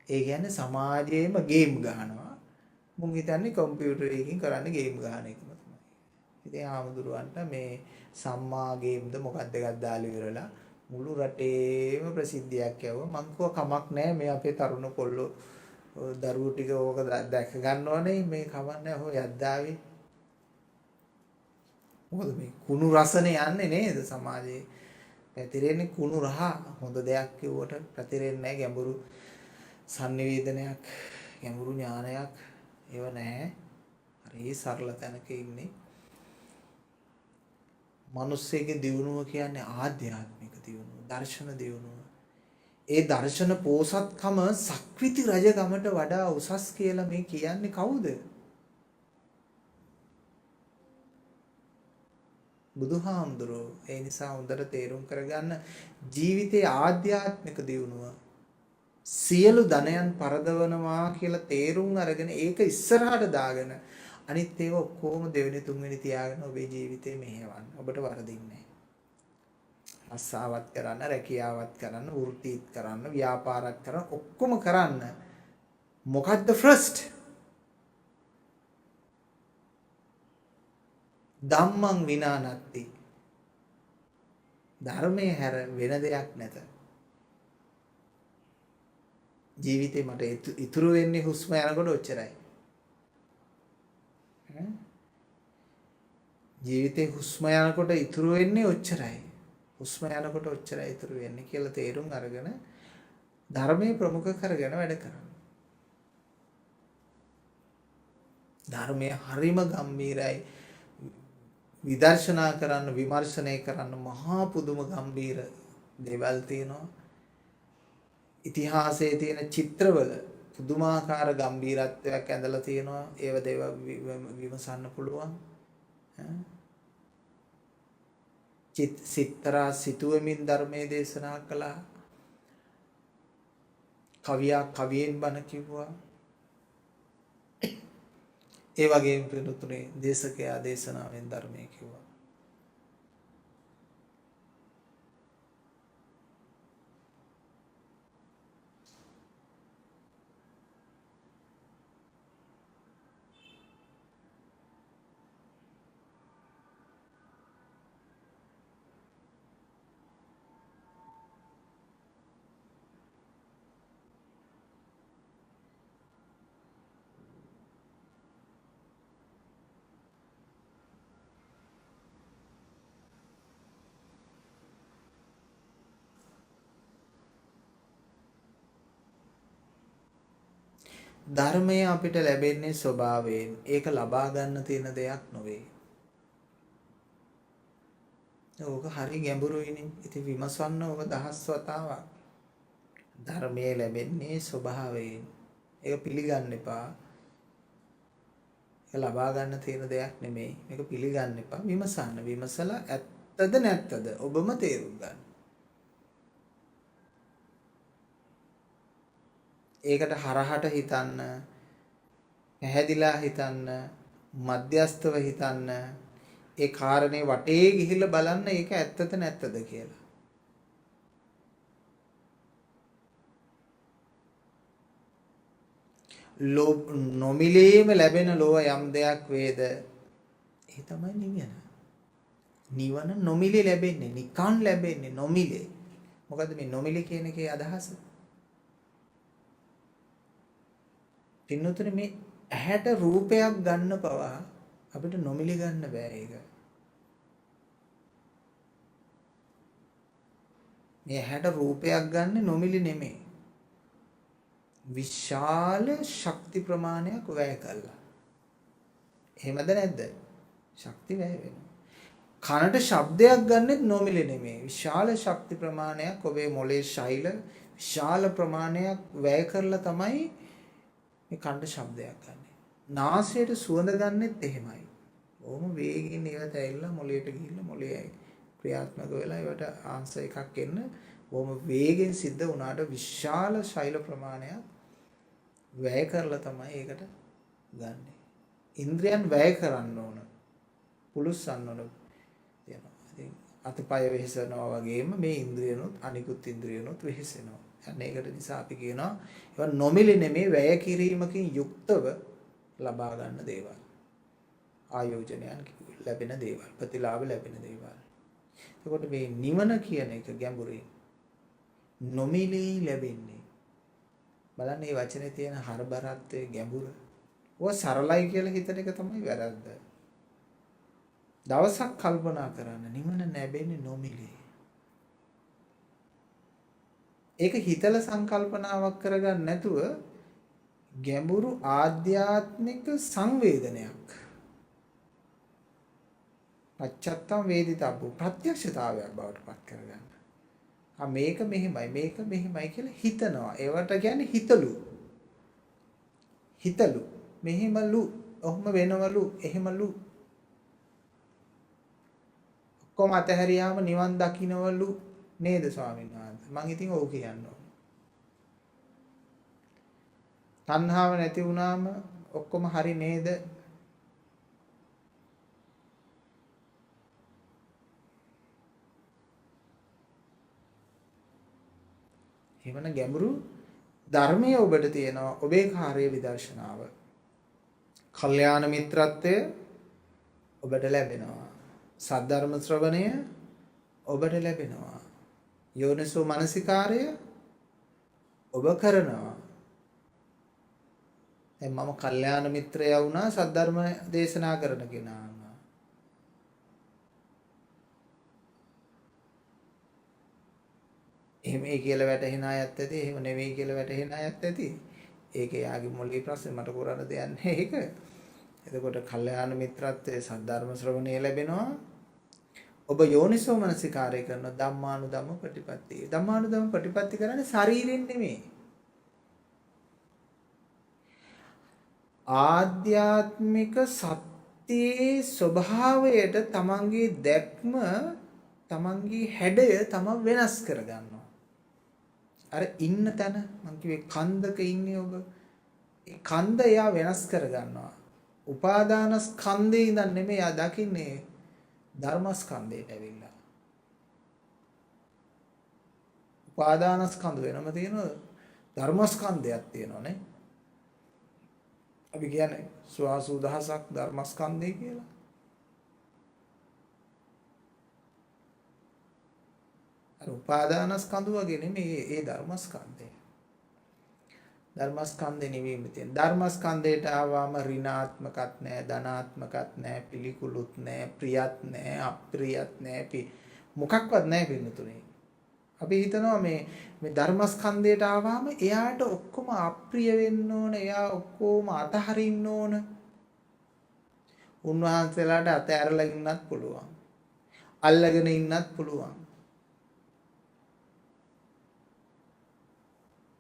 ඒ කියන්නේ සමාජයේම ගේම් ගහනවා. මුන් හිතන්නේ කම්පියුටරයකින් කරන්න ගේම් ගහන එකම තමයි. ඉතින් ආමුදුරවන්ට මේ සම්මා ගේම්ද මොකක්ද එකක් දාලා ඉවරලා මුළු රටේම ප්‍රසිද්ධියක් යවුවා. මං කව කමක් නැහැ මේ අපේ තරුණ කොල්ලෝ දරුවෝ ටික ඕක දැක ගන්නවනේ මේ කමක් නැහැ හොය යද්දාවේ. මොකද මේ කුණු රසනේ යන්නේ නේද සමාජයේ. පැතිරෙන්නේ කුණු රහ හොඳ දෙයක් කිව්වට පැතිරෙන්නේ නැහැ ගැඹුරු සංනිවේදනයක් ගැඹුරු ඥානයක් ඒව නැහැ. හරි සරල තැනක ඉන්නේ. මිනිස්සෙගේ දියුණුව කියන්නේ ආධ්‍යාත්මික දියුණුව, දර්ශන දියුණුව. ඒ දර්ශන පෝසත්කම සක්විති රජකමට වඩා උසස් කියලා මේ කියන්නේ කවුද? බුදුහාමුදුරුවෝ. ඒ නිසා හොඳට තේරුම් කරගන්න ජීවිතයේ ආධ්‍යාත්මික දියුණුව සියලු ධනයන් පරදවනවා කියලා තේරුම් අරගෙන ඒක ඉස්සරහට දාගෙන අනිත් ඒවා ඔක්කොම දෙවෙනි තුන්වෙනි තියාගෙන ඔබේ ජීවිතේ මෙහෙවන්න. ඔබට වරදින්නේ නැහැ. අස්සාවත් කරන්න, රැකියාවත් කරන්න, වෘත්තීත් කරන්න, ව්‍යාපාරත් කරන්න, ඔක්කොම කරන්න. මොකද්ද ෆස්ට්? ධම්මං විනානත්ති. ධර්මයේ හැර වෙන දෙයක් නැත. ජීවිතේ මට ඉතුරු වෙන්නේ හුස්ම යනකොට ඔච්චරයි. ජීවිතේ හුස්ම යනකොට ඉතුරු වෙන්නේ ඔච්චරයි. හුස්ම යනකොට ඔච්චරයි ඉතුරු වෙන්නේ කියලා තේරුම් අරගෙන ධර්මයේ ප්‍රමුඛ කරගෙන වැඩ කරන්න. ධර්මයේ හරිම ගම්බීරයි. විදර්ශනා කරන්න, විමර්ශනය කරන්න මහා පුදුම ගම්බීර දේවල් තියෙනවා. ඉතිහාසයේ තියෙන චිත්‍රවල පුදුමාකාර ගම්බීරත්වයක් ඇඳලා තියෙනවා. ඒව දේව විමසන්න පුළුවන්. සිත්තරා සිතුවමින් ධර්මයේ දේශනා කළා. කවියා කවියෙන් බණ කිව්වා. ඒ වගේම පිළිතුරේ දේශකයා දේශනාවෙන් ධර්මයේ කිව්වා. ධර්මය අපිට ලැබෙන්නේ ස්වභාවයෙන්. ඒක ලබා ගන්න තියෙන දෙයක් නෙවෙයි. ඕක හරි ගැඹුරුයිනේ. ඉතින් විමසන්න ඕක දහස් වතාවක්. ධර්මයේ ලැබෙන්නේ ස්වභාවයෙන්. ඒක පිළිගන්න එපා. ඒක ලබා ගන්න තියෙන දෙයක් නෙමෙයි. මේක පිළිගන්න එපා. විමසන්න. විමසලා ඇත්තද නැත්තද ඔබම තේරුම් ගන්න. ඒකට හරහට හිතන්න, පැහැදිලා හිතන්න, මධ්‍යස්තව හිතන්න, ඒ කාරණේ වටේ ගිහිල්ලා බලන්න ඒක ඇත්තද නැත්තද කියලා. නොමිලේම ලැබෙන ලෝව යම් දෙයක් වේද ඒ තමයි නිවන. නිවන නොමිලේ ලැබෙන්නේ, නිකන් ලැබෙන්නේ නොමිලේ. මොකද්ද මේ නොමිලේ කියන එකේ අදහස? පින්නතුනේ මේ ඇහැට රූපයක් ගන්න පවා අපිට නොමිලි ගන්න බෑ ඒක. මේ ඇහැට රූපයක් ගන්න නොමිලි නෙමෙයි. විශාල ශක්ති ප්‍රමාණයක් වැය කළා. එහෙමද නැද්ද? ශක්ති වැය වෙනවා. කනට ශබ්දයක් ගන්නෙත් නොමිලේ නෙමෙයි. විශාල ශක්ති ප්‍රමාණයක් ඔබේ මොළේ ශෛල විශාල ප්‍රමාණයක් වැය කරලා තමයි මේ කනට ශබ්දයක් ගන්නෙ. නාසයට සුවඳ ගන්නෙත් එහෙමයි. බොහොම වේගින් ඒවත් ඇවිල්ලා මොළයට ගිහිල්ලා මොළේ ක්‍රියාත්මක වෙලා ඒවට ආන්සර් එකක් එන්න බොහොම වේගෙන් සිද්ධ වුණාට විශාල ශෛල ප්‍රමාණයක් වැය කරලා තමයි ඒකට ගන්නෙ. ඉන්ද්‍රියන් වැය කරන්න ඕන. පුලුස්සන්න ඕන තියෙනවා. ඉතින් අතපය වෙහෙසනවා වගේම මේ ඉන්ද්‍රියනොත් අනිකුත් ඉන්ද්‍රියනොත් වෙහෙසෙනවා. අන්න ඒකට නිසා අපි කියනවා ඒවා නොමිලේ නෙමේ වැය කිරීමකින් යුක්තව ලබා ගන්න දේවල්. ආයෝජනයන් ලැබෙන දේවල්, ප්‍රතිලාභ ලැබෙන දේවල්. එතකොට මේ නිවන කියන එක ගැඹුරින් නොමිලේ ලැබෙන්නේ. බලන්න මේ වචනේ තියෙන හරබරත්වයේ ගැඹුර. ඔය සරලයි කියලා හිතන එක තමයි වැරද්ද. දවසක් කල්පනා කරන්න නිවන ලැබෙන්නේ නොමිලේ. ඒක හිතල සංකල්පනාවක් කරගන්න නැතුව ගැඹුරු ආධ්‍යාත්මික සංවේදනයක්. පච්චත්තම් වේදිතබ්බු ප්‍රත්‍යක්ෂතාවයක් බවට පත් කරගන්න. මේක මෙහෙමයි මේක මෙහෙමයි කියලා හිතනවා. ඒවට කියන්නේ හිතලු. හිතලු. මෙහෙමලු. ඔහොම වෙනවලු. එහෙමලු. කොහොම අතහැරියාම නිවන් දකින්නවලු නේද ස්වාමීන් වහන්සේ? මං ඉතින් ඔව් කියන්න ඕන. තණ්හාව නැති වුණාම ඔක්කොම හරි නේද? එවන ගැඹුරු ධර්මයේ ඔබට තියෙනවා ඔබේ කාර්ය විදර්ශනාව. කල්යාණ මිත්‍රත්වය ඔබට ලැබෙනවා. සද්ධර්ම ශ්‍රවණය ඔබට ලැබෙනවා. යෝනිසෝ මනසිකාරය ඔබ කරනවා. දැන් මම කල්යාණ මිත්‍රයා වුණා සද්ධර්ම දේශනා කරන කෙනා. එහෙම ඒ කියලා වැටහෙන අයත් ඇති, එහෙම නෙවෙයි කියලා වැටහෙන අයත් ඇති. ඒක යාගේ මොළේ ප්‍රශ්නේ මට කරන්න දෙයක් නැහැ ඒක. එතකොට කල්යාණ මිත්‍රත්වයේ සද්ධර්ම ශ්‍රවණය ලැබෙනවා. ඔබ යෝනිසෝ මනසිකාරය කරන ධම්මානුධම්ම ප්‍රතිපත්තිය. ධම්මානුධම්ම ප්‍රතිපත්ති කරන්නේ ශරීරෙන් නෙමෙයි. ආධ්‍යාත්මික සත්‍යයේ ස්වභාවයට තමන්ගේ දැක්ම, තමන්ගේ හැඩය තම වෙනස් කරගන්නවා. අර ඉන්න තැන මං කිව්වේ කන්දක ඉන්නේ ඔබ. ඒ කන්ද එයා වෙනස් කරගන්නවා. උපාදානස්කන්ධේ ඉඳන් නෙමෙයි එයා දකින්නේ ධර්මස්කන්ධයට ඇවිල්ලා. උපාදානස්කන්ධ වෙනම තියෙනවා ධර්මස්කන්ධයක් තියෙනවානේ. අපි කියන්නේ ස්වාසු දහසක් ධර්මස්කන්ධය කියලා. අර උපාදානස්කන්ධ වගේ නෙමෙයි ඒ ධර්මස්කන්ධය. ධර්මස්කන්ධේ නෙවෙයි මෙතන. ධර්මස්කන්ධයට ආවම ඍණාත්මකත් නැහැ, ධනාත්මකත් නැහැ, පිළිකුලුත් නැහැ, ප්‍රියත් නැහැ, අප්‍රියත් නැහැ, මොකක්වත් නැහැ පින්නතුනේ. අපි හිතනවා මේ ධර්මස්කන්ධයට ආවම එයාට ඔක්කොම අප්‍රිය වෙන්න ඕන, එයා ඔක්කොම අතහරින්න ඕන. උන්වහන්සේලාට අතහැරලා ඉන්නත් පුළුවන්. අල්ලගෙන ඉන්නත් පුළුවන්.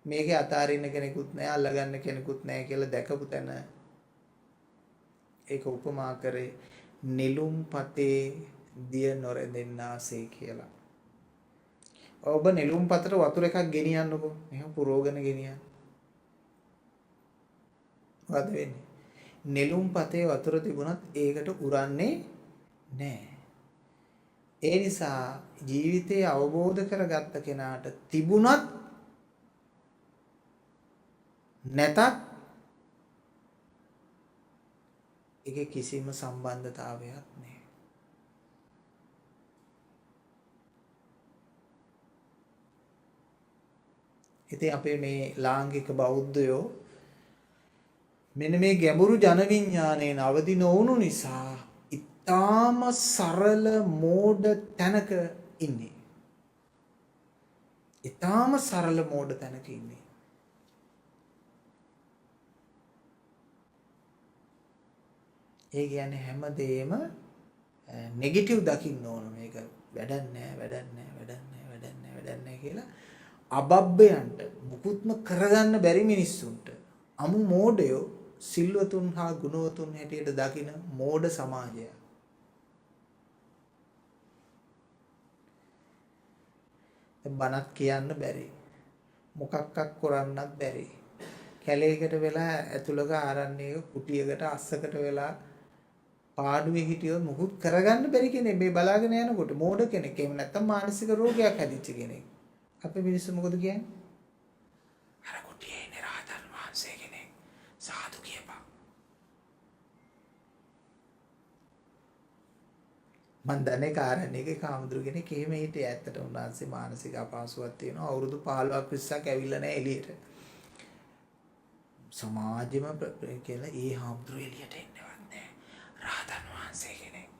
මේකේ අතාරින්න කෙනෙකුත් නැහැ අල්ලගන්න කෙනෙකුත් නැහැ කියලා දැකපු තැන ඒක උපමා කරේ නිලුම් පතේ දිය නොරැඳෙන්නාසේ කියලා. ඔබ නිලුම් පතට වතුර එකක් ගෙනියන්නකෝ. මෙහෙම පුරෝගෙන ගෙනියන්න. මොකද වෙන්නේ? නිලුම් පතේ වතුර තිබුණත් ඒකට උරන්නේ නැහැ. ඒ නිසා ජීවිතය අවබෝධ කරගත්ත කෙනාට තිබුණත් නැතත් ඒකේ කිසිම සම්බන්ධතාවයක් නැහැ. ඉතින් අපේ මේ ලාංකික බෞද්ධයෝ මෙන්න මේ ගැඹුරු ජන විඥානයේ අවදි නොවුණු නිසා ඊටාම සරල මෝඩ තැනක ඉන්නේ. ඊටාම සරල මෝඩ තැනක ඉන්නේ. ඒ කියන්නේ හැමදේම නෙගටිව් දකින්න ඕන. මේක වැඩක් නෑ වැඩක් නෑ වැඩක් නෑ වැඩක් නෑ වැඩක් නෑ කියලා අබබ්බයන්ට මුකුත්ම කරගන්න බැරි මිනිස්සුන්ට අමු මෝඩයෝ සිල්වතුන් හා ගුණවතුන් හැටියට දකින මෝඩ සමාජය. බණක් කියන්න බැරි. මොකක්වත් කරන්නත් බැරි. කැලේකට වෙලා ඇතුළක ආරණ්‍යයක කුටියකට අස්සකට වෙලා පාඩුවේ හිටියොත් මුකුත් කරගන්න බැරි කෙනෙක් මේ බලාගෙන යනකොට මෝඩ කෙනෙක්. එහෙම නැත්නම් මානසික රෝගයක් හැදිච්ච කෙනෙක්. අපේ මිනිස්සු මොකද කියන්නේ? අර කුටියේ ඉන්නේ රහතන් වහන්සේ කෙනෙක්. සාදු කියපන්. මන් දන්නේ කාරණේක කාමදුරු කෙනෙක් එහෙම හිටියේ. ඇත්තට උන්වහන්සේ මානසික අපහසුතාවක් තියෙනවා. අවුරුදු 15ක් 20ක් ඇවිල්ලා නැහැ එළියට. සමාජෙම කියලා ඒ හාමුදුරු එළියට එන්නවත් නැහැ. රහතන් වහන්සේ කෙනෙක්.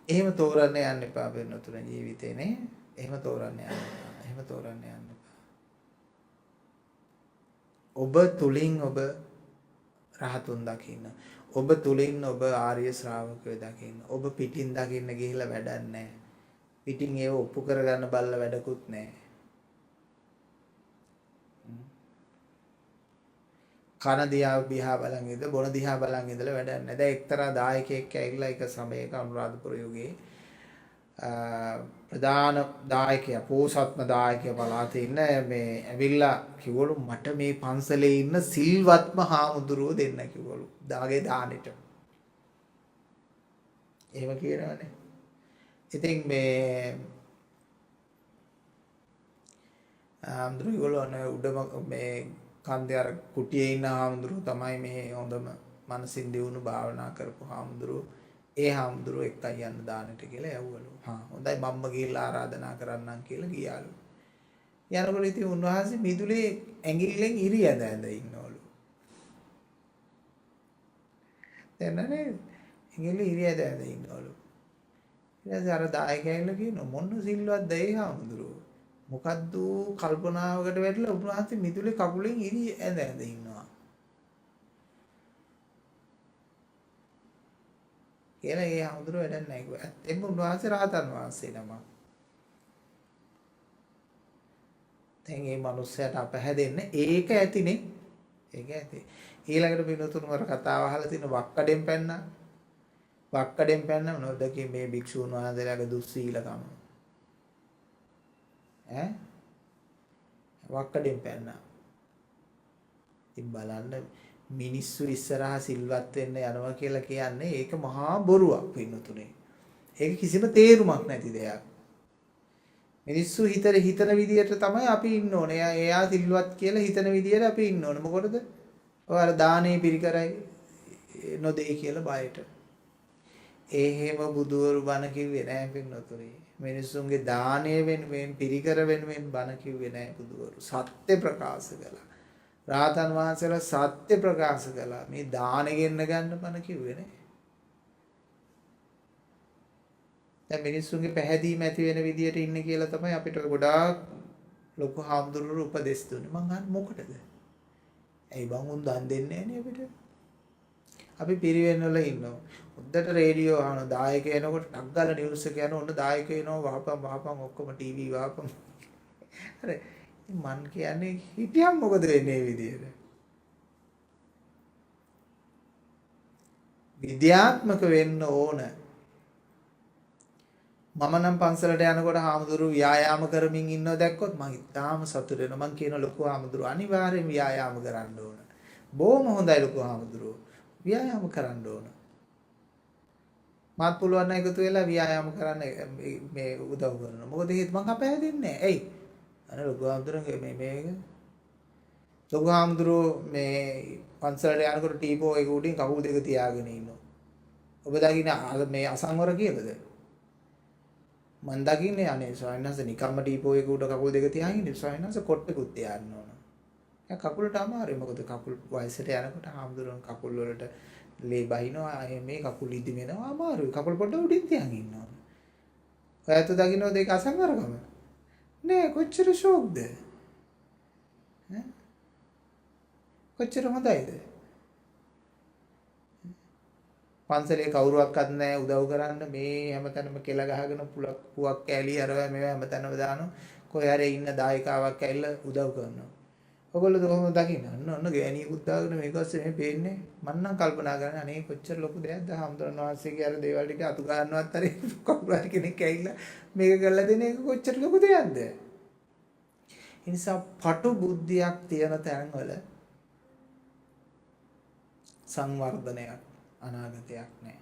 එහෙම තෝරන්න යන්න එපා වෙනතුන ජීවිතේනේ. එහෙම තෝරන්න යන්න එපා. එහෙම තෝරන්න යන්න එපා. ඔබ තුලින් ඔබ රහතුන් දකින්න. ඔබ තුලින් ඔබ ආර්ය ශ්‍රාවකයෝ දකින්න. ඔබ පිටින් දකින්න ගිහිල්ලා වැඩක් නැහැ. පිටින් ඒව ඔප්පු කරගන්න බල්ල වැඩකුත් නැහැ. කන දිහා බලන් ඉඳ බොන දිහා බලන් ඉඳලා වැඩක් නැහැ. දැන් එක්තරා දායකයෙක් ඇවිල්ලා එක සමයක අනුරාධපුර යුගයේ ප්‍රධාන දායකයා පෝසත්ම දායකයා පළාතේ ඉන්න මේ ඇවිල්ලා කිව්වලු මට මේ පන්සලේ ඉන්න සිල්වත්ම හාමුදුරුවෝ දෙන්න කිව්වලු දාගේ දානෙට. එහෙම කියනවනේ. ඉතින් මේ හාමුදුරුවෝ උඩම මේ කන්දේ අර කුටියේ ඉන්න හාමුදුරුවෝ තමයි මේ හොඳම මනසින් දියුණු භාවනා කරපු හාමුදුරුවෝ. ඒ හාමුදුරුවෝ එක්කයි යන්න දානෙට කියලා යවුවලු. හොඳයි මම්ම ගිහිල්ලා ආරාධනා කරන්නම් කියලා ගියාලු. යනකොට ඉතින් උන්වහන්සේ මිදුලේ ඇඟිල්ලෙන් ඉරි ඇඳ ඉන්නවලු. දැන්නනේ ඇඟිල්ලේ ඉරි ඇඳ ඉන්නවලු. ඊට පස්සේ අර දායකයන්ලා කියනවා මොන සිල්වත්ද ඒ හාමුදුරුවෝ. මොකද්ද කල්පනාවකට වැටලා උන්වහන්සේ මිදුලේ කකුලෙන් ඉරි ඇඳ ඉන්නවා. කියලා ඒ හාමුදුරුවෝ වැඩක් නැහැ කිව්වා. ඇත්තෙන්ම උන්වහන්සේ රහතන් වහන්සේ නමක්. දැන් මේ මිනිස්සයාට අපහැදෙන්නේ ඒක ඇතිනේ. ඒක ඇති. ඊළඟට පිනතුණු අර කතාව අහලා තියෙන වක්කඩෙන් පැන්නා. වක්කඩෙන් පැන්න මොනවද මේ භික්ෂුන් වහන්සේලාගේ දුස්සීලකම. වක්කඩෙන් පැන්නා. ඉතින් බලන්න මිනිස්සු ඉස්සරහා සිල්වත් වෙන්න යනවා කියලා කියන්නේ ඒක මහා බොරුවක් පින්නතුනේ. ඒක කිසිම තේරුමක් නැති දෙයක්. මිනිස්සු හිතන විදියට තමයි අපි ඉන්න ඕනේ. එයා සිල්වත් කියලා හිතන විදියට අපි ඉන්න ඕනේ. මොකටද? ඔය අර දානේ පිරිකරයි නොදේ කියලා බයට. එහෙම බුදුවරු බණ කිව්වේ නැහැ පින්නතුනේ. මිනිස්සුන්ගේ දානය වෙනුවෙන් පිරිකර වෙනුවෙන් බණ කිව්වේ නැහැ බුදුවරු. සත්‍ය ප්‍රකාශ කළා. රාතන් වහන්සේලා සත්‍ය ප්‍රකාශ කළා. මේ දාන ගෙන්න ගන්න බණ කිව්වේ නේ. දැන් මිනිස්සුන්ගේ පැහැදීම ඇති වෙන විදියට ඉන්න කියලා තමයි අපිට ගොඩාක් ලොකු හාමුදුරුවෝ උපදෙස් දුන්නේ. මං අහන්නේ මොකටද? ඇයි බං උන් දන් දෙන්නේ නැහැ නේ අපිට? අපි පිරිවෙන් වල ඉන්නවා. උද්දට රේඩියෝ අහන දායක එනකොට ටක් ගාලා නිවුස් එක යන ඔන්න දායක එනවා වහපන් ඔක්කොම ටීවී වහපන්. හරි. මන් කියන්නේ හිටියම් මොකද වෙන්නේ මේ විදියට? විද්‍යාත්මක වෙන්න ඕන. මම නම් පන්සලට යනකොට හාමුදුරු ව්‍යායාම කරමින් ඉන්නව දැක්කොත් මං ඉතාලම සතුටු වෙනවා. මං කියන ලොකු හාමුදුරු අනිවාර්යෙන් ව්‍යායාම කරන්න ඕන. බොහොම හොඳයි ලොකු හාමුදුරු. ව්‍යායාම කරන්න ඕන. මාත් පුළුවන් නම් එකතු වෙලා ව්‍යායාම කරන්න මේ උදව් කරනවා. මොකද හේතුව මං අපහැදෙන්නේ නැහැ. එයි. අනේ ලොකු හාමුදුරුවෝ මේක ලොකු හාමුදුරුවෝ මේ පන්සලට යනකොට ටීපෝ එක උඩින් කකුල් දෙක තියාගෙන ඉන්නවා. ඔබ දකින්න මේ අසංවර කියලාද? මන් දකින්නේ අනේ ස්වාමීන් වහන්සේ නිකම්ම ඩීපෝ එකකට කකුල් දෙක තියාගෙන ඉන්නේ ස්වාමීන් වහන්සේ කොට්ටෙකුත් තියන්න ඕන. දැන් කකුලට අමාරුයි මොකද කකුල් වයසට යනකොට හාමුදුරන් කකුල් වලට ලේ බහිනවා මේ කකුල් ඉදිමෙනවා අමාරුයි. කකුල් පොඩ්ඩ උඩින් තියන් ඉන්න ඕන. ඔයත් දකින්නොත් ඒක අසංවරකම. නෑ කොච්චර ෂෝක්ද? ඈ කොච්චර හොඳයිද? පන්සලේ කවුරුවක්වත් නැහැ උදව් කරන්න මේ හැමතැනම කෙල ගහගෙන පුවක් කෑලි අරවා මේවා හැමතැනම දානවා. කොහේ හරි ඉන්න දායකාවක් ඇවිල්ලා උදව් කරනවා. ඔයගොල්ලෝ කොහොමද දකින්නේ? ඔන්න ගෑණියෙකුත් දාගෙන මේක ඔස්සේ මේ පේන්නේ. මම නම් කල්පනා කරන්නේ අනේ කොච්චර ලොකු දෙයක්ද හාමුදුරන් වහන්සේගේ අර දේවල් ටික අතු ගන්නවත් හරි කවුරු හරි කෙනෙක් ඇවිල්ලා මේක කරලා දෙන එක කොච්චර ලොකු දෙයක්ද? ඒ නිසා පටු බුද්ධියක් තියෙන තැන්වල සංවර්ධනයක් අනාගතයක් නැහැ.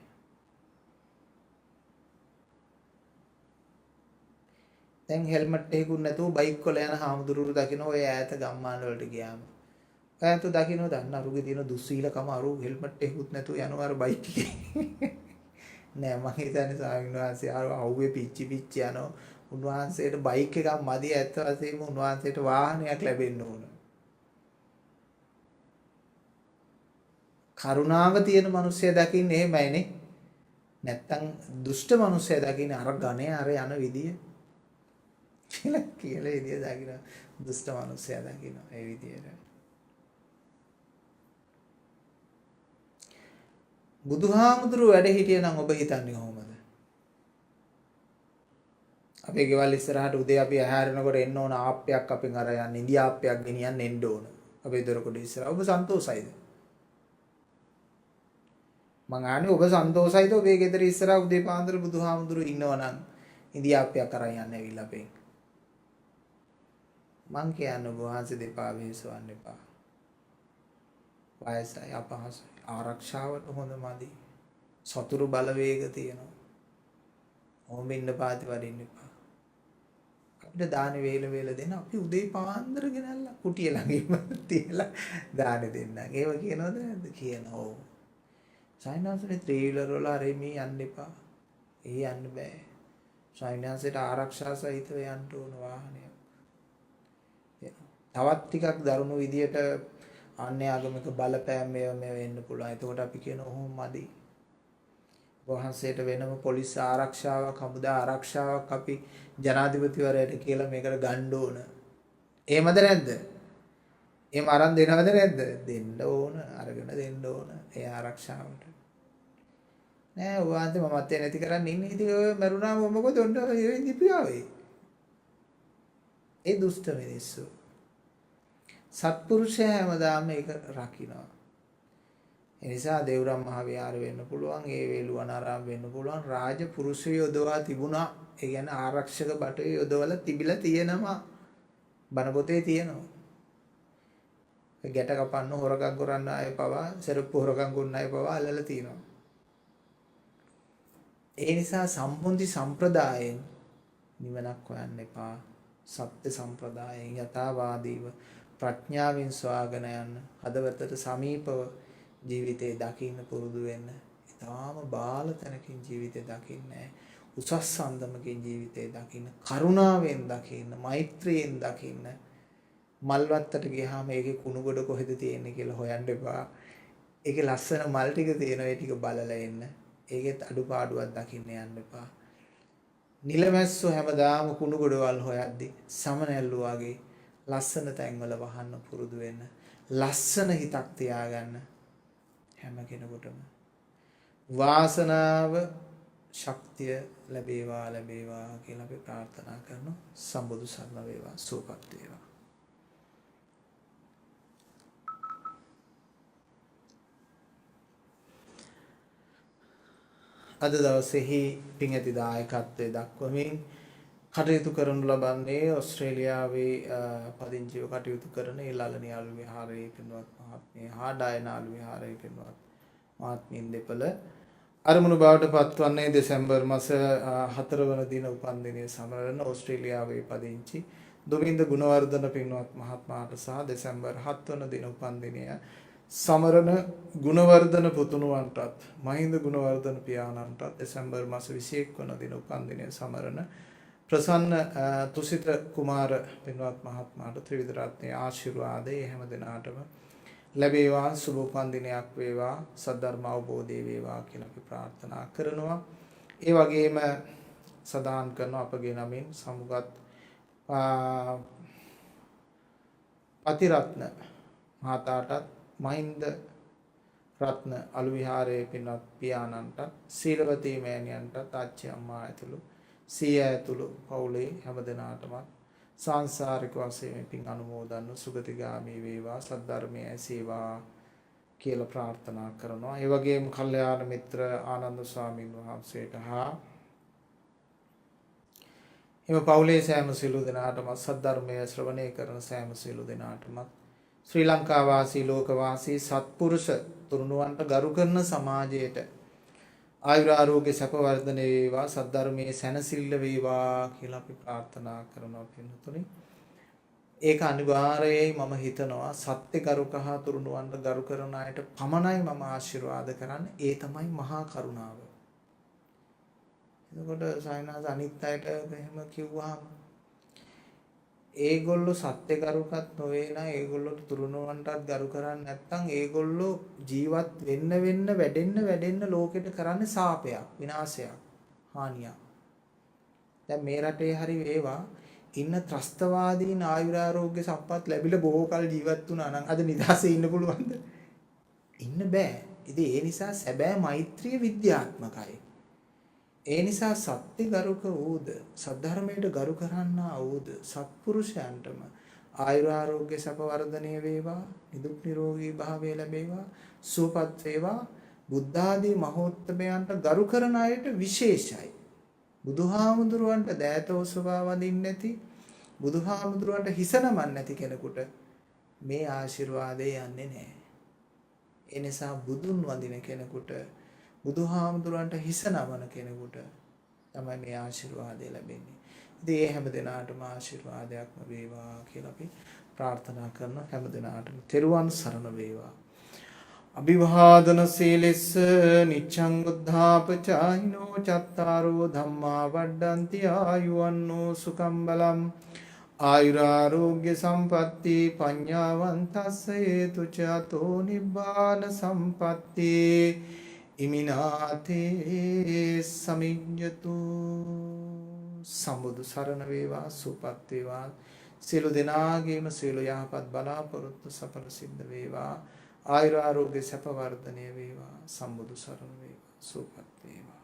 දැන් හෙල්මට් එකකුත් නැතුව බයික් වල යන හාමුදුරුවෝ දකින්න ඔය ඈත ගම්මාන වලට ගියාම. ඈත දකින්න දන්න අරුගේ තියෙන දුස්සීලකම අරු හෙල්මට් එකකුත් නැතුව යනවා අර බයික් එකේ. නෑ මම හිතන්නේ ස්වාමීන් වහන්සේ අර අවුවේ පිච්චි යනවා. උන්වහන්සේට බයික් එකක් මදි ඇත්ත වශයෙන්ම උන්වහන්සේට වාහනයක් ලැබෙන්න ඕන. කරුණාව තියෙන මිනිස්සය දකින්නේ එහෙමයිනේ. නැත්තම් දුෂ්ට මිනිස්සය දකින්නේ අර ගණේ අර යන විදිය. කියලා විදිය දකින්න දුෂ්ට මිනිස්සය දකින්න ඒ විදියට. බුදුහාමුදුරුවෝ වැඩ හිටියනම් ඔබ හිතන්නේ කොහොමද? අපේ ගෙවල් ඉස්සරහට උදේ අපි ආහාරනකොට එන්න ඕන ආප්පයක් අපෙන් අර යන්න ඉන්දියාප්පයක් ගෙනියන්න එන්න ඕන. අපේ දොරකඩ ඉස්සරහ. ඔබ සන්තෝෂයිද? මං ආන්නේ ඔබ සන්තෝෂයිද ඔබේ ගෙදර ඉස්සරහ උදේ පාන්දර බුදුහාමුදුරුවෝ ඉන්නවනම් ඉන්දියාප්පයක් අරන් යන්න ඇවිල්ලා අපෙන්. මං කියන්නේ ඔබ වහන්සේ දෙපා වෙහෙසවන්න එපා. වයසයි අපහසුයි. ආරක්ෂාවට හොඳ මදි. සතුරු බලවේග තියෙනවා. ඕම ඉන්න පාති වඩින්න එපා. අපිට දාන වේල දෙන්න අපි උදේ පාන්දර ගෙනල්ලා කුටිය ළඟින්ම තියලා දාන දෙන්න. ඒව කියනවද නැද්ද? කියනවා. ඔව්. සයින්හන්සනේ ත්‍රිවිලර් වල හරි මේ යන්න එපා. ඒ යන්න බෑ. සයින්හන්සේට ආරක්ෂා සහිතව යන්න ඕන වාහනයක්. තවත් ටිකක් දරුණු විදියට අන්‍ය ආගමික බලපෑම් මේ වෙන්න පුළුවන්. එතකොට අපි කියන ඔහොම මදි. වහන්සේට වෙනම පොලිස් ආරක්ෂාවක්, හමුදා ආරක්ෂාවක් අපි ජනාධිපතිවරයාට කියලා මේකට ගන්න ඕන. එහෙමද නැද්ද? එහෙම අරන් දෙනවද නැද්ද? දෙන්න ඕන, අරගෙන දෙන්න ඕන ඒ ආරක්ෂාවට. නෑ වහන්සේ මමත් නැති කරන්නේ ඉන්නේ. ඉතින් ඔය මරුණාම මොකද ඔන්න ඔය ඉඳිපියාවේ. ඒ දුෂ්ට මිනිස්සු. සත්පුරුෂයා හැමදාම ඒක රකින්නවා. ඒ නිසා දේවරම් මහ විහාර වෙන්න පුළුවන්, ඒ වේළුවනාරාම වෙන්න පුළුවන්. රාජ පුරුෂය යොදවා තිබුණා. ඒ කියන්නේ ආරක්ෂක බටුවේ යොදවලා තිබිලා තියෙනවා. බණ පොතේ තියෙනවා. ගැට කපන්න හොරකම් කරන්න අය පවා, සරප්පු හොරකම් කරන අය පවා අල්ලලා තියෙනවා. ඒ නිසා සම්මුති සම්ප්‍රදායෙන් නිවනක් හොයන්න එපා. සත්‍ය සම්ප්‍රදායෙන් යථාවාදීව ප්‍රඥාවෙන් සොයාගෙන යන්න, හදවතට සමීපව ජීවිතේ දකින්න පුරුදු වෙන්න. ඊටාම බාල තැනකින් ජීවිතේ දකින්නේ උසස් සම්දමකින් ජීවිතේ දකින්න, කරුණාවෙන් දකින්න, මෛත්‍රියෙන් දකින්න. මල්වත්තට ගියාම ඒකේ කුණු ගොඩ කොහෙද තියෙන්නේ කියලා හොයන්න එපා. ඒකේ ලස්සන මල් ටික තියෙනවා, ඒ ටික බලලා එන්න. ඒකෙත් අඩුපාඩුවක් දකින්න යන්න එපා. නිලමැස්සෝ හැමදාම කුණු ගොඩවල් හොයද්දි සමනැල්ලු වගේ ලස්සන තැන්වල වහන්න පුරුදු වෙන්න. ලස්සන හිතක් තියාගන්න හැම කෙනෙකුටම. වාසනාව ශක්තිය ලැබේවා කියලා අපි ප්‍රාර්ථනා කරනවා. සම්බුදු සරණ වේවා, සුවපත් වේවා. අද දවසේහි පින් ඇති දායකත්වයේ දක්වමින් කටයුතු කරනු ලබන්නේ ඕස්ට්‍රේලියාවේ පදිංචිව කටයුතු කරන ලලනියාලු විහාරයේ පින්වත් මහත්මිය හා ඩයනාලු විහාරයේ පින්වත් මහත්මියන් දෙපළ අරමුණු බවට පත්වන්නේ දෙසැම්බර් මාස 4 වන දින උපන්දිනයේ සමරන ඕස්ට්‍රේලියාවේ පදිංචි දුමින්ද ගුණවර්ධන පින්වත් මහත්මයාට සහ දෙසැම්බර් 7 වන දින උපන්දිනය සමරන ගුණවර්ධන පුතුණුවන්ටත් මහින්ද ගුණවර්ධන පියාණන්ටත් දෙසැම්බර් මාස 21 වන දින උපන්දිනය සමරන ප්‍රසන්න තුසිත කුමාර පින්වත් මහත්මයාට ත්‍රිවිධ රත්නයේ ආශිර්වාදය හැම දිනාටම ලැබේවා. සුබ උපන්දිනයක් වේවා. සද්ධර්ම අවබෝධය වේවා කියලා අපි ප්‍රාර්ථනා කරනවා. ඒ වගේම සදාන් කරන අපගේ නමින් සමුගත් අතිරත්න මහතාටත් මහින්ද රත්න අලු විහාරයේ පින්වත් පියාණන්ට සීලවතී මෑණියන්ටත් ආච්චි අම්මා ඇතුළු සීයා ඇතුළු පවුලේ හැමදෙනාටම සංසාරික වශයෙන් පින් අනුමෝදන්ව සුගතිගාමී වේවා සද්ධර්මයේ ඇසීවා කියලා ප්‍රාර්ථනා කරනවා. ඒ වගේම කල්යාණ මිත්‍ර ආනන්ද ස්වාමීන් වහන්සේට හා එම පවුලේ සෑම සිළු දෙනාටම සද්ධර්මය ශ්‍රවණය කරන සෑම සිළු දෙනාටම ශ්‍රී ලංකා වාසී ලෝක වාසී සත්පුරුෂ තුරුණුවන්ට ගරු කරන සමාජයට ආයුරාරෝග්‍ය සැප වර්ධනය වේවා සද්ධර්මයේ සැනසෙල්ල වේවා කියලා අපි ප්‍රාර්ථනා කරනවා පින්තුනි. ඒක අනිවාර්යයි මම හිතනවා සත්‍ය ගරුක හා තුරුණුවන්ට ගරු කරන අයට පමණයි මම ආශිර්වාද කරන්නේ. ඒ තමයි මහා කරුණාව. එතකොට සයනාස අනිත් අයට එහෙම කිව්වහම ඒගොල්ලෝ සත්‍ය ගරුකත් නොවේ නා ඒගොල්ලෝ තුරුණුවන්ටත් ගරු කරන්නේ නැත්නම් ඒගොල්ලෝ ජීවත් වෙන්න වැඩෙන්න ලෝකෙට කරන්නේ සාපයක් විනාශයක් හානියක්. දැන් මේ රටේ හරි වේවා ඉන්න ත්‍රස්තවාදීන් ආයුරාරෝග්‍ය සම්පත් ලැබිලා බොහෝ කල ජීවත් වුණා නම් අද නිදහසේ ඉන්න පුළුවන්ද? ඉන්න බෑ. ඉතින් ඒ නිසා සැබෑ මෛත්‍රිය විද්‍යාත්මකයි. ඒ නිසා සත්‍ය ගරුක වූද සද්ධර්මයට ගරු කරන්නා වූද සත්පුරුෂයන්ටම ආයුරාරෝග්‍ය සැප වර්ධනය වේවා නිදුක් නිරෝගී භාවය ලැබේවා සුවපත් වේවා. බුද්ධ ආදී මහෝත්තමයන්ට ගරු කරන අයට විශේෂයි. බුදුහාමුදුරුවන්ට දෑතෝ ස්වභාව වදින්නේ නැති බුදුහාමුදුරුවන්ට හිස නමන්නේ නැති කෙනෙකුට මේ ආශිර්වාදය යන්නේ නැහැ. ඒ නිසා බුදුන් වඳින කෙනෙකුට බුදුහාමුදුරන්ට හිස නමන කෙනෙකුට තමයි මේ ආශිර්වාදය ලැබෙන්නේ. ඉතින් ඒ හැම දිනාටම ආශිර්වාදයක්ම වේවා කියලා අපි ප්‍රාර්ථනා කරන හැම දිනාටම තෙරුවන් සරණ වේවා. අභිවාදන සීලෙස්ස නිච්ඡං බුද්ධාපචායිනෝ චත්තාරෝ ධම්මා වඩ්ඩಂತಿ ආයුවන්නෝ සුඛං බලං ආයුරාෝග්‍ය සම්පatti පඤ්ඤාවන්තස්ස හේතු චතෝ නිබ්බාන සම්පatti ඉමිනාතේ සමිඤ්ඤතු. සම්බුදු සරණ වේවා සුවපත් වේවා සියලු දෙනාගේම සියලු යහපත් බලාපොරොත්තු සඵල සිද්ධ වේවා ආයුර ආරෝග්‍ය සැප වර්ධනය වේවා. සම්බුදු සරණ වේවා සුවපත් වේවා.